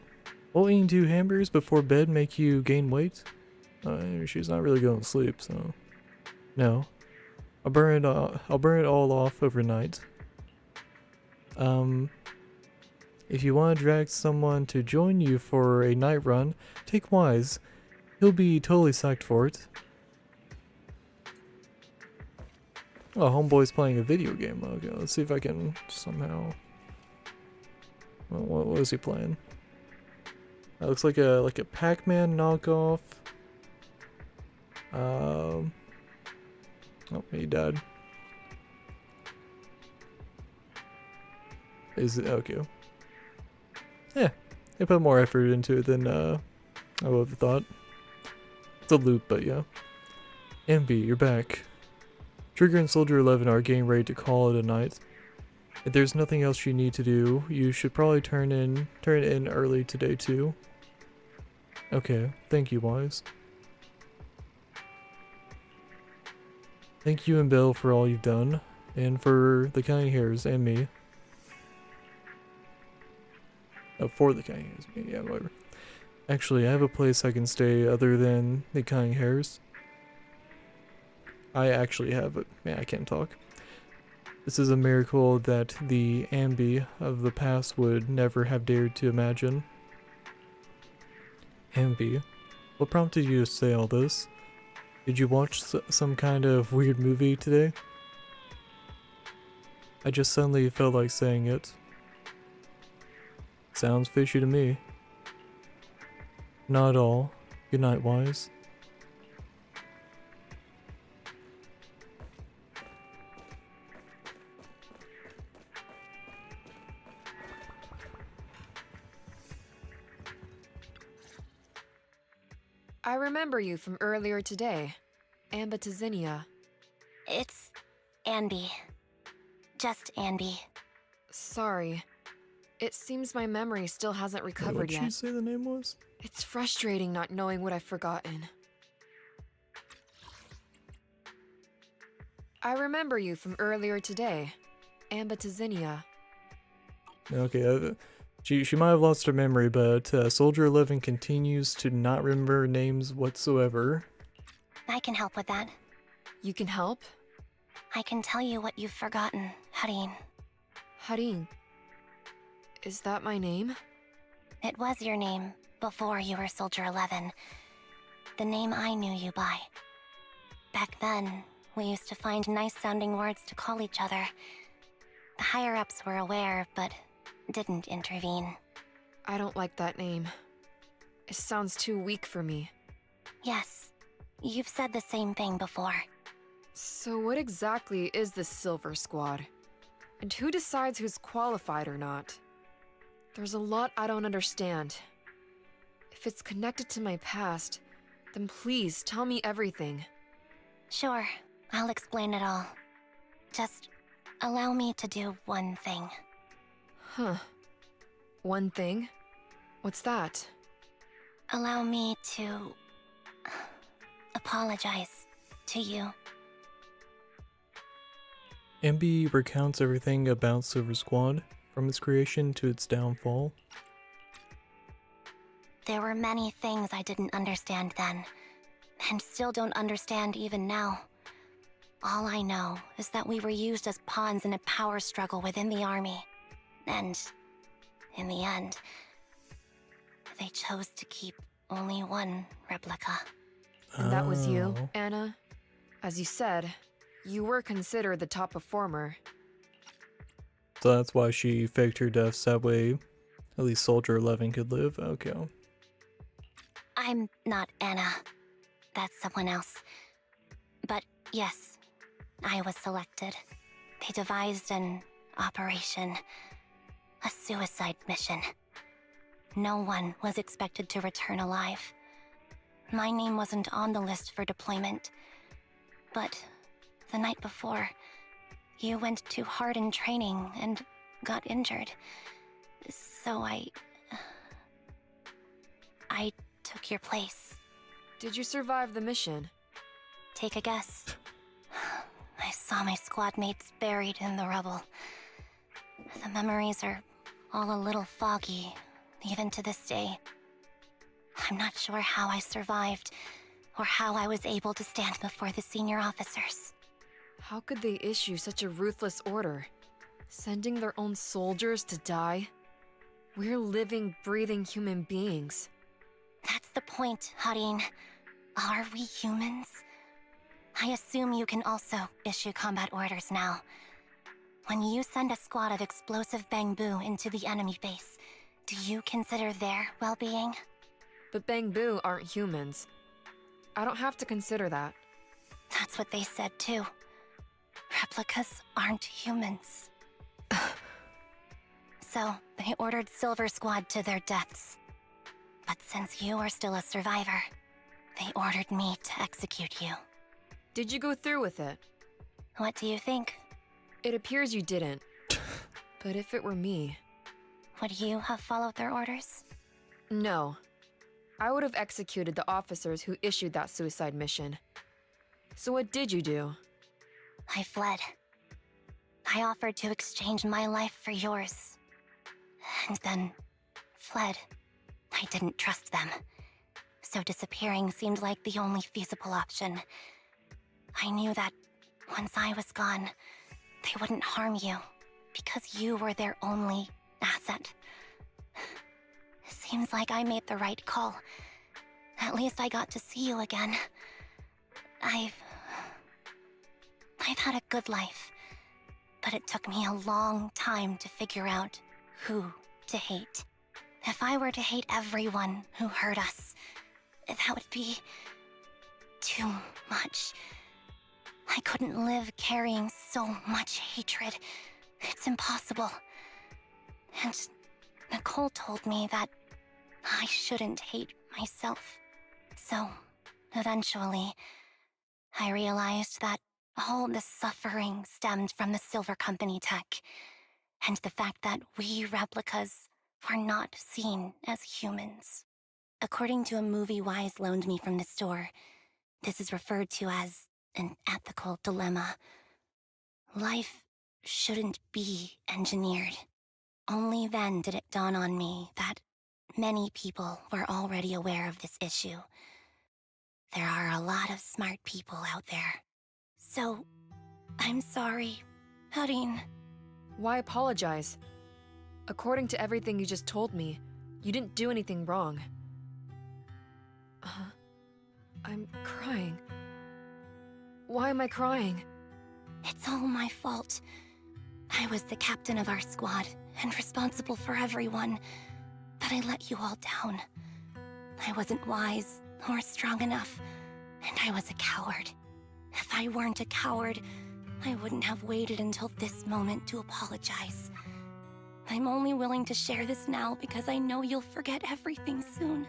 Will eating 2 hamburgers before bed make you gain weight? She's not really going to sleep, so... No. I'll burn it all off overnight. If you want to drag someone to join you for a night run, take Wise. He'll be totally psyched for it. Oh, homeboy's playing a video game. Okay, let's see if I can somehow... Well, what was he playing? That looks like a Pac-Man knockoff. Oh, he died. Is it okay? Yeah, I put more effort into it than I would have thought. It's a loop, but yeah. Anby, you're back. Trigger and Soldier 11 are getting ready to call it a night. If there's nothing else you need to do, you should probably turn in early today too. Okay, thank you, Wise. Thank you and Bill for all you've done, and for the Cunning Hairs and me. Oh, for the Cunning Hairs, me, yeah, whatever. Actually, I have a place I can stay other than the Cunning Hairs. I actually have it. Man, I can't talk. This is a miracle that the Anby of the past would never have dared to imagine. Anby, what prompted you to say all this? Did you watch some kind of weird movie today? I just suddenly felt like saying it. Sounds fishy to me. Not at all. Good night, Wise. I remember you from earlier today. Anby. It's Anby. Just Anby. Sorry. It seems my memory still hasn't recovered What'd yet. she say the name was? It's frustrating not knowing what I've forgotten. I remember you from earlier today. Anby. Okay, she might have lost her memory, but Soldier 11 continues to not remember names whatsoever. I can help with that. You can help? I can tell you what you've forgotten, Harin. Harin. Is that my name? It was your name before you were Soldier 11. The name I knew you by. Back then, we used to find nice-sounding words to call each other. The higher-ups were aware, but didn't intervene. I don't like that name. It sounds too weak for me. Yes, you've said the same thing before. So what exactly is this Silver Squad? And who decides who's qualified or not? There's a lot I don't understand. If it's connected to my past, then please tell me everything. Sure, I'll explain it all. Just allow me to do one thing. Huh. One thing? What's that? Allow me to apologize to you. Anby recounts everything about Silver Squad, from its creation to its downfall. There were many things I didn't understand then, and still don't understand even now. All I know is that we were used as pawns in a power struggle within the army. And, in the end, they chose to keep only one replica. And that was you, Oh. Anna? As you said, you were considered the top performer. So that's why she faked her death, so that way at least Soldier 11 could live. Okay. I'm not Anna. That's someone else. But yes, I was selected. They devised an operation. A suicide mission. No one was expected to return alive. My name wasn't on the list for deployment. But the night before, you went too hard in training and got injured. So I took your place. Did you survive the mission? Take a guess. I saw my squad mates buried in the rubble. The memories are all a little foggy, even to this day. I'm not sure how I survived, or how I was able to stand before the senior officers. How could they issue such a ruthless order? Sending their own soldiers to die? We're living, breathing human beings. That's the point, Harin. Are we humans? I assume you can also issue combat orders now. When you send a squad of explosive bamboo into the enemy base, do you consider their well-being? But Bangbu aren't humans. I don't have to consider that. That's what they said too. Replicas aren't humans. So, they ordered Silver Squad to their deaths. But since you are still a survivor, they ordered me to execute you. Did you go through with it? What do you think? It appears you didn't. But if it were me... Would you have followed their orders? No. I would have executed the officers who issued that suicide mission. So what did you do? I fled. I offered to exchange my life for yours. And then fled. I didn't trust them. So disappearing seemed like the only feasible option. I knew that once I was gone, they wouldn't harm you because you were their only asset. Seems like I made the right call. At least I got to see you again. I've had a good life, but it took me a long time to figure out who to hate. If I were to hate everyone who hurt us, that would be too much. I couldn't live carrying so much hatred. It's impossible. And Nicole told me that I shouldn't hate myself. So, eventually, I realized that all the suffering stemmed from the Silver Company tech, and the fact that we replicas were not seen as humans. According to a movie Wise loaned me from the store, this is referred to as an ethical dilemma. Life shouldn't be engineered. Only then did it dawn on me that many people were already aware of this issue. There are a lot of smart people out there. So, I'm sorry, Harin. Why apologize? According to everything you just told me, you didn't do anything wrong. I'm crying. Why am I crying? It's all my fault. I was the captain of our squad and responsible for everyone, but I let you all down. I wasn't wise or strong enough, and I was a coward. If I weren't a coward, I wouldn't have waited until this moment to apologize. I'm only willing to share this now because I know you'll forget everything soon.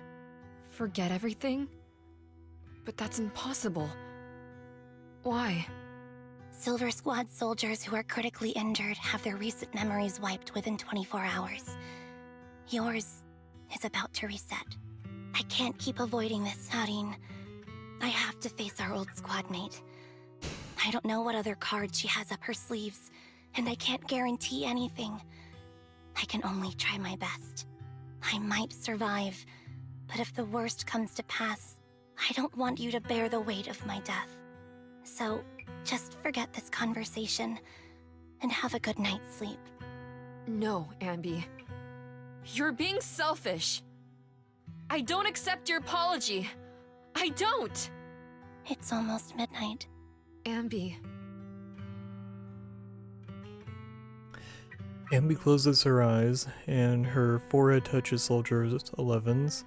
Forget everything? But that's impossible. Why? Silver Squad soldiers who are critically injured have their recent memories wiped within 24 hours. Yours is about to reset. I can't keep avoiding this, Harin. I have to face our old squad mate. I don't know what other cards she has up her sleeves, and I can't guarantee anything. I can only try my best. I might survive, but if the worst comes to pass, I don't want you to bear the weight of my death. So, just forget this conversation, and have a good night's sleep. No, Anby. You're being selfish. I don't accept your apology. I don't! It's almost midnight. Anby. Anby closes her eyes, and her forehead touches Soldier 11's.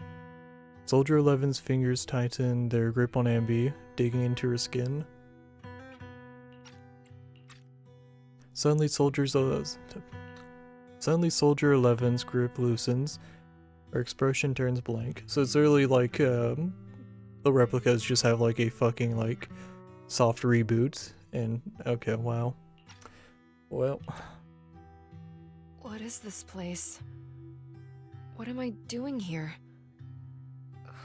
Soldier 11's fingers tighten their grip on Anby, digging into her skin. Suddenly, Soldier 11's grip loosens. Her expression turns blank. So it's really like the replicas just have like a fucking like soft reboot. And okay, wow. Well. What is this place? What am I doing here?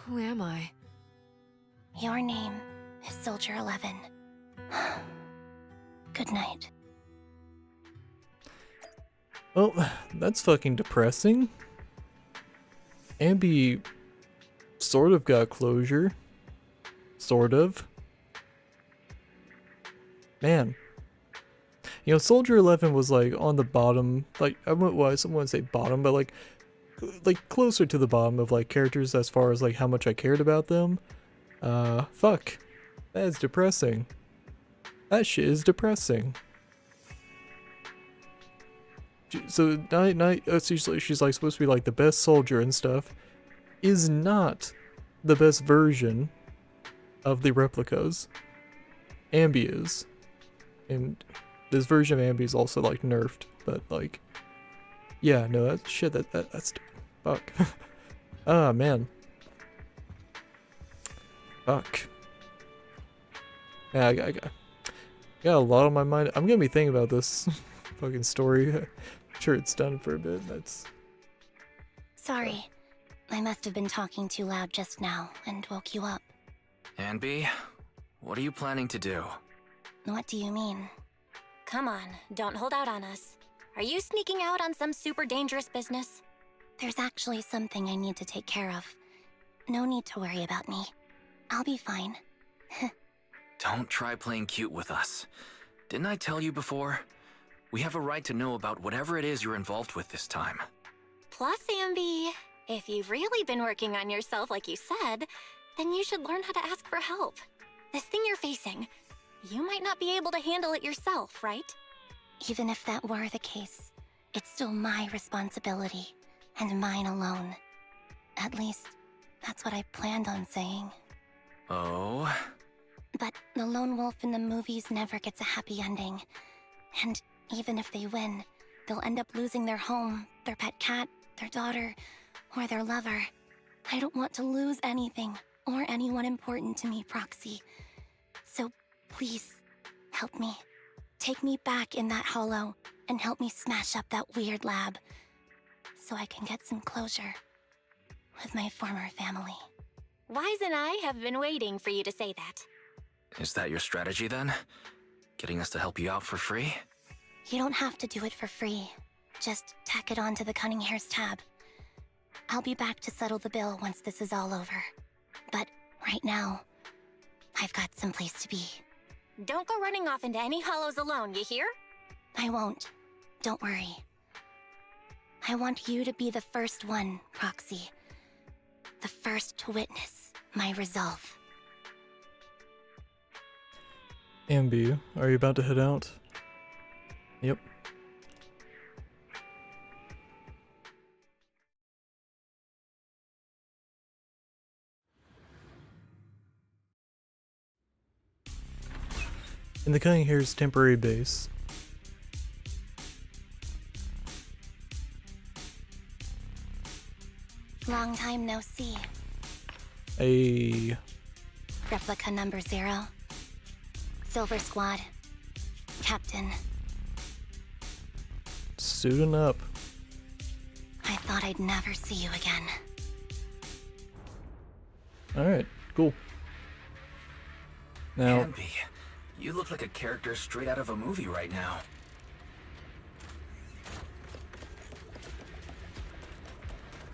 Who am I? Your name is Soldier 11. Good night. Well, that's fucking depressing. Anby sort of got closure. Sort of. Man. You know, Soldier 11 was like on the bottom, like, I wouldn't say bottom, but like closer to the bottom of like characters as far as like how much I cared about them. Fuck. That is depressing. That shit is depressing. So she's like supposed to be like the best soldier and stuff, is not the best version of the replicas. Anby is. And this version of Anby is also like nerfed, but like, yeah, no, that shit, that's fuck. Ah, man. Fuck. Yeah, I got a lot on my mind. I'm gonna be thinking about this fucking story. I'm sure it's done for a bit. That's. Sorry. I must have been talking too loud just now and woke you up. Anby, what are you planning to do? What do you mean? Come on, don't hold out on us. Are you sneaking out on some super dangerous business? There's actually something I need to take care of. No need to worry about me. I'll be fine. Don't try playing cute with us. Didn't I tell you before? We have a right to know about whatever it is you're involved with this time. Plus, Anby, if you've really been working on yourself like you said, then you should learn how to ask for help. This thing you're facing, you might not be able to handle it yourself, right? Even if that were the case, it's still my responsibility, and mine alone. At least, that's what I planned on saying. Oh? But the lone wolf in the movies never gets a happy ending. And even if they win, they'll end up losing their home, their pet cat, their daughter, or their lover. I don't want to lose anything, or anyone important to me, Proxy. So please, help me. Take me back in that hollow, and help me smash up that weird lab, so I can get some closure with my former family. Wise and I have been waiting for you to say that. Is that your strategy then? Getting us to help you out for free? You don't have to do it for free. Just tack it onto the Cunning Hair's tab. I'll be back to settle the bill once this is all over. But right now, I've got someplace to be. Don't go running off into any hollows alone, you hear? I won't. Don't worry. I want you to be the first one, Proxy. The first to witness my resolve. Anby, are you about to head out? Yep. In the Cunning Hair's temporary base, Long time no see. a Replica number 0. Silver Squad. Captain. suiting up. I thought I'd never see you again. Alright, cool. Now, Anby, you look like a character straight out of a movie right now.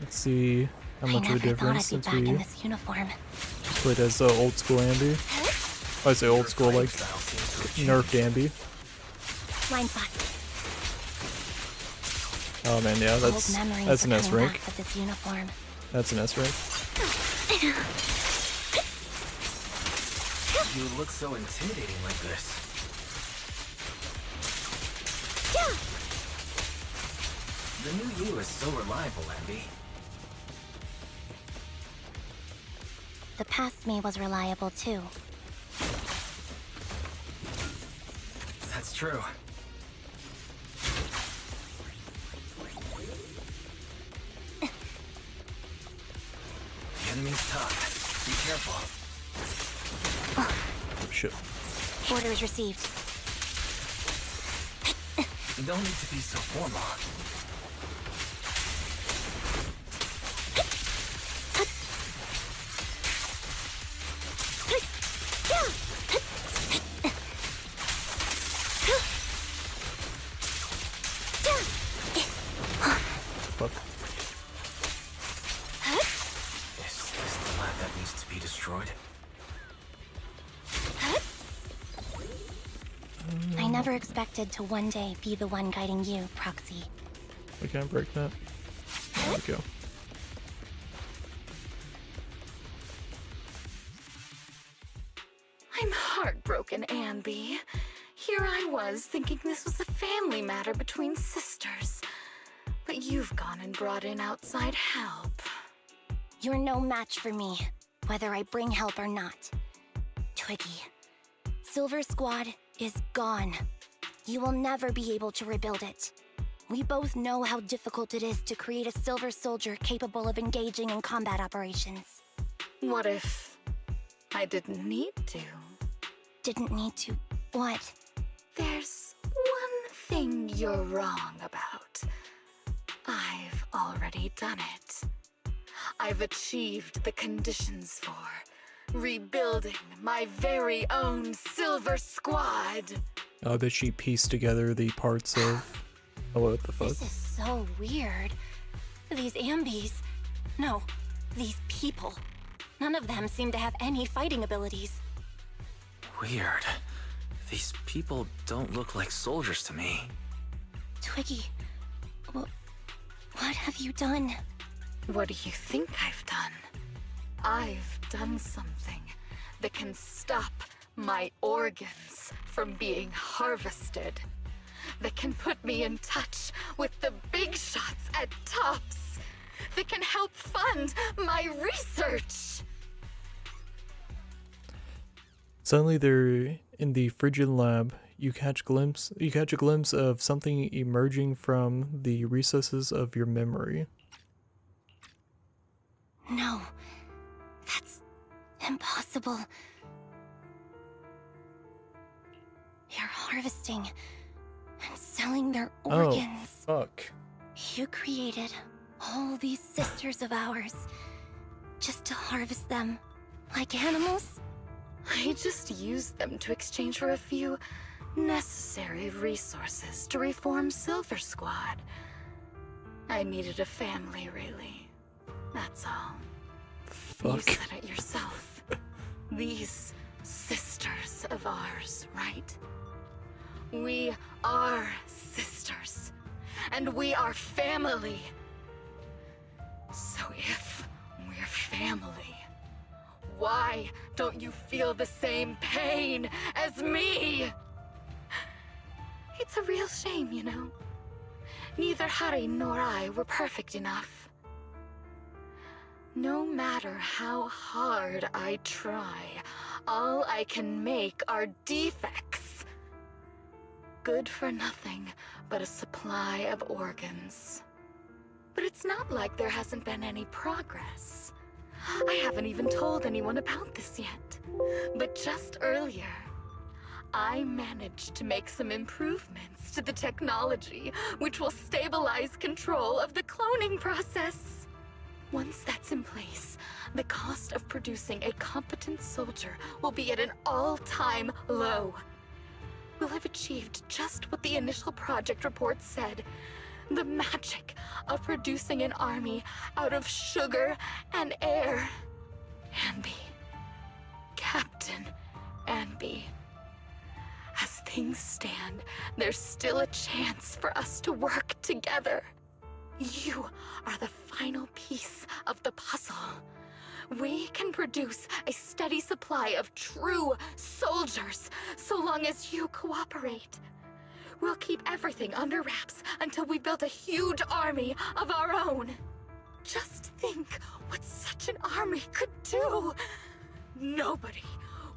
let's see how much I of a never thought difference I'd be since back we in this uniform. played as old school Anby. I say old school, like nerfed Anby. Blind spot. Oh man, yeah, Old memories that's an are S coming rank. back with this uniform. That's an S rank. You look so intimidating like this. The new you is so reliable, Anby. The past me was reliable too. That's true. The enemy's tough. Be careful. Oh shit. Orders received. You don't need to be so formal. Fuck. Is this the lab that needs to be destroyed? I never expected to one day be the one guiding you, Proxy. We can't break that. There we go. I'm heartbroken, Anby. Here I was thinking this was a family matter between sisters. But you've gone and brought in outside help. You're no match for me, whether I bring help or not. Twiggy, Silver Squad is gone. You will never be able to rebuild it. We both know how difficult it is to create a Silver Soldier capable of engaging in combat operations. What if I didn't need to? Didn't need to. What? There's one thing you're wrong about. I've already done it. I've achieved the conditions for rebuilding my very own Silver Squad. I bet she pieced together the parts of. Oh, what the fuck? This is so weird. These Ambys. No, these people. None of them seem to have any fighting abilities. Weird. These people don't look like soldiers to me. Twiggy, what have you done? What do you think I've done? I've done something that can stop my organs from being harvested. That can put me in touch with the big shots at Tops. That can help fund my research. Suddenly they're in the frigid lab. You catch a glimpse of something emerging from the recesses of your memory. No, that's impossible. You're harvesting and selling their organs. Oh, fuck. You created all these sisters of ours just to harvest them like animals? I just used them to exchange for a few necessary resources to reform Silver Squad. I needed a family, really. That's all. Fuck. You said it yourself. These sisters of ours, right? We are sisters. And we are family. So if we're family, why don't you feel the same pain as me? It's a real shame, you know. Neither Harry nor I were perfect enough. No matter how hard I try, all I can make are defects. Good for nothing but a supply of organs. But it's not like there hasn't been any progress. I haven't even told anyone about this yet. But just earlier, I managed to make some improvements to the technology which will stabilize control of the cloning process. Once that's in place, the cost of producing a competent soldier will be at an all-time low. We'll have achieved just what the initial project report said. The magic of producing an army out of sugar and air. Anby. Captain Anby. As things stand, there's still a chance for us to work together. You are the final piece of the puzzle. We can produce a steady supply of true soldiers so long as you cooperate. We'll keep everything under wraps until we build a huge army of our own. Just think what such an army could do. Nobody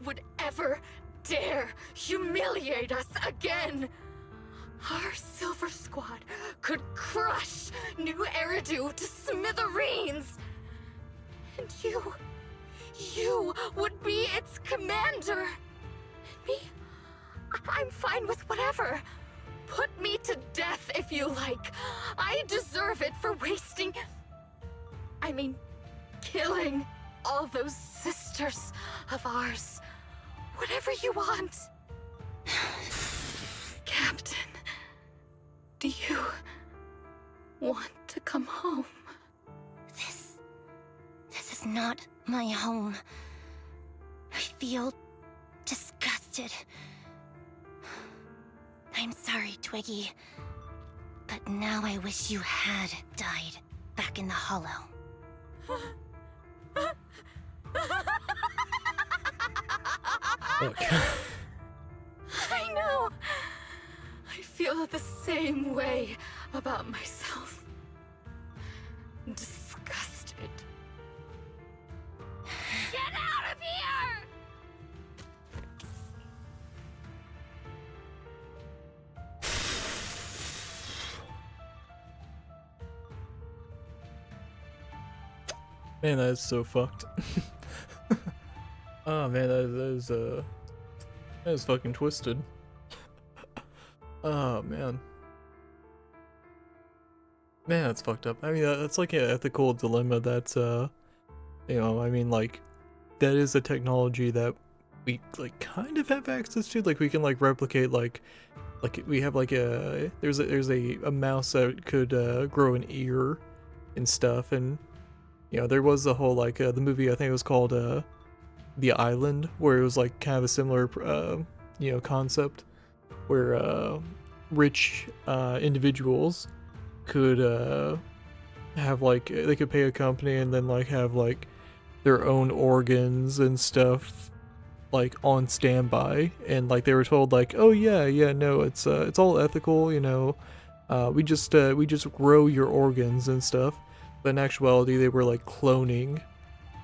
would ever dare humiliate us again. Our Silver Squad could crush New Eridu to smithereens. And you would be its commander. Me, I'm fine with whatever. Put me to death if you like. I deserve it for killing all those sisters of ours. Whatever you want. Captain, do you want to come home? This is not my home. I feel disgusted. I'm sorry, Twiggy. But now I wish you had died back in the Hollow. Fuck. I know. I feel the same way about myself. Disgusted. Get out of here! Man, that is so fucked. Oh man, that is fucking twisted. Oh man. Man, that's fucked up. I mean, that's like an ethical dilemma that's, you know, I mean, like, that is a technology that we, like, kind of have access to. Like, we can, like, replicate, like we have, like, there's a mouse that could, grow an ear and stuff, and, you know, there was the whole, like, the movie, I think it was called, The Island, where it was, like, kind of a similar, you know, concept, where, rich individuals could have like they could pay a company and then like have like their own organs and stuff like on standby, and like they were told like, oh yeah no, it's all ethical, you know, we just grow your organs and stuff. But in actuality they were like cloning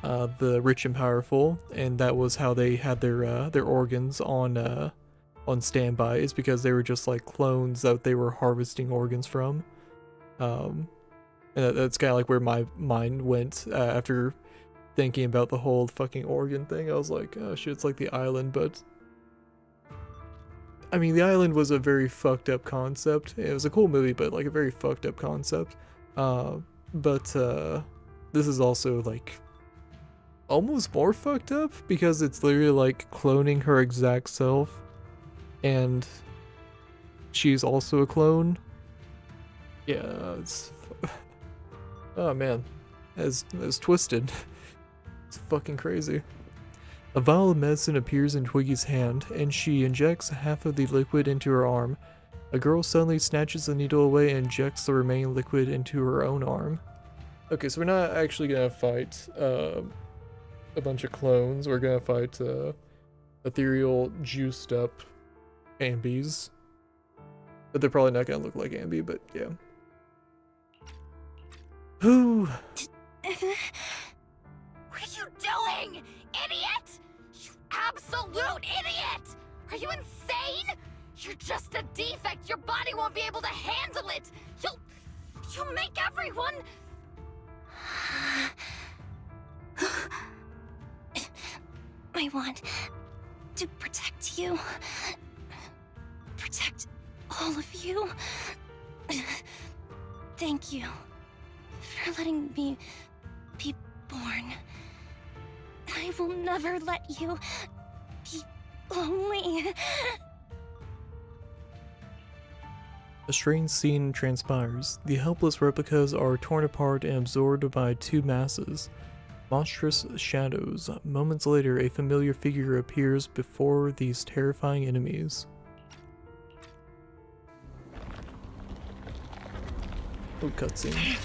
the rich and powerful, and that was how they had their organs on standby, is because they were just like clones that they were harvesting organs from. And that's kind of like where my mind went after thinking about the whole fucking organ thing. I was like, oh shit, it's like The Island, but I mean, The Island was a very fucked up concept. It was a cool movie, but like a very fucked up concept. But this is also like almost more fucked up, because it's literally like cloning her exact self, and she's also a clone. Yeah, it's oh man, it's twisted. It's fucking crazy. A vial of medicine appears in Twiggy's hand, and she injects half of the liquid into her arm. A girl suddenly snatches the needle away and injects the remaining liquid into her own arm. Okay, so we're not actually gonna fight a bunch of clones. We're gonna fight ethereal, juiced up Anbys. But they're probably not gonna look like Anby, but yeah. Whew. What are you doing, idiot? You absolute idiot! Are you insane? You're just a defect. Your body won't be able to handle it. You'll make everyone... I want to protect you. Protect all of you. Thank you for letting me be born. I will never let you be lonely. A strange scene transpires. The helpless replicas are torn apart and absorbed by two masses. Monstrous shadows. Moments later, a familiar figure appears before these terrifying enemies. Oh, cutscene.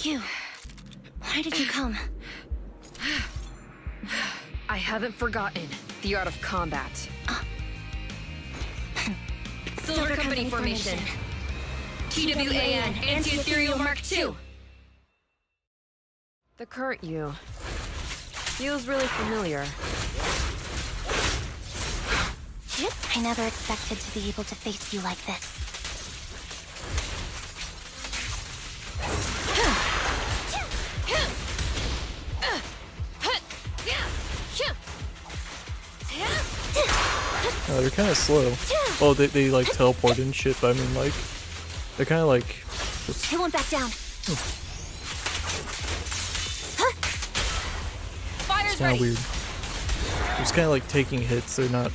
You. Why did you come? I haven't forgotten the art of combat. Silver Company formation. TWAN, Anti-Ethereal Mark II. The current you feels really familiar. I never expected to be able to face you like this. Oh, they're kind of slow. Well, they like teleport and shit, but I mean, like, they're kind of like... I won't back down. It's kind of weird. They're just kind of like taking hits, they're not...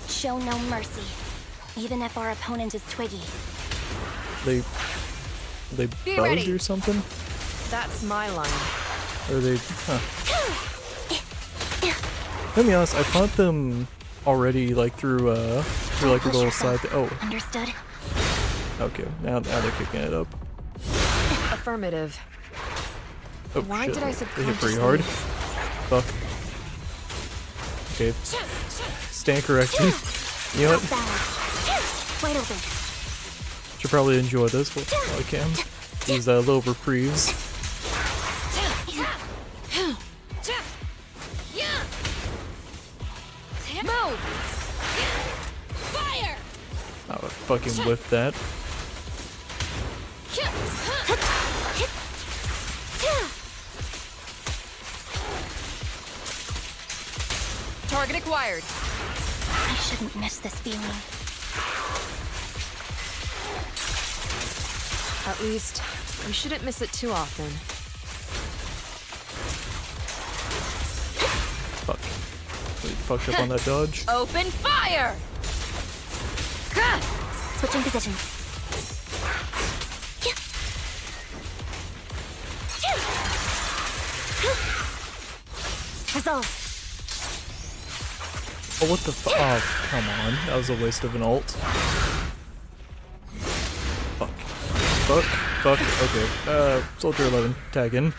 Show no mercy, even if our opponent is Twiggy. They bugged or something? That's my line. Or they... Huh. Let me be honest, I fought them already, like, through like a little side... Oh. Understood? Okay, now they're kicking it up. Affirmative. Oh, Why shit. did I They hit pretty hard. Fuck. Okay. Stand correctly. You know what? Wide open. Should probably enjoy this while I can. Use little reprieves. Move! Fire! I would fucking whiff that. Target acquired. I shouldn't miss this feeling. At least, we shouldn't miss it too often. Fuck. fucked up on that dodge. Open fire! Switching positions. Resolve. Oh, what the fu- Oh, come on. That was a waste of an ult. Fuck. Fuck. Fuck. Okay. Soldier 11. Tag in.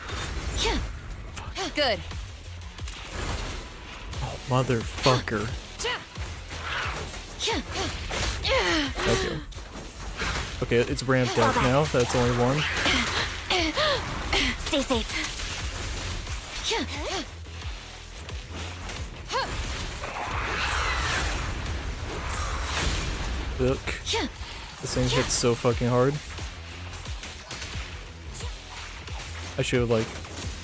Good. Oh, motherfucker. Okay. Okay, it's ramped up now. That's only one. Stay safe. Look. This thing hits so fucking hard. I should have, like,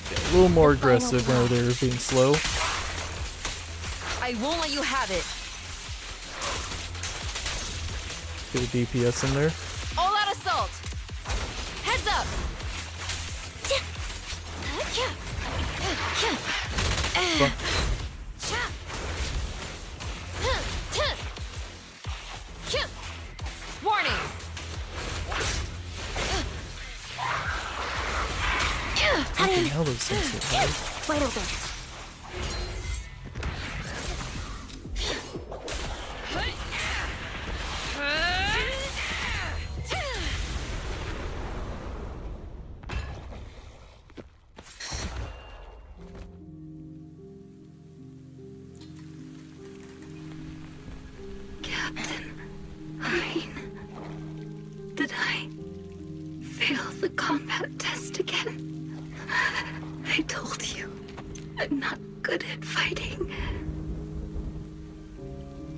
been a little more aggressive when they were being slow. I won't let you have it. Get a DPS in there. All out assault. Heads up. Warning. Fucking hell, those things hit hard. Wide open. Did I fail the combat test again? I told you, I'm not good at fighting.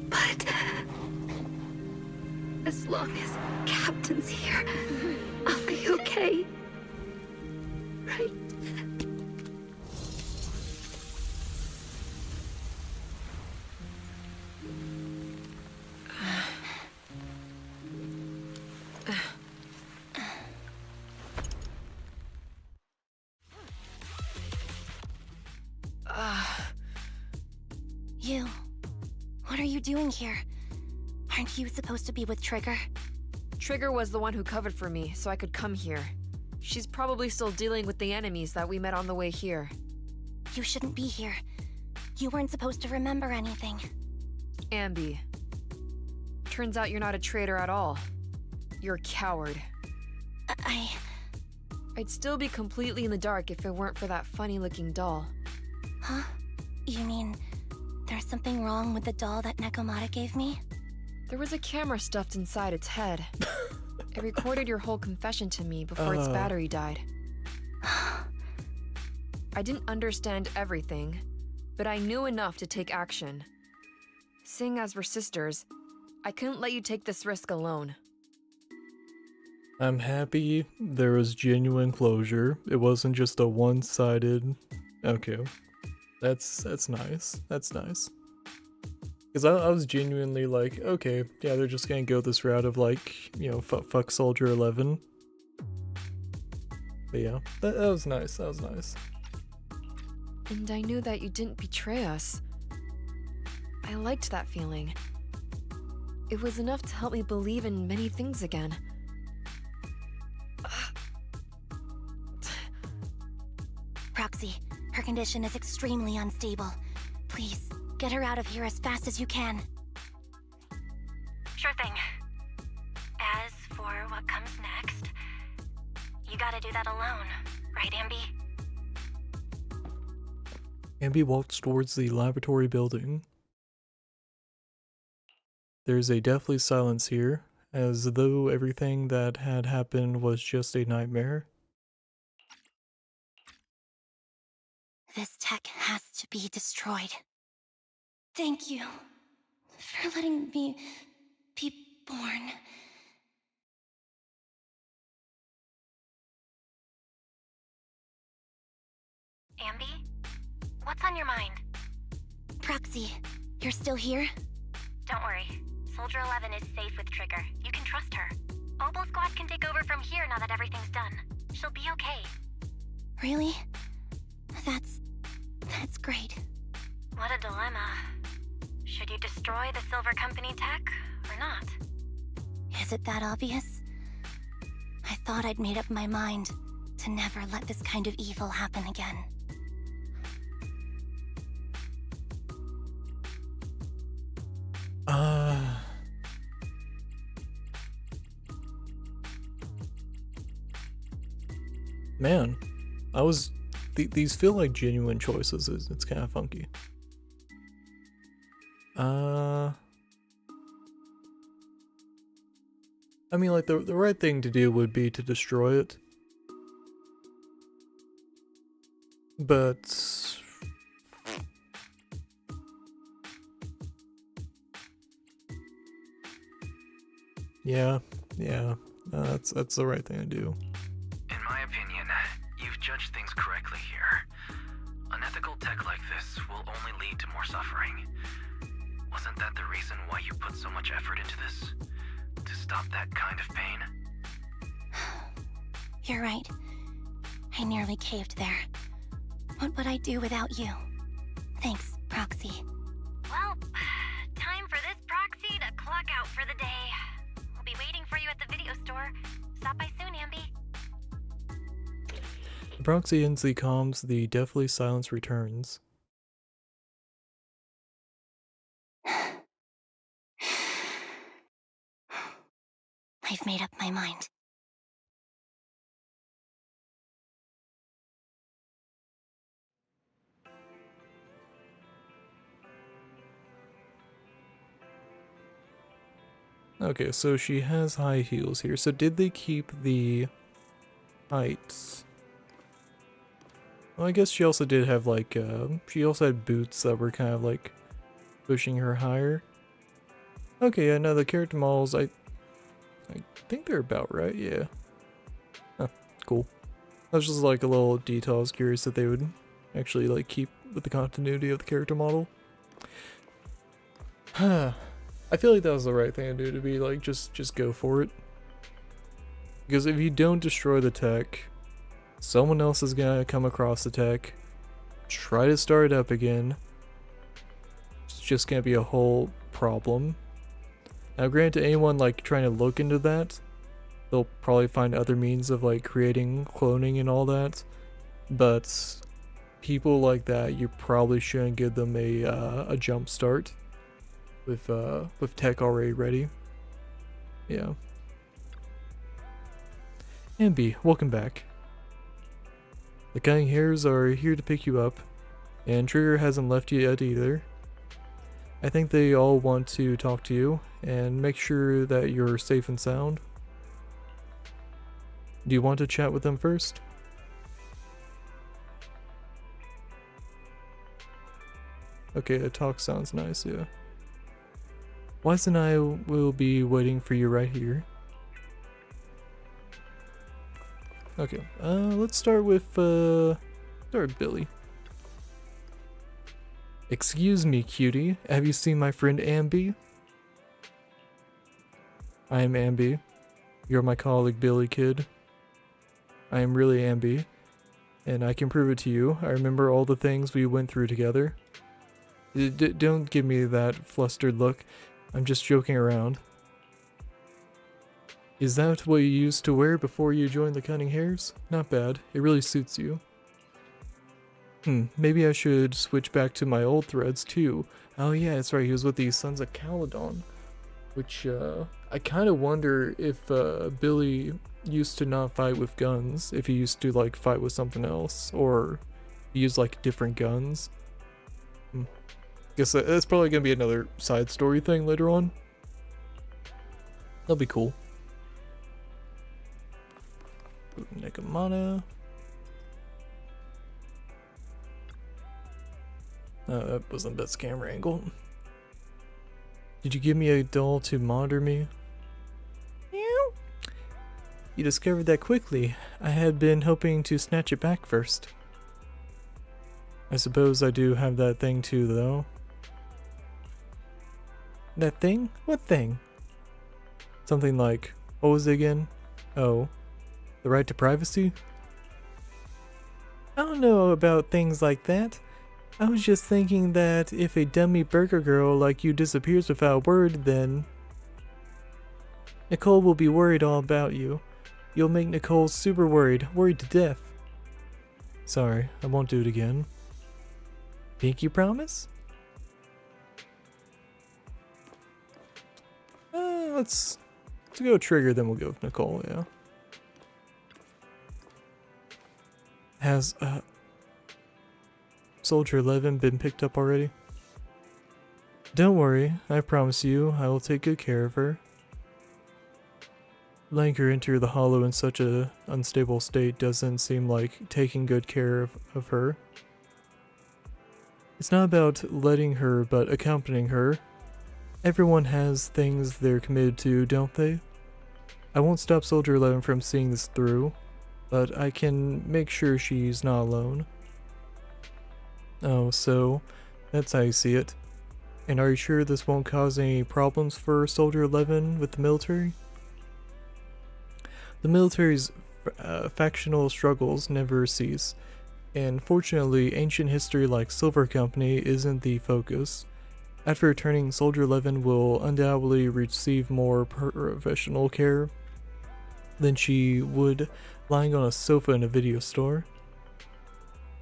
But as long as Captain's here, I'll be okay. Right? You. What are you doing here? Aren't you supposed to be with Trigger? Trigger was the one who covered for me, so I could come here. She's probably still dealing with the enemies that we met on the way here. You shouldn't be here. You weren't supposed to remember anything. Anby. Turns out you're not a traitor at all. You're a coward. I'd still be completely in the dark if it weren't for that funny-looking doll. Huh? You mean there's something wrong with the doll that Nekomata gave me? There was a camera stuffed inside its head. It recorded your whole confession to me before its battery died. I didn't understand everything, but I knew enough to take action. Seeing as we're sisters, I couldn't let you take this risk alone. I'm happy there was genuine closure. It wasn't just a one-sided... Okay. That's nice. That's nice. Because I was genuinely like, okay, yeah, they're just gonna go this route of like, you know, fuck Soldier 11. But yeah, that was nice. That was nice. And I knew that you didn't betray us. I liked that feeling. It was enough to help me believe in many things again. Proxy, her condition is extremely unstable. Please, get her out of here as fast as you can. Sure thing. As for what comes next, you gotta do that alone, right, Anby? Anby walks towards the laboratory building. There's a deathly silence here, as though everything that had happened was just a nightmare. This tech has to be destroyed. Thank you for letting me be born. Anby? What's on your mind? Proxy, you're still here? Don't worry. Soldier 11 is safe with Trigger. You can trust her. Obo Squad can take over from here now that everything's done. She'll be okay. Really? That's great. What a dilemma. Should you destroy the Silver Company tech or not? Is it that obvious? I thought I'd made up my mind to never let this kind of evil happen again. Man, these feel like genuine choices. It's kind of funky. I mean, like, the right thing to do would be to destroy it. But... yeah, that's the right thing to do. In my opinion, you've judged things correctly here. Unethical tech like this will only lead to more suffering. Wasn't that the reason why you put so much effort into this? To stop that kind of pain? You're right. I nearly caved there. What would I do without you? Thanks, Proxy. Well, time for this proxy to clock out for the day. I'll be waiting for you at the video store. Stop by soon, Anby. The proxy ends the comms, the deathly silence returns. I've made up my mind. Okay, so she has high heels here. So did they keep the heights? Well, I guess she also did have like, she also had boots that were kind of like pushing her higher. Okay, yeah, no, the character models, I think they're about right, yeah. Huh, cool. That's just like a little detail I was curious that they would actually like keep with the continuity of the character model. I feel like that was the right thing to do, to be like, just go for it. Because if you don't destroy the tech, someone else is gonna come across the tech, try to start it up again. It's just gonna be a whole problem. Now granted, anyone like trying to look into that, they'll probably find other means of like creating cloning and all that. But people like that, you probably shouldn't give them a jump start with tech already ready. Yeah. Anby, welcome back. The Cunning Hares are here to pick you up, and Trigger hasn't left you yet either. I think they all want to talk to you and make sure that you're safe and sound. Do you want to chat with them first? Okay, a talk sounds nice, yeah. Wise and I will be waiting for you right here. Okay, let's start with Billy. Excuse me, cutie. Have you seen my friend Anby? I am Anby. You're my colleague Billy, kid. I am really Anby, and I can prove it to you. I remember all the things we went through together. Don't give me that flustered look. I'm just joking around. Is that what you used to wear before you joined the Cunning Hares? Not bad. It really suits you. Maybe I should switch back to my old threads too. Oh yeah, that's right, he was with the Sons of Caledon. Which, I kind of wonder if Billy used to not fight with guns, if he used to like fight with something else, or use like different guns. Guess that's probably gonna be another side story thing later on. That'll be cool. Nekomata. That wasn't the best camera angle. Did you give me a doll to monitor me? Meow. You discovered that quickly. I had been hoping to snatch it back first. I suppose I do have that thing too, though. That thing? What thing? Something like, what was it again? Oh, the right to privacy? I don't know about things like that. I was just thinking that if a dummy burger girl like you disappears without a word, then Nicole will be worried all about you. You'll make Nicole super worried to death. Sorry, I won't do it again. Pinky promise? Let's go Trigger, then we'll go with Nicole, yeah. Has, Soldier 11 been picked up already? Don't worry, I promise you, I will take good care of her. Letting her enter the hollow in such a unstable state doesn't seem like taking good care of her. It's not about letting her, but accompanying her. Everyone has things they're committed to, don't they? I won't stop Soldier 11 from seeing this through, but I can make sure she's not alone. Oh, so that's how you see it. And are you sure this won't cause any problems for Soldier 11 with the military? The military's factional struggles never cease, and fortunately ancient history like Silver Company isn't the focus. After returning, Soldier 11 will undoubtedly receive more professional care than she would lying on a sofa in a video store.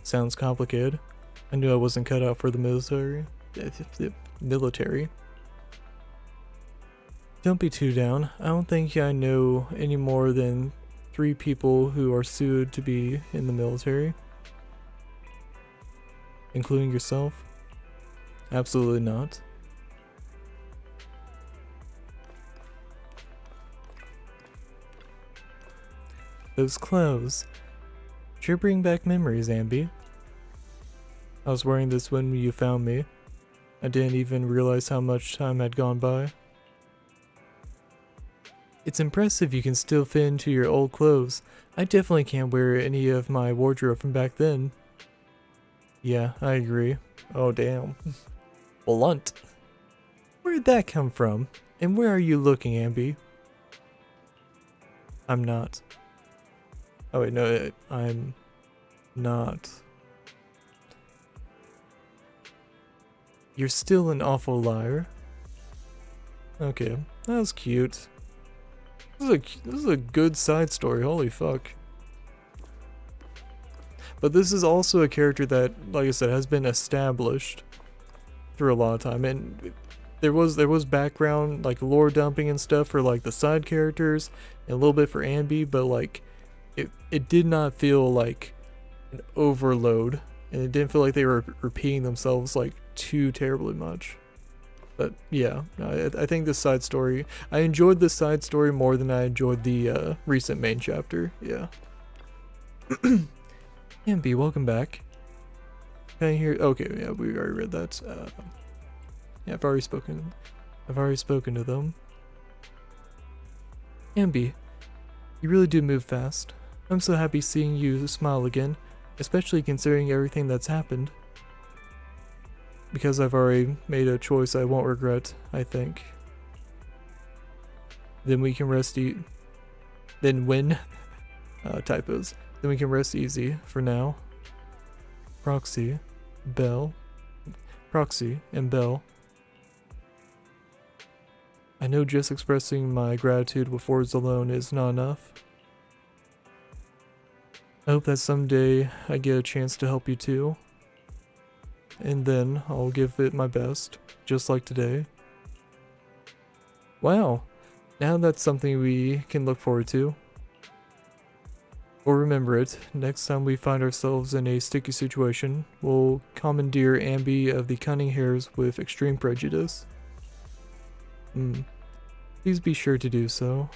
Sounds complicated. I knew I wasn't cut out for the military. Don't be too down. I don't think I know any more than 3 people who are suited to be in the military. Including yourself? Absolutely not. Those clothes. Sure bring back memories, Anby. I was wearing this when you found me. I didn't even realize how much time had gone by. It's impressive you can still fit into your old clothes. I definitely can't wear any of my wardrobe from back then. Yeah, I agree. Oh damn. Blunt. Where did that come from? And where are you looking, Anby? I'm not. Oh wait, no, I'm not. You're still an awful liar. Okay, that was cute. This is a good side story, holy fuck. But this is also a character that, like I said, has been established through a lot of time, and there was background, like lore dumping and stuff for like the side characters, and a little bit for Anby, but like it did not feel like an overload, and it didn't feel like they were repeating themselves like too terribly much. But yeah, I think this side story, I enjoyed this side story more than I enjoyed the recent main chapter. Yeah. Anby, welcome back. Can I hear? Okay, yeah, we already read that. Yeah, I've already spoken to them. Anby, you really do move fast. I'm so happy seeing you smile again, especially considering everything that's happened. Because I've already made a choice I won't regret, I think. Then we can rest Then when? Typos. Then we can rest easy for now. Proxy and Belle. I know just expressing my gratitude with words alone is not enough. I hope that someday I get a chance to help you too. And then I'll give it my best, just like today. Wow, now that's something we can look forward to. Or remember it, next time we find ourselves in a sticky situation, we'll commandeer Anby of the Cunning Hairs with extreme prejudice. Please be sure to do so.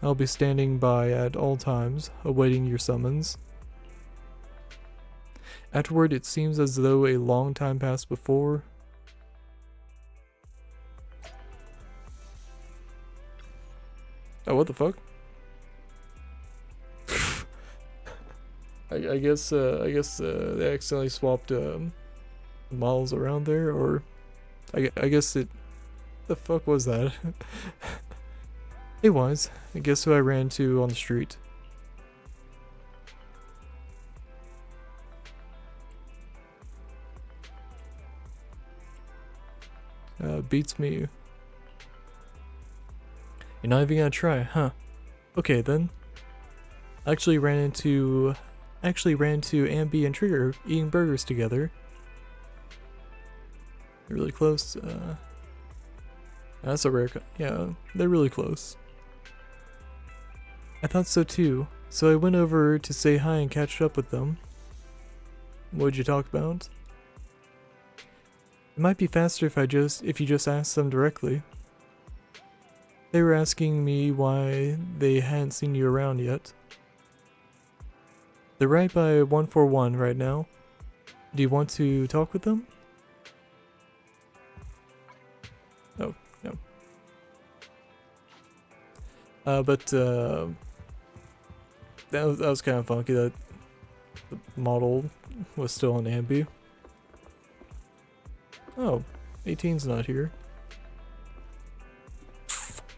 I'll be standing by at all times, awaiting your summons. Afterward, it seems as though a long time passed before. Oh, what the fuck? I guess they accidentally swapped models around there, or I guess it. The fuck was that? Hey Wise, guess who I ran into on the street? beats me. You're not even gonna try, huh? Okay then. Actually ran into Anby and Trigger eating burgers together. They're really close. That's a rare. Yeah, they're really close. I thought so too. So I went over to say hi and catch up with them. What'd you talk about? It might be faster if you just asked them directly. They were asking me why they hadn't seen you around yet. They're right by 141 right now. Do you want to talk with them? Oh, no. That was kind of funky that the model was still on Anby. Oh, 18's not here.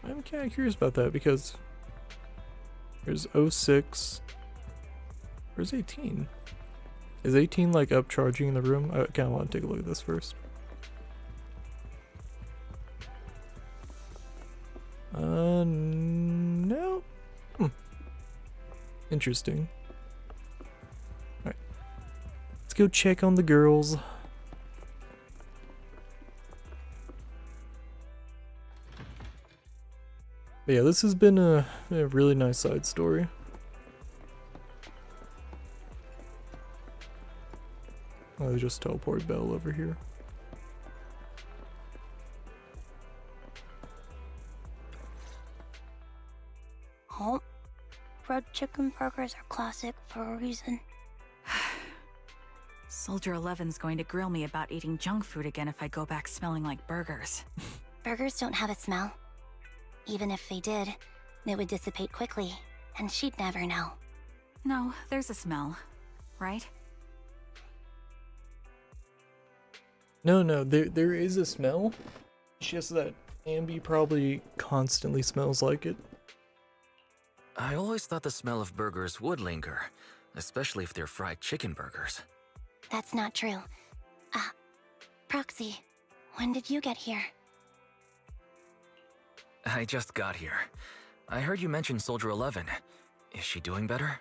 I'm kind of curious about that because there's 06. Where's 18? Is 18 like up charging in the room? I kind of want to take a look at this first. No. Interesting. Alright. Let's go check on the girls. But yeah, this has been a really nice side story. Oh, they just teleported Belle over here. Oh, fried chicken burgers are classic for a reason. Soldier 11's going to grill me about eating junk food again if I go back smelling like burgers. Burgers don't have a smell. Even if they did, it would dissipate quickly, and she'd never know. No, there's a smell, right? No, there is a smell. It's just that Anby probably constantly smells like it. I always thought the smell of burgers would linger, especially if they're fried chicken burgers. That's not true. Proxy, when did you get here? I just got here. I heard you mention Soldier 11. Is she doing better?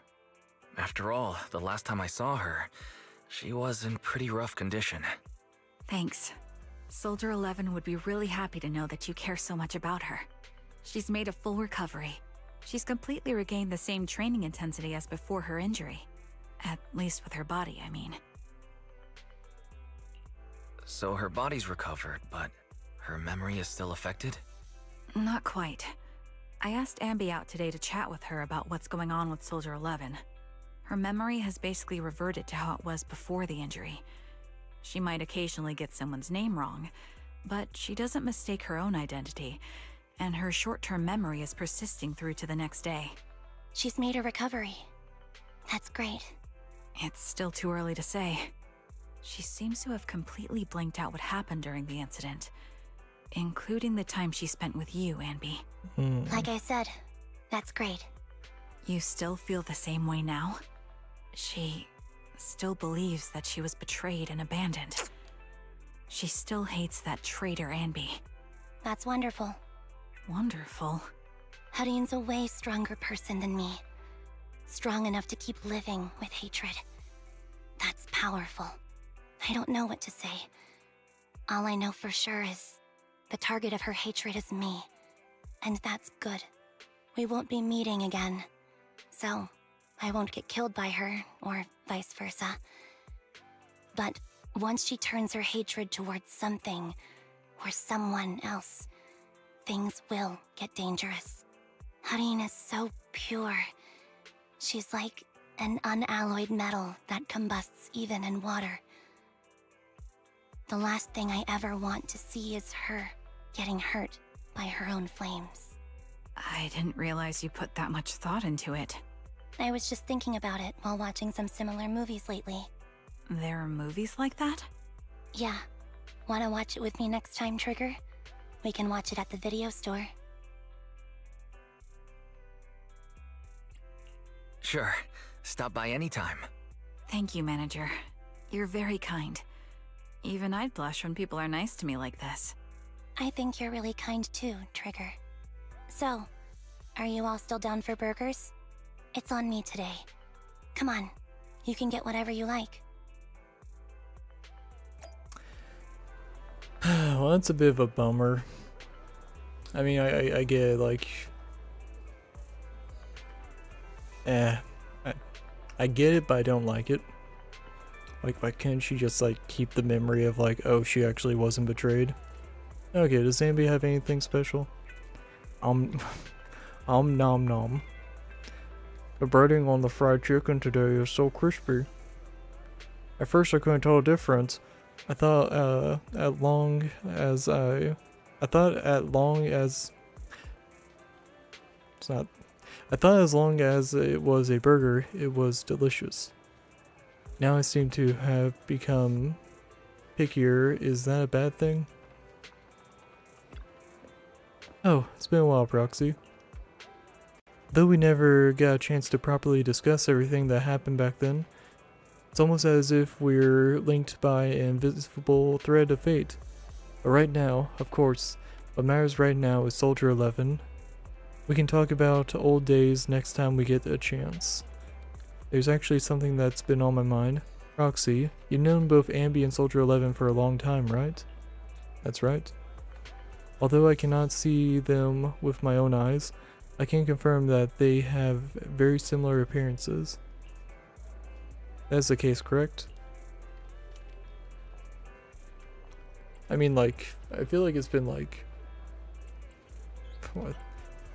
After all, the last time I saw her, she was in pretty rough condition. Thanks. Soldier 11 would be really happy to know that you care so much about her. She's made a full recovery. She's completely regained the same training intensity as before her injury. At least with her body, I mean. So her body's recovered, but her memory is still affected? Not quite. I asked Anby out today to chat with her about what's going on with Soldier 11. Her memory has basically reverted to how it was before the injury. She might occasionally get someone's name wrong, but she doesn't mistake her own identity, and her short-term memory is persisting through to the next day. She's made a recovery. That's great. It's still too early to say. She seems to have completely blanked out what happened during the incident, including the time she spent with you, Anby. Like I said, that's great. You still feel the same way now? She still believes that she was betrayed and abandoned. She still hates that traitor Anby. That's wonderful. Wonderful. Hudion's a way stronger person than me. Strong enough to keep living with hatred. That's powerful. I don't know what to say. All I know for sure is the target of her hatred is me. And that's good. We won't be meeting again. So, I won't get killed by her, or vice versa. But once she turns her hatred towards something, or someone else, things will get dangerous. Hudion is so pure. She's like an unalloyed metal that combusts even in water. The last thing I ever want to see is her getting hurt by her own flames. I didn't realize you put that much thought into it. I was just thinking about it while watching some similar movies lately. There are movies like that? Yeah. Wanna watch it with me next time, Trigger? We can watch it at the video store. Sure. Stop by anytime. Thank you, Manager. You're very kind. Even I'd blush when people are nice to me like this. I think you're really kind too, Trigger. So, are you all still down for burgers? It's on me today. Come on, you can get whatever you like. Well, that's a bit of a bummer. I mean, I get it, like... I get it, but I don't like it. Like, why can't she just, like, keep the memory of, like, oh, she actually wasn't betrayed? Okay, does Anby have anything special? Nom nom. The breading on the fried chicken today is so crispy. At first I couldn't tell the difference. I thought as long as it was a burger, it was delicious. Now I seem to have become pickier. Is that a bad thing? Oh, it's been a while, Proxy. Though we never got a chance to properly discuss everything that happened back then, it's almost as if we're linked by an invisible thread of fate. But right now, of course, what matters right now is Soldier 11. We can talk about old days next time we get a chance. There's actually something that's been on my mind. Roxy, you've known both Anby and Soldier 11 for a long time, right? That's right. Although I cannot see them with my own eyes, I can confirm that they have very similar appearances. That's the case, correct? I mean, like, I feel like it's been like... What?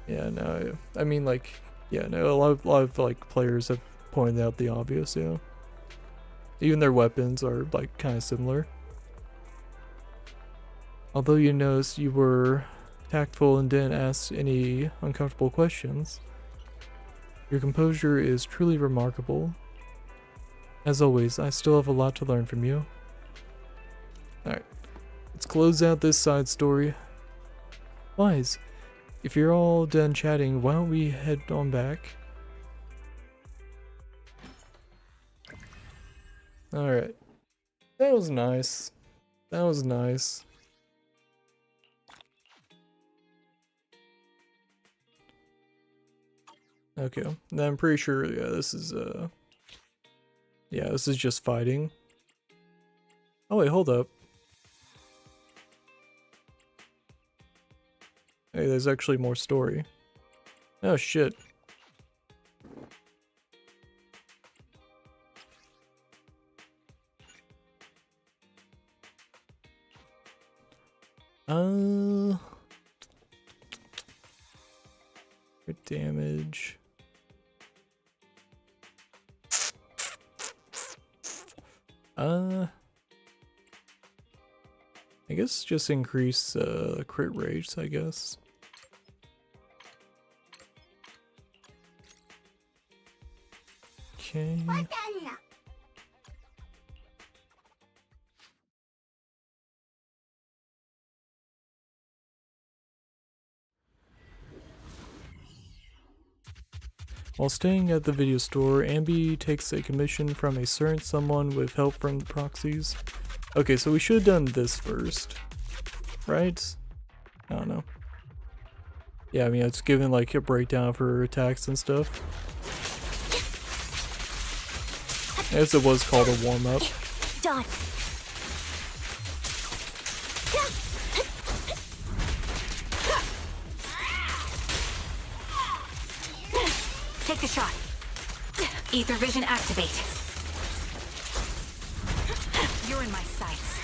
Yeah, no, I mean, like, yeah, no, a lot of like, players have pointed out the obvious, yeah. Even their weapons are, like, kind of similar. Although you noticed you were tactful and didn't ask any uncomfortable questions, your composure is truly remarkable. As always, I still have a lot to learn from you. Alright, let's close out this side story. Wise, if you're all done chatting, why don't we head on back? Alright. That was nice. That was nice. Okay, then I'm pretty sure, yeah, this is just fighting. Oh wait, hold up. Hey, there's actually more story. Oh shit. Crit damage. I guess just increase crit rates, I guess. Okay. While staying at the video store, Anby takes a commission from a certain someone with help from the proxies. Okay, so we should have done this first, right? I don't know. Yeah, I mean, it's given like a breakdown of her attacks and stuff. I guess it was called a warm-up. Done. Take the shot. Ether vision activate. You're in my sights.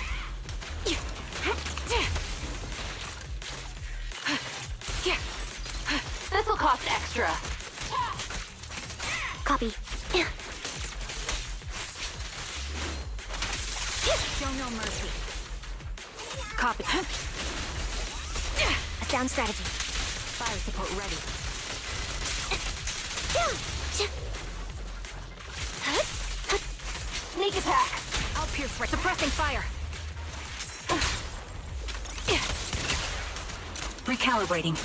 This'll cost extra. Copy. Show no mercy. Copy. A sound strategy. Fire support ready. Sneak attack. I'll pierce right. Suppressing fire. Recalibrating.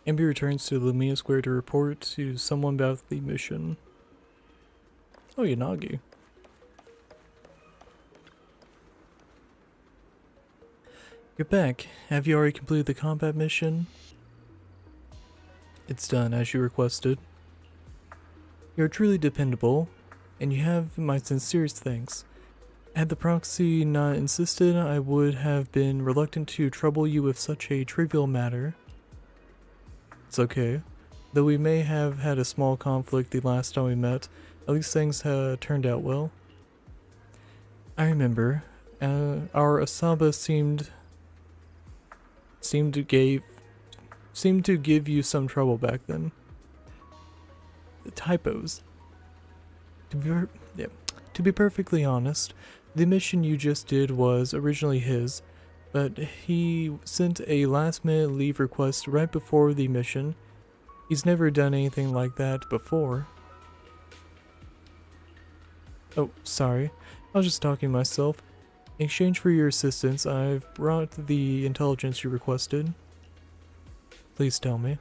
Anby returns to Lumia Square to report to someone about the mission. Oh, Yanagi. You're back. Have you already completed the combat mission? It's done, as you requested. You're truly dependable, and you have my sincerest thanks. Had the proxy not insisted, I would have been reluctant to trouble you with such a trivial matter. It's okay. Though we may have had a small conflict the last time we met, at least things turned out well. I remember, our Asaba seemed to give you some trouble back then. The typos. To be perfectly honest, the mission you just did was originally his, but he sent a last-minute leave request right before the mission. He's never done anything like that before. Oh, sorry. I was just talking to myself. In exchange for your assistance, I've brought the intelligence you requested. Please tell me.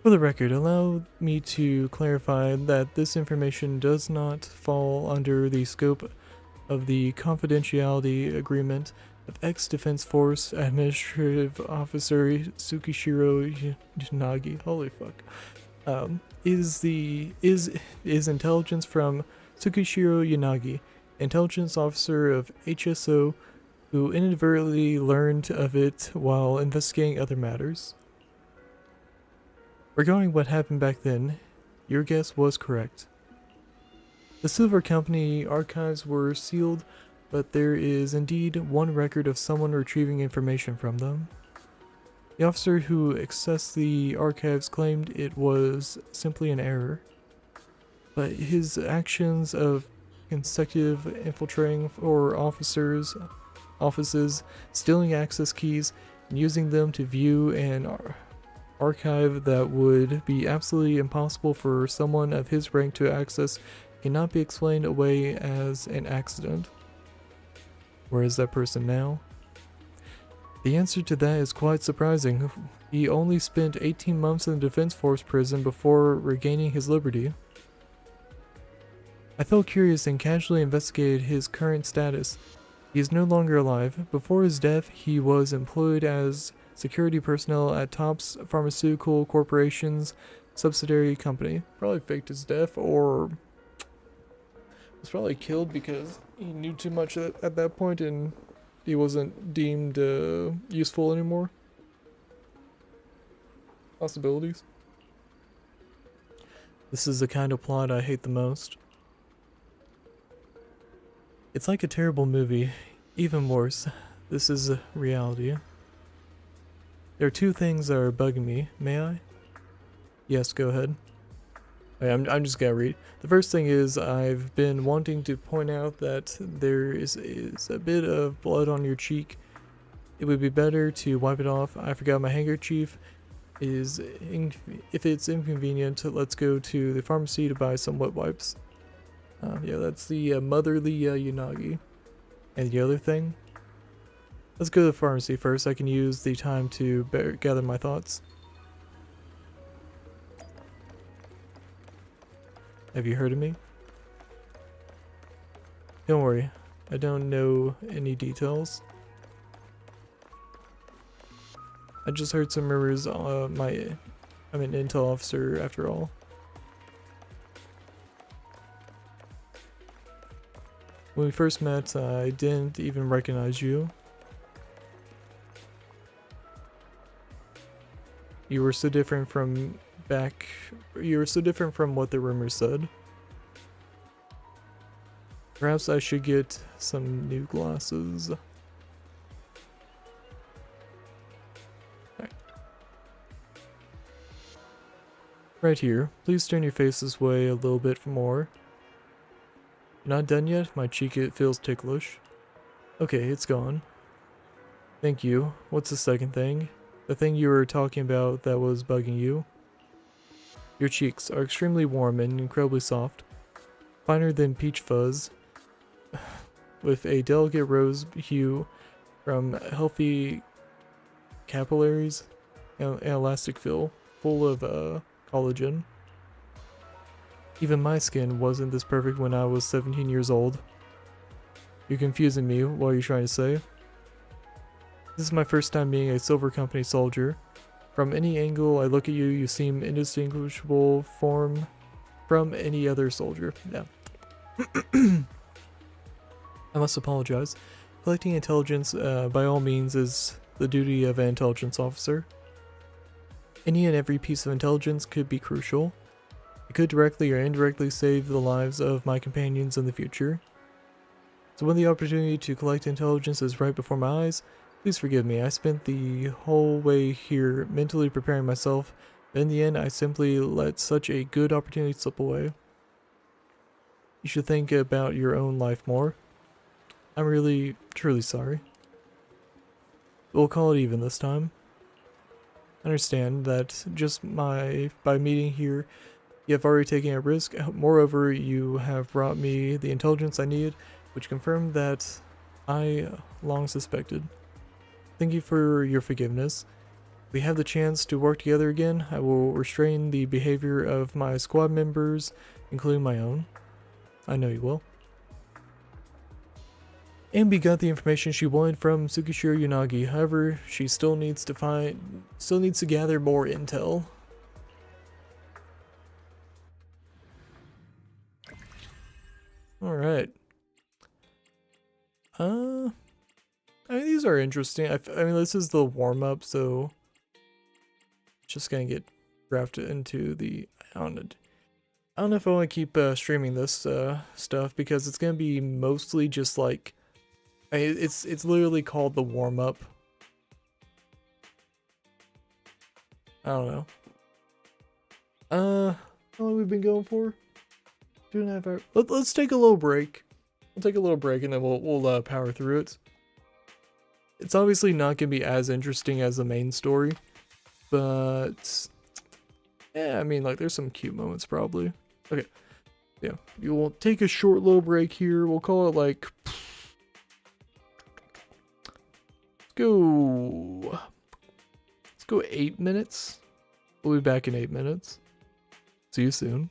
For the record, allow me to clarify that this information does not fall under the scope of the confidentiality agreement of ex-Defense Force Administrative Officer Tsukishiro Yanagi. Holy fuck. Is intelligence from Tsukishiro Yanagi, intelligence officer of HSO, who inadvertently learned of it while investigating other matters. Regarding what happened back then, your guess was correct. The Silver Company archives were sealed, but there is indeed one record of someone retrieving information from them. The officer who accessed the archives claimed it was simply an error, but his actions of consecutive infiltrating for offices, stealing access keys, and using them to view an archive that would be absolutely impossible for someone of his rank to access cannot be explained away as an accident. Where is that person now? The answer to that is quite surprising. He only spent 18 months in the Defense Force prison before regaining his liberty. I felt curious and casually investigated his current status. He is no longer alive. Before his death, he was employed as security personnel at Topps Pharmaceutical Corporation's subsidiary company. Probably faked his death or was probably killed because he knew too much at that point and he wasn't deemed useful anymore. Possibilities. This is the kind of plot I hate the most. It's like a terrible movie. Even worse, this is reality. There are two things that are bugging me. May I? Yes, go ahead. I'm just gonna read. The first thing is I've been wanting to point out that there is a bit of blood on your cheek. It would be better to wipe it off. I forgot my handkerchief. If it's inconvenient, let's go to the pharmacy to buy some wet wipes. Yeah, that's the motherly Yanagi. And the other thing? Let's go to the pharmacy first. I can use the time to gather my thoughts. Have you heard of me? Don't worry, I don't know any details. I just heard some rumors. I'm an intel officer after all. When we first met, I didn't even recognize you. You were so different from what the rumors said. Perhaps I should get some new glasses. Right here. Please turn your face this way a little bit more. You're not done yet? My cheek, it feels ticklish. Okay, it's gone. Thank you. What's the second thing? The thing you were talking about that was bugging you? Your cheeks are extremely warm and incredibly soft. Finer than peach fuzz. With a delicate rose hue from healthy capillaries elastic feel, full of collagen. Even my skin wasn't this perfect when I was 17 years old. You're confusing me. What are you trying to say? This is my first time being a Silver Company soldier. From any angle I look at you, you seem indistinguishable from any other soldier. Yeah. I must apologize. Collecting intelligence, by all means, is the duty of an intelligence officer. Any and every piece of intelligence could be crucial. It could directly or indirectly save the lives of my companions in the future. So when the opportunity to collect intelligence is right before my eyes, please forgive me. I spent the whole way here mentally preparing myself, but in the end I simply let such a good opportunity slip away. You should think about your own life more. I'm really, truly sorry. We'll call it even this time. I understand that by meeting here, you have already taken a risk. Moreover, you have brought me the intelligence I needed, which confirmed that I long suspected. Thank you for your forgiveness. If we have the chance to work together again, I will restrain the behavior of my squad members, including my own. I know you will. Anby got the information she wanted from Tsukishiro Yanagi. However, she still needs to gather more intel. All right. I mean, these are interesting. I mean, this is the warm up, so just gonna get drafted into the. I don't know if I want to keep streaming this stuff because it's gonna be mostly just like. It's literally called the warm up. I don't know. How long we've been going for? 2.5 hours. Let's take a little break. We'll take a little break and then we'll power through it. It's obviously not gonna be as interesting as the main story, but yeah, I mean, like, there's some cute moments probably. Okay, yeah, you will take a short little break here. We'll call it like. Let's go 8 minutes. We'll be back in 8 minutes. See you soon.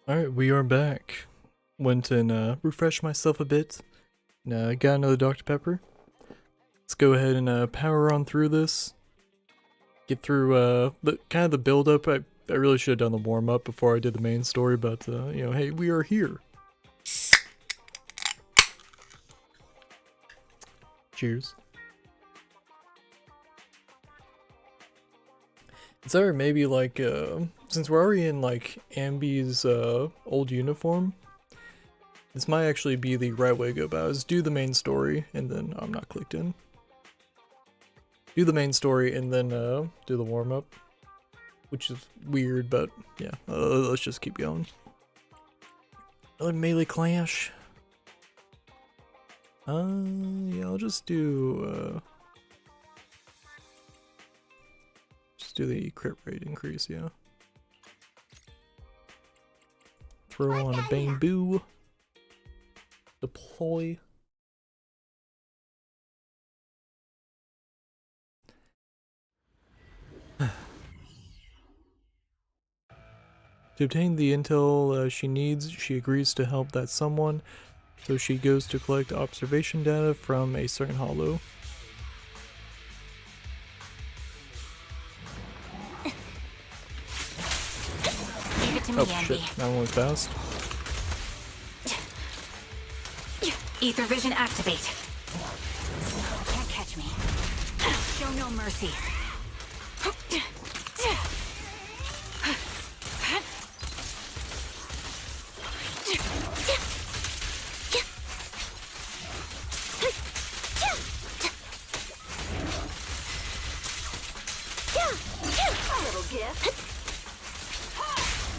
Alright, we are back. Went and refreshed myself a bit. Got another Dr. Pepper. Let's go ahead and power on through this. Get through the build up. I really should have done the warm up before I did the main story, but you know, hey, we are here. Cheers. Is there maybe like since we're already in like Anby's old uniform, this might actually be the right way to go about it, is do the main story and then I'm not clicked in. Do the main story and then do the warm up, which is weird, but yeah, let's just keep going. Another melee clash. Yeah, I'll just do the crit rate increase, yeah. Throw on a bamboo. Deploy. To obtain the intel she needs, she agrees to help that someone, so she goes to collect observation data from a certain hollow. Leave it to me, Oh Anby. shit, that one went fast. Ether vision activate. Can't catch me. Show no mercy.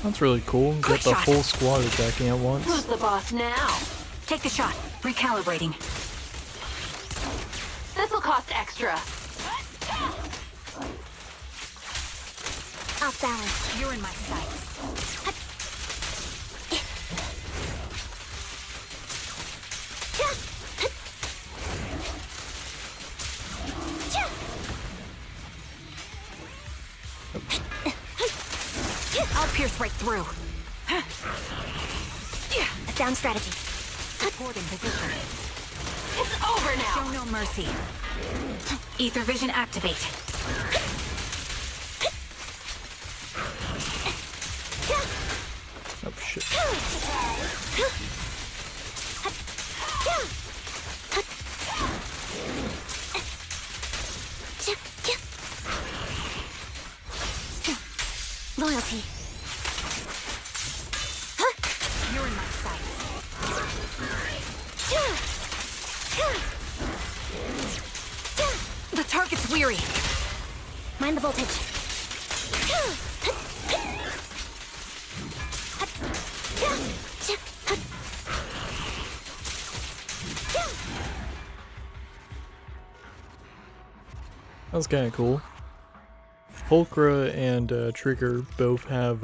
That's really cool. Get the whole squad attacking at once. Who's the boss now? Take the shot. Recalibrating. This'll cost extra. Off balance. You're in my sights. I'll pierce right through. A sound strategy. Supporting position. It's over now. Show no mercy. Ether vision activate. Oh shit. Loyalty. You're in my sights. The target's weary. Mind the voltage. That was kind of cool. Pulchra and Trigger both have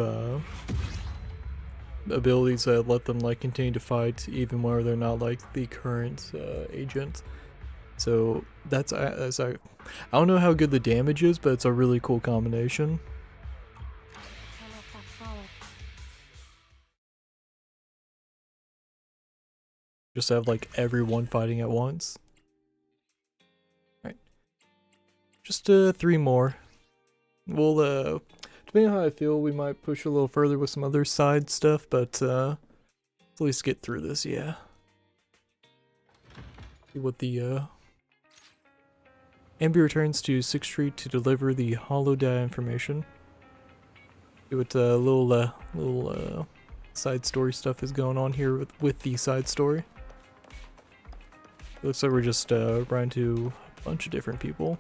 abilities that let them like continue to fight even where they're not like the current agent. So that's I don't know how good the damage is, but it's a really cool combination. Just have like everyone fighting at once. Right. Just 3 more. We'll depending on how I feel, we might push a little further with some other side stuff, but at least get through this, yeah. See what the Anby returns to 6th Street to deliver the hollow data information. See what little side story stuff is going on here with the side story. It looks like we're just running to a bunch of different people.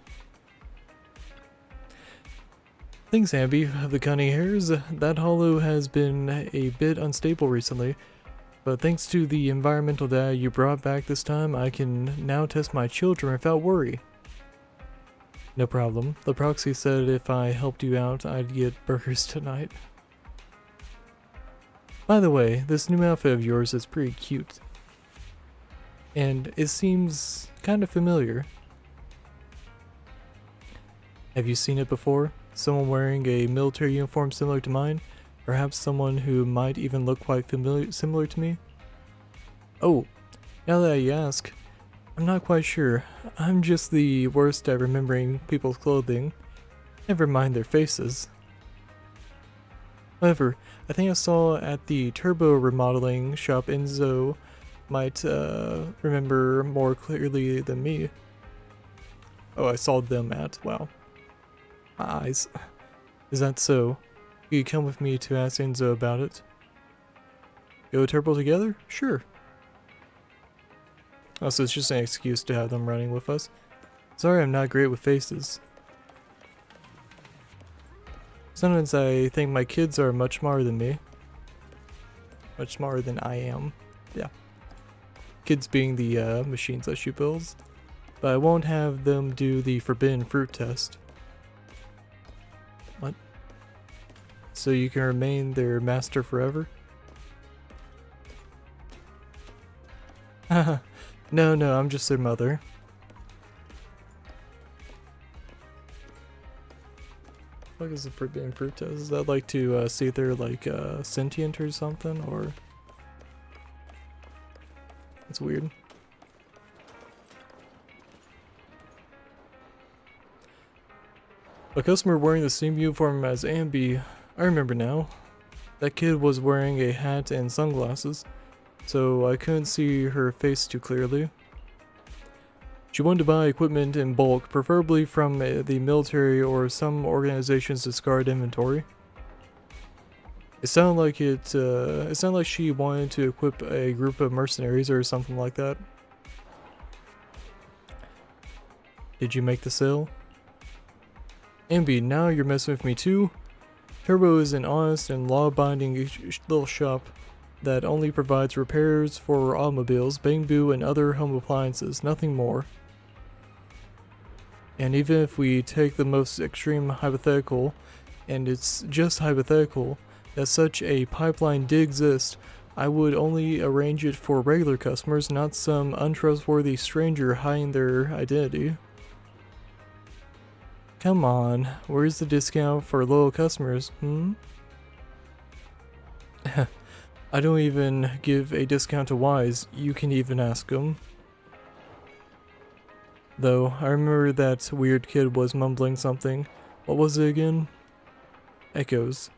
Thanks, Anby, of the cunning hairs. That hollow has been a bit unstable recently, but thanks to the environmental data you brought back this time, I can now test my children without worry. No problem. The proxy said if I helped you out, I'd get burgers tonight. By the way, this new outfit of yours is pretty cute. And it seems kind of familiar. Have you seen it before? Someone wearing a military uniform similar to mine? Perhaps someone who might even look quite similar to me? Oh, now that you ask, I'm not quite sure. I'm just the worst at remembering people's clothing. Never mind their faces. However, I think I saw at the turbo remodeling shop Enzo might remember more clearly than me. Oh, I saw them at, wow. My eyes. Is that so? Will you come with me to ask Enzo about it? Go turbo together? Sure. Oh, so it's just an excuse to have them running with us. Sorry, I'm not great with faces. Sometimes I think my kids are much smarter than me. Much smarter than I am. Yeah. Kids being the machines that she builds. But I won't have them do the forbidden fruit test. What? So you can remain their master forever? Haha. No, I'm just their mother. What is the forbidden fruit test? Is that like to see if they're like sentient or something, or? It's weird. A customer wearing the same uniform as Anby. I remember now. That kid was wearing a hat and sunglasses, so I couldn't see her face too clearly. She wanted to buy equipment in bulk, preferably from the military or some organization's discard inventory. It sounded like she wanted to equip a group of mercenaries or something like that. Did you make the sale? Anby, now you're messing with me too? Turbo is an honest and law-abiding little shop that only provides repairs for automobiles, bamboo, and other home appliances, nothing more. And even if we take the most extreme hypothetical, and it's just hypothetical, that such a pipeline did exist, I would only arrange it for regular customers, not some untrustworthy stranger hiding their identity. Come on, where's the discount for loyal customers, I don't even give a discount to Wise, you can even ask them. Though, I remember that weird kid was mumbling something. What was it again? Echoes.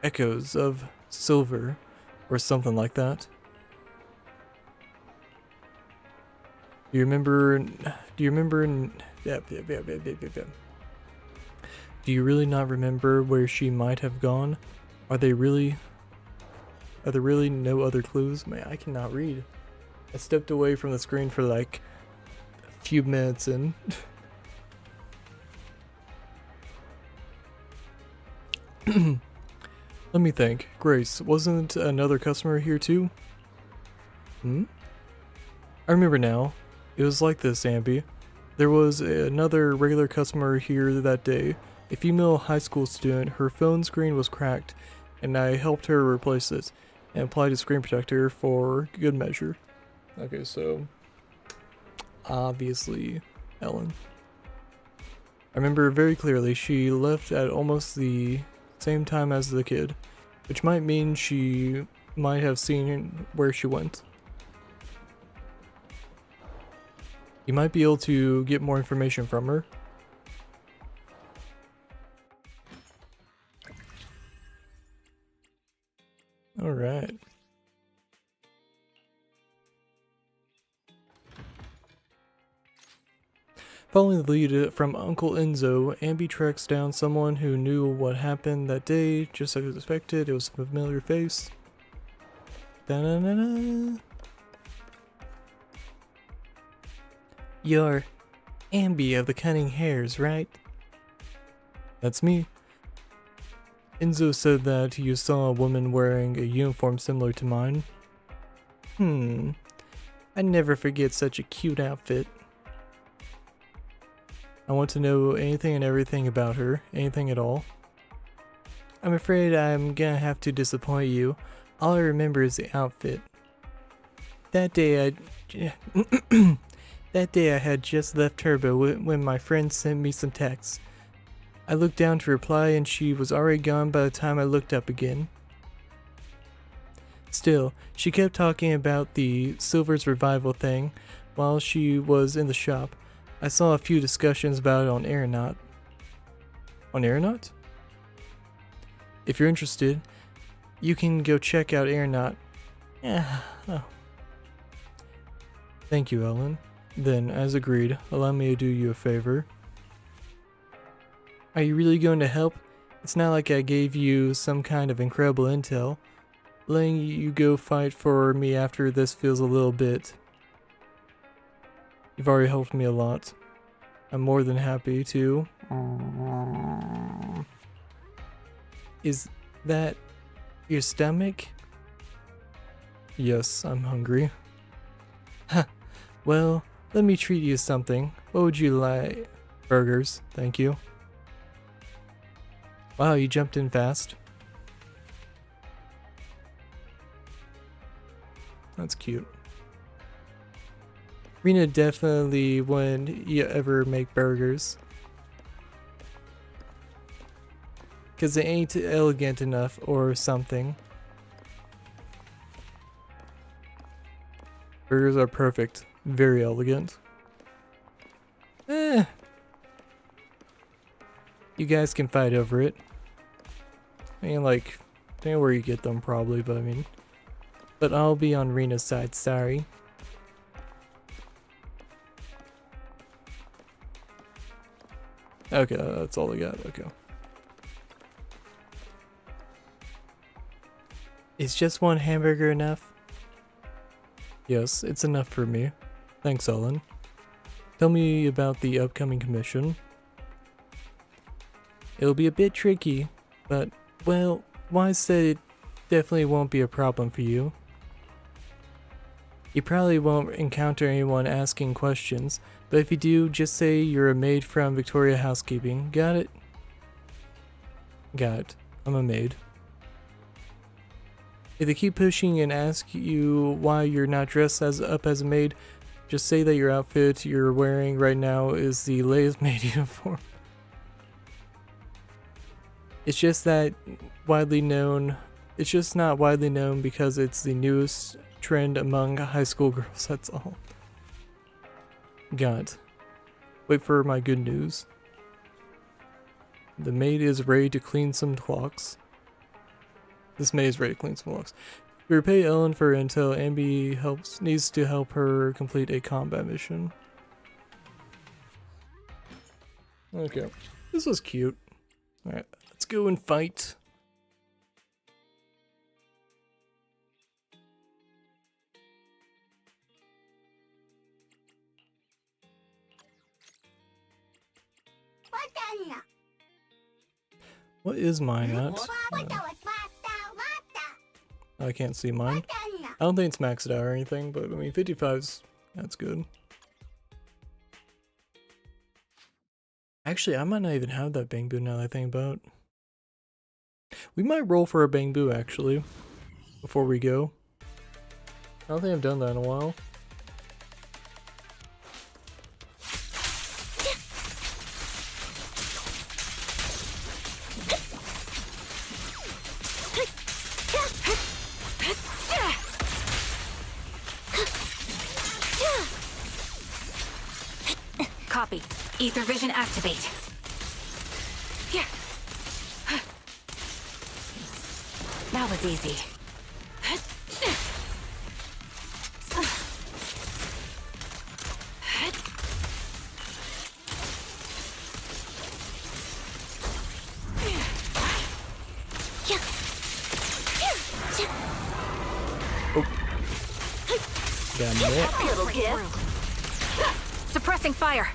Echoes of silver, or something like that. Do you remember? Yeah. Do you really not remember where she might have gone? Are there really no other clues? Man, I cannot read. I stepped away from the screen for like a few minutes and let me think. Grace, wasn't another customer here too? I remember now. It was like this, Anby. There was another regular customer here that day. A female high school student. Her phone screen was cracked, and I helped her replace it and applied a screen protector for good measure. Okay, so obviously Ellen. I remember very clearly she left at almost the same time as the kid, which might mean she might have seen where she went. You might be able to get more information from her. Alright. Following the lead from Uncle Enzo, Anby tracks down someone who knew what happened that day, just as expected. It was a familiar face. Da-na-na-na. You're Anby of the Cunning Hairs, right? That's me. Enzo said that you saw a woman wearing a uniform similar to mine. I never forget such a cute outfit. I want to know anything and everything about her, anything at all. I'm afraid I'm gonna have to disappoint you. All I remember is the outfit. That day I had just left Turbo when my friend sent me some texts. I looked down to reply and she was already gone by the time I looked up again. Still, she kept talking about the Silver's revival thing while she was in the shop. I saw a few discussions about it on Aeronaut. On Aeronaut? If you're interested, you can go check out Aeronaut. Oh. Thank you, Ellen. Then, as agreed, allow me to do you a favor. Are you really going to help? It's not like I gave you some kind of incredible intel. Letting you go fight for me after this feels a little bit. You've already helped me a lot. I'm more than happy to. Is that your stomach? Yes, I'm hungry. Huh. Well, let me treat you to something. What would you like? Burgers, thank you. Wow, you jumped in fast. That's cute. Rena definitely wouldn't ever make burgers. Cause they ain't elegant enough or something. Burgers are perfect. Very elegant. You guys can fight over it. I mean, like, I don't know where you get them probably, but I mean. But I'll be on Rena's side, sorry. Okay, that's all I got, okay. Is just one hamburger enough? Yes, it's enough for me. Thanks, Ellen. Tell me about the upcoming commission. It'll be a bit tricky, but, well, Wise said it definitely won't be a problem for you. You probably won't encounter anyone asking questions, but if you do, just say you're a maid from Victoria Housekeeping. Got it? Got it. I'm a maid. If they keep pushing and ask you why you're not dressed up as a maid, just say that your outfit you're wearing right now is the latest maid uniform. It's just not widely known because it's the newest trend among high school girls, that's all. Got it. Wait for my good news. The maid is ready to clean some clocks. This maid is ready to clean some clocks. We repay Ellen for intel. Anby needs to help her complete a combat mission. Okay. This was cute. Alright, let's go and fight. What is mine at? I can't see mine. I don't think it's maxed out or anything, but I mean 55's, that's good. Actually, I might not even have that Bang Boo now that I think about it. We might roll for a Bang Boo actually, before we go. I don't think I've done that in a while. Copy. Ether vision activate. Yeah. That was easy. Suppressing fire.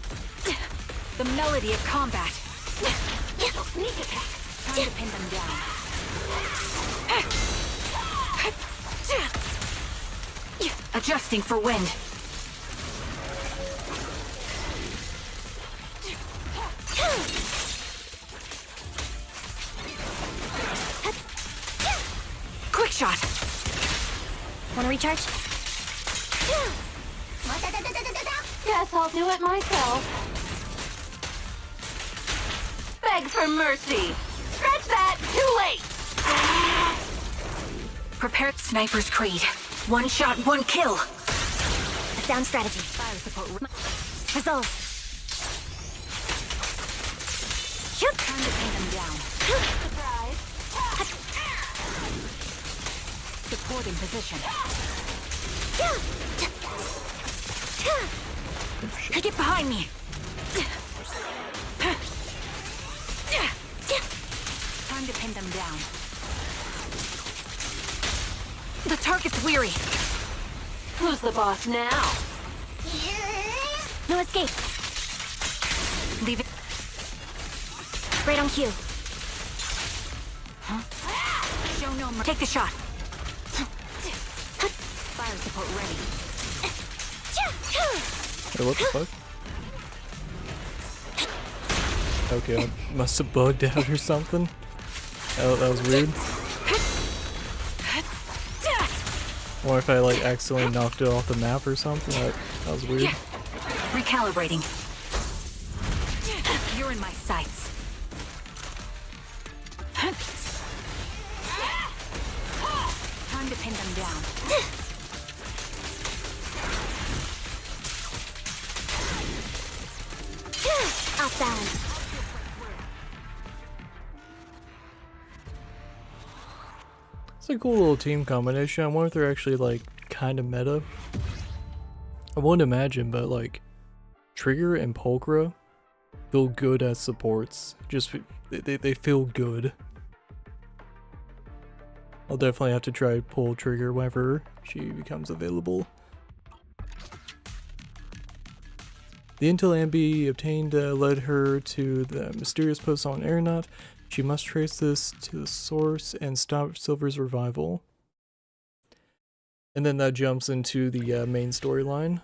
The melody of combat. Sneak attack. Time to pin them down. Adjusting for wind. Quick shot. Wanna recharge? Guess I'll do it myself. begs for mercy. Scratch that, too late. Prepare Sniper's Creed. One shot, one kill. A sound strategy. Fire support. Resolve. Shoot. Time to pin them down. Surprise. Support in position. Get behind me. Time to pin them down. The target's weary. Who's the boss now? No escape. Leave it. Right on cue. Show no mercy. Take the shot. Fire support ready. Hey, what the fuck? Okay, I must have bugged out or something. Oh, that was weird. Or if I like accidentally knocked it off the map or something. That was weird. Recalibrating. You're in my sights. Time to pin them down. Off balance. It's a cool little team combination. I wonder if they're actually like kind of meta. I wouldn't imagine, but like Trigger and Pulchra feel good as supports. Just they feel good. I'll definitely have to try pull Trigger whenever she becomes available. The intel Anby obtained led her to the mysterious post on Aeronaut. She must trace this to the source and stop Silver's revival. And then that jumps into the main storyline.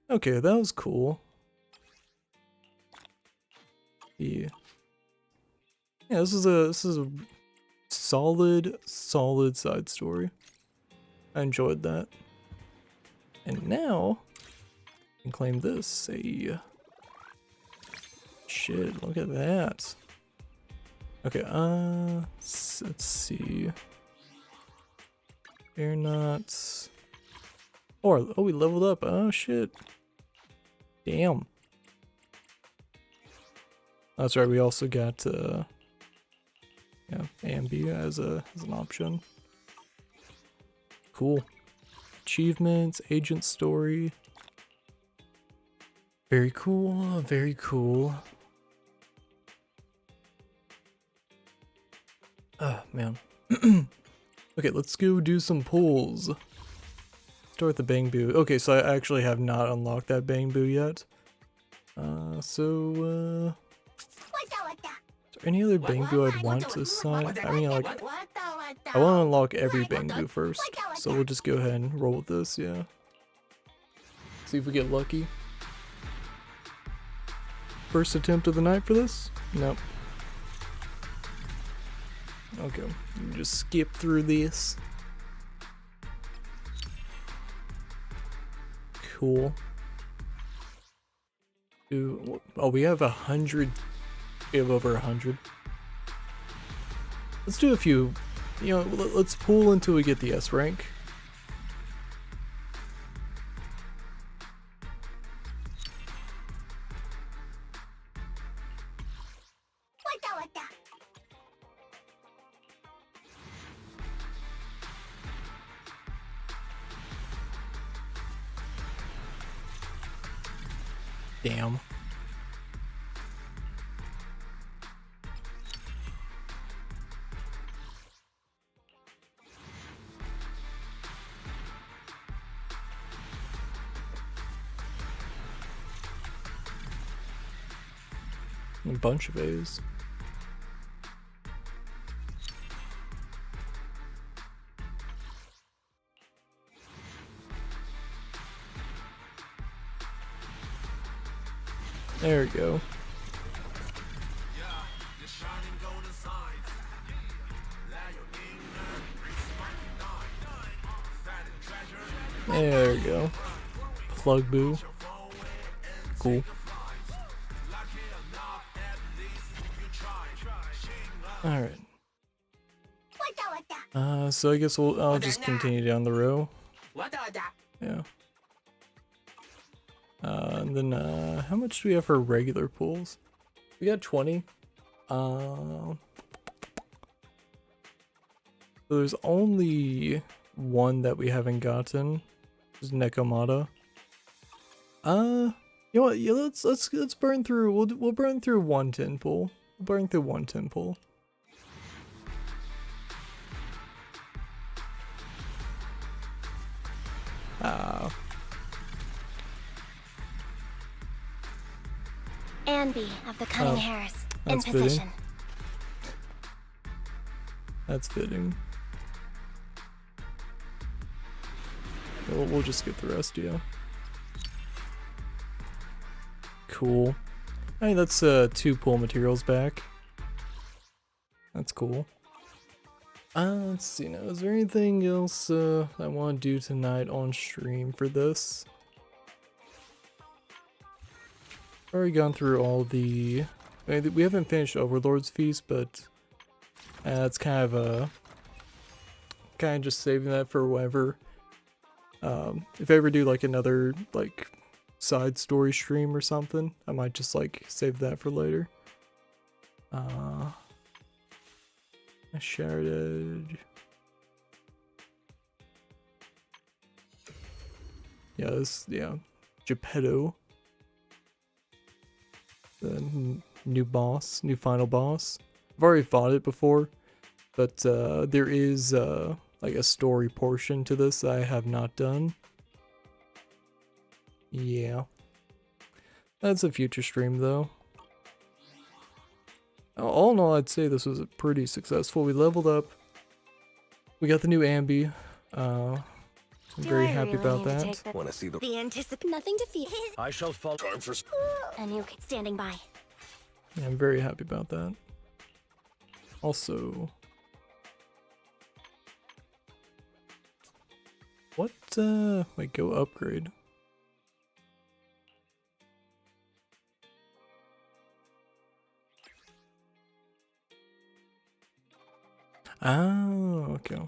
Okay, that was cool. Yeah, this is a solid side story. I enjoyed that. And now I can claim this. Shit, look at that. Okay, let's see. Aeronauts. Oh, we leveled up. Oh shit. Damn. That's right, we also got yeah, Anby as an option. Cool. Achievements, agent story. Very cool, very cool. Ah, man. Okay, let's go do some pulls. Start with the Bang Boo. Okay, so I actually have not unlocked that Bang Boo yet. Is there any other Bang Boo I'd want to assign? I mean, like, I want to unlock every Bang Boo first, so we'll just go ahead and roll with this, yeah. See if we get lucky. First attempt of the night for this? Nope. Okay, just skip through this. Cool. Oh, we have 100. We have over 100. Let's do a few. You know, let's pull until we get the S rank. Damn. A bunch of A's. There we go. There we go. Plug Boo. Cool. Alright. So I guess I'll just continue down the row. Yeah. And then, how much do we have for regular pools? We got 20. So there's only one that we haven't gotten. Is Nekomata. You know what? Yeah, let's burn through. We'll burn through one tin pool. We'll burn through one tin pool. Anby of the Cunning Hairs, in that's position. fitting. That's fitting. We'll just get the rest, yeah. Cool. I mean, that's 2 pool materials back. That's cool. Let's see now. Is there anything else I want to do tonight on stream for this? Already gone through all the. I mean, we haven't finished Overlord's Feast, but it's kind of just saving that for whenever. If I ever do like another like side story stream or something, I might just like save that for later. A Shattered Edge. Yeah, Geppetto. The new boss, new final boss. I've already fought it before, but there is like a story portion to this that I have not done. Yeah. That's a future stream though. All in all, I'd say this was pretty successful. We leveled up. We got the new Anby. I'm very happy about that. Wanna see the nothing to fear. I shall fall. Time for And you standing by. Yeah, I'm very happy about that. Also, what, wait, go upgrade. Oh, okay.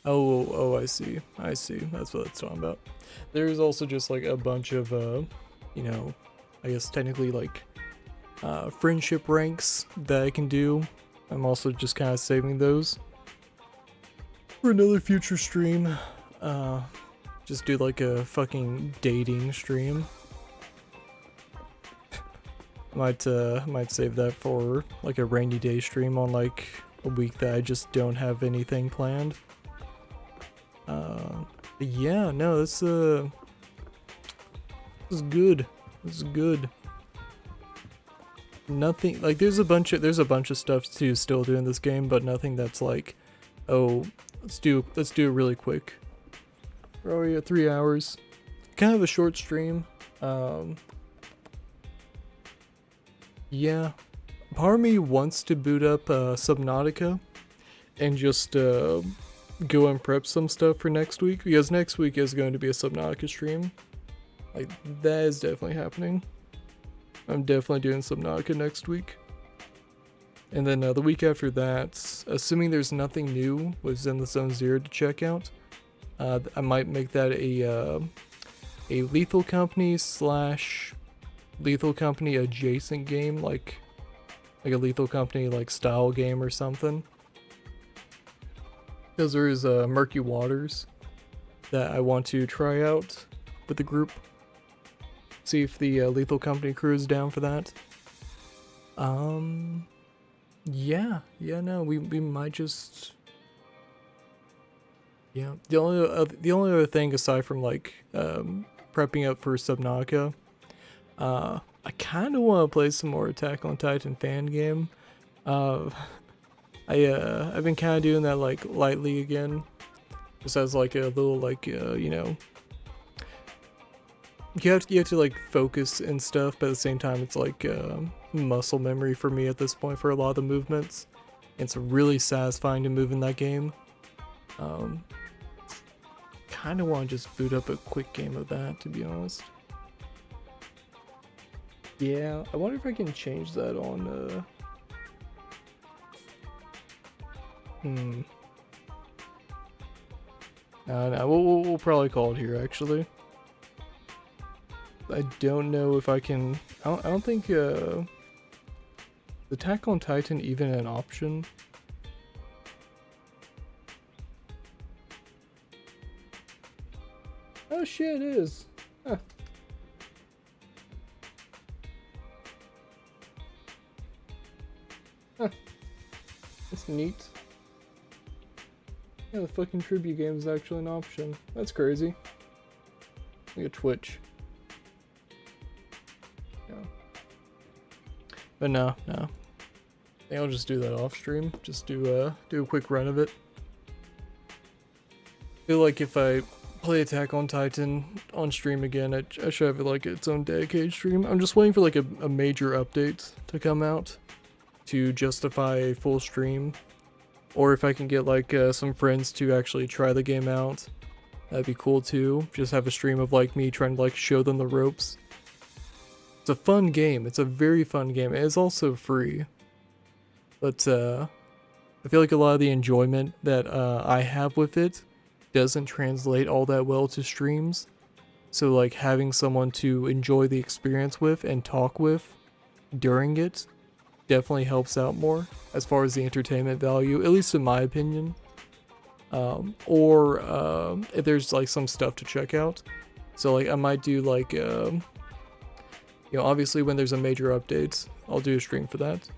Oh, I see. That's what it's talking about. There's also just like a bunch of, you know, I guess technically like, friendship ranks that I can do. I'm also just kind of saving those for another future stream. Just do like a fucking dating stream. Might save that for like a rainy day stream on like a week that I just don't have anything planned. But yeah, no, this is good. This is good. Nothing like there's a bunch of stuff to still do in this game, but nothing that's like, oh, let's do it really quick. We're already at 3 hours. Kind of a short stream. Yeah, part of me wants to boot up Subnautica and just go and prep some stuff for next week, because next week is going to be a Subnautica stream. Like, that is definitely happening. I'm definitely doing Subnautica next week. And then the week after that, assuming there's nothing new with Zenless Zone 0 to check out, I might make that a Lethal Company / Lethal Company adjacent game, like a Lethal Company like style game or something. Because there is Murky Waters that I want to try out with the group. See if the Lethal Company crew is down for that. Yeah, no, we might just. Yeah, the only other thing aside from like prepping up for Subnautica, I kind of want to play some more Attack on Titan fan game. I've been kind of doing that like lightly again, just as like a little like you know, you have to like focus and stuff, but at the same time it's like muscle memory for me at this point for a lot of the movements. It's really satisfying to move in that game. Kind of want to just boot up a quick game of that, to be honest. Yeah, I wonder if I can change that on, no, we'll probably call it here, actually. I don't know if I can... I don't think, Attack on Titan even an option? Oh shit, it is. Huh. Huh. That's neat. Yeah, the fucking tribute game is actually an option. That's crazy. Like a Twitch. Yeah. But no. I think I'll just do that off stream. Just do a quick run of it. I feel like if I play Attack on Titan on stream again, I should have like its own dedicated stream. I'm just waiting for like a major update to come out to justify a full stream. Or if I can get like some friends to actually try the game out, that'd be cool too. Just have a stream of like me trying to like show them the ropes. It's a fun game. It's a very fun game. It's also free. But I feel like a lot of the enjoyment that I have with it doesn't translate all that well to streams. So like having someone to enjoy the experience with and talk with during it definitely helps out more as far as the entertainment value, at least in my opinion. Or if there's like some stuff to check out. So like I might do like, you know, obviously when there's a major update, I'll do a stream for that.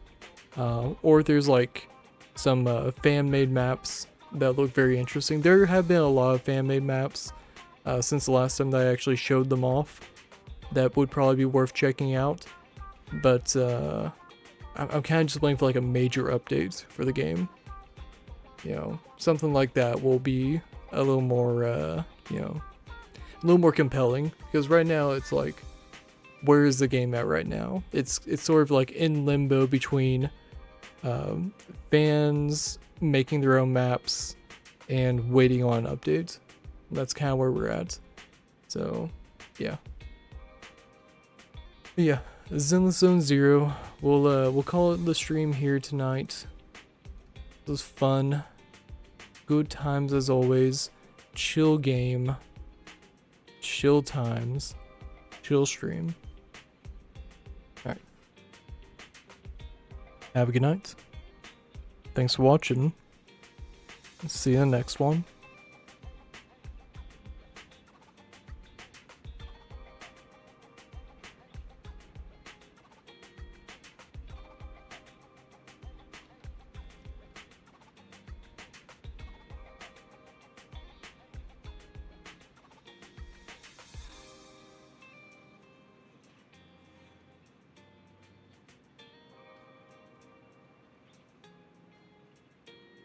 Or if there's like some fan-made maps that look very interesting. There have been a lot of fan-made maps since the last time that I actually showed them off that would probably be worth checking out. But I'm kind of just waiting for like a major update for the game. You know, something like that will be a little more, you know, a little more compelling. Because right now it's like, where is the game at right now? It's sort of like in limbo between fans making their own maps and waiting on updates. That's kind of where we're at. So, yeah. But yeah, Zenless Zone 0. We'll call it the stream here tonight. It was fun. Good times as always. Chill game. Chill times. Chill stream. Alright. Have a good night. Thanks for watching. See you in the next one.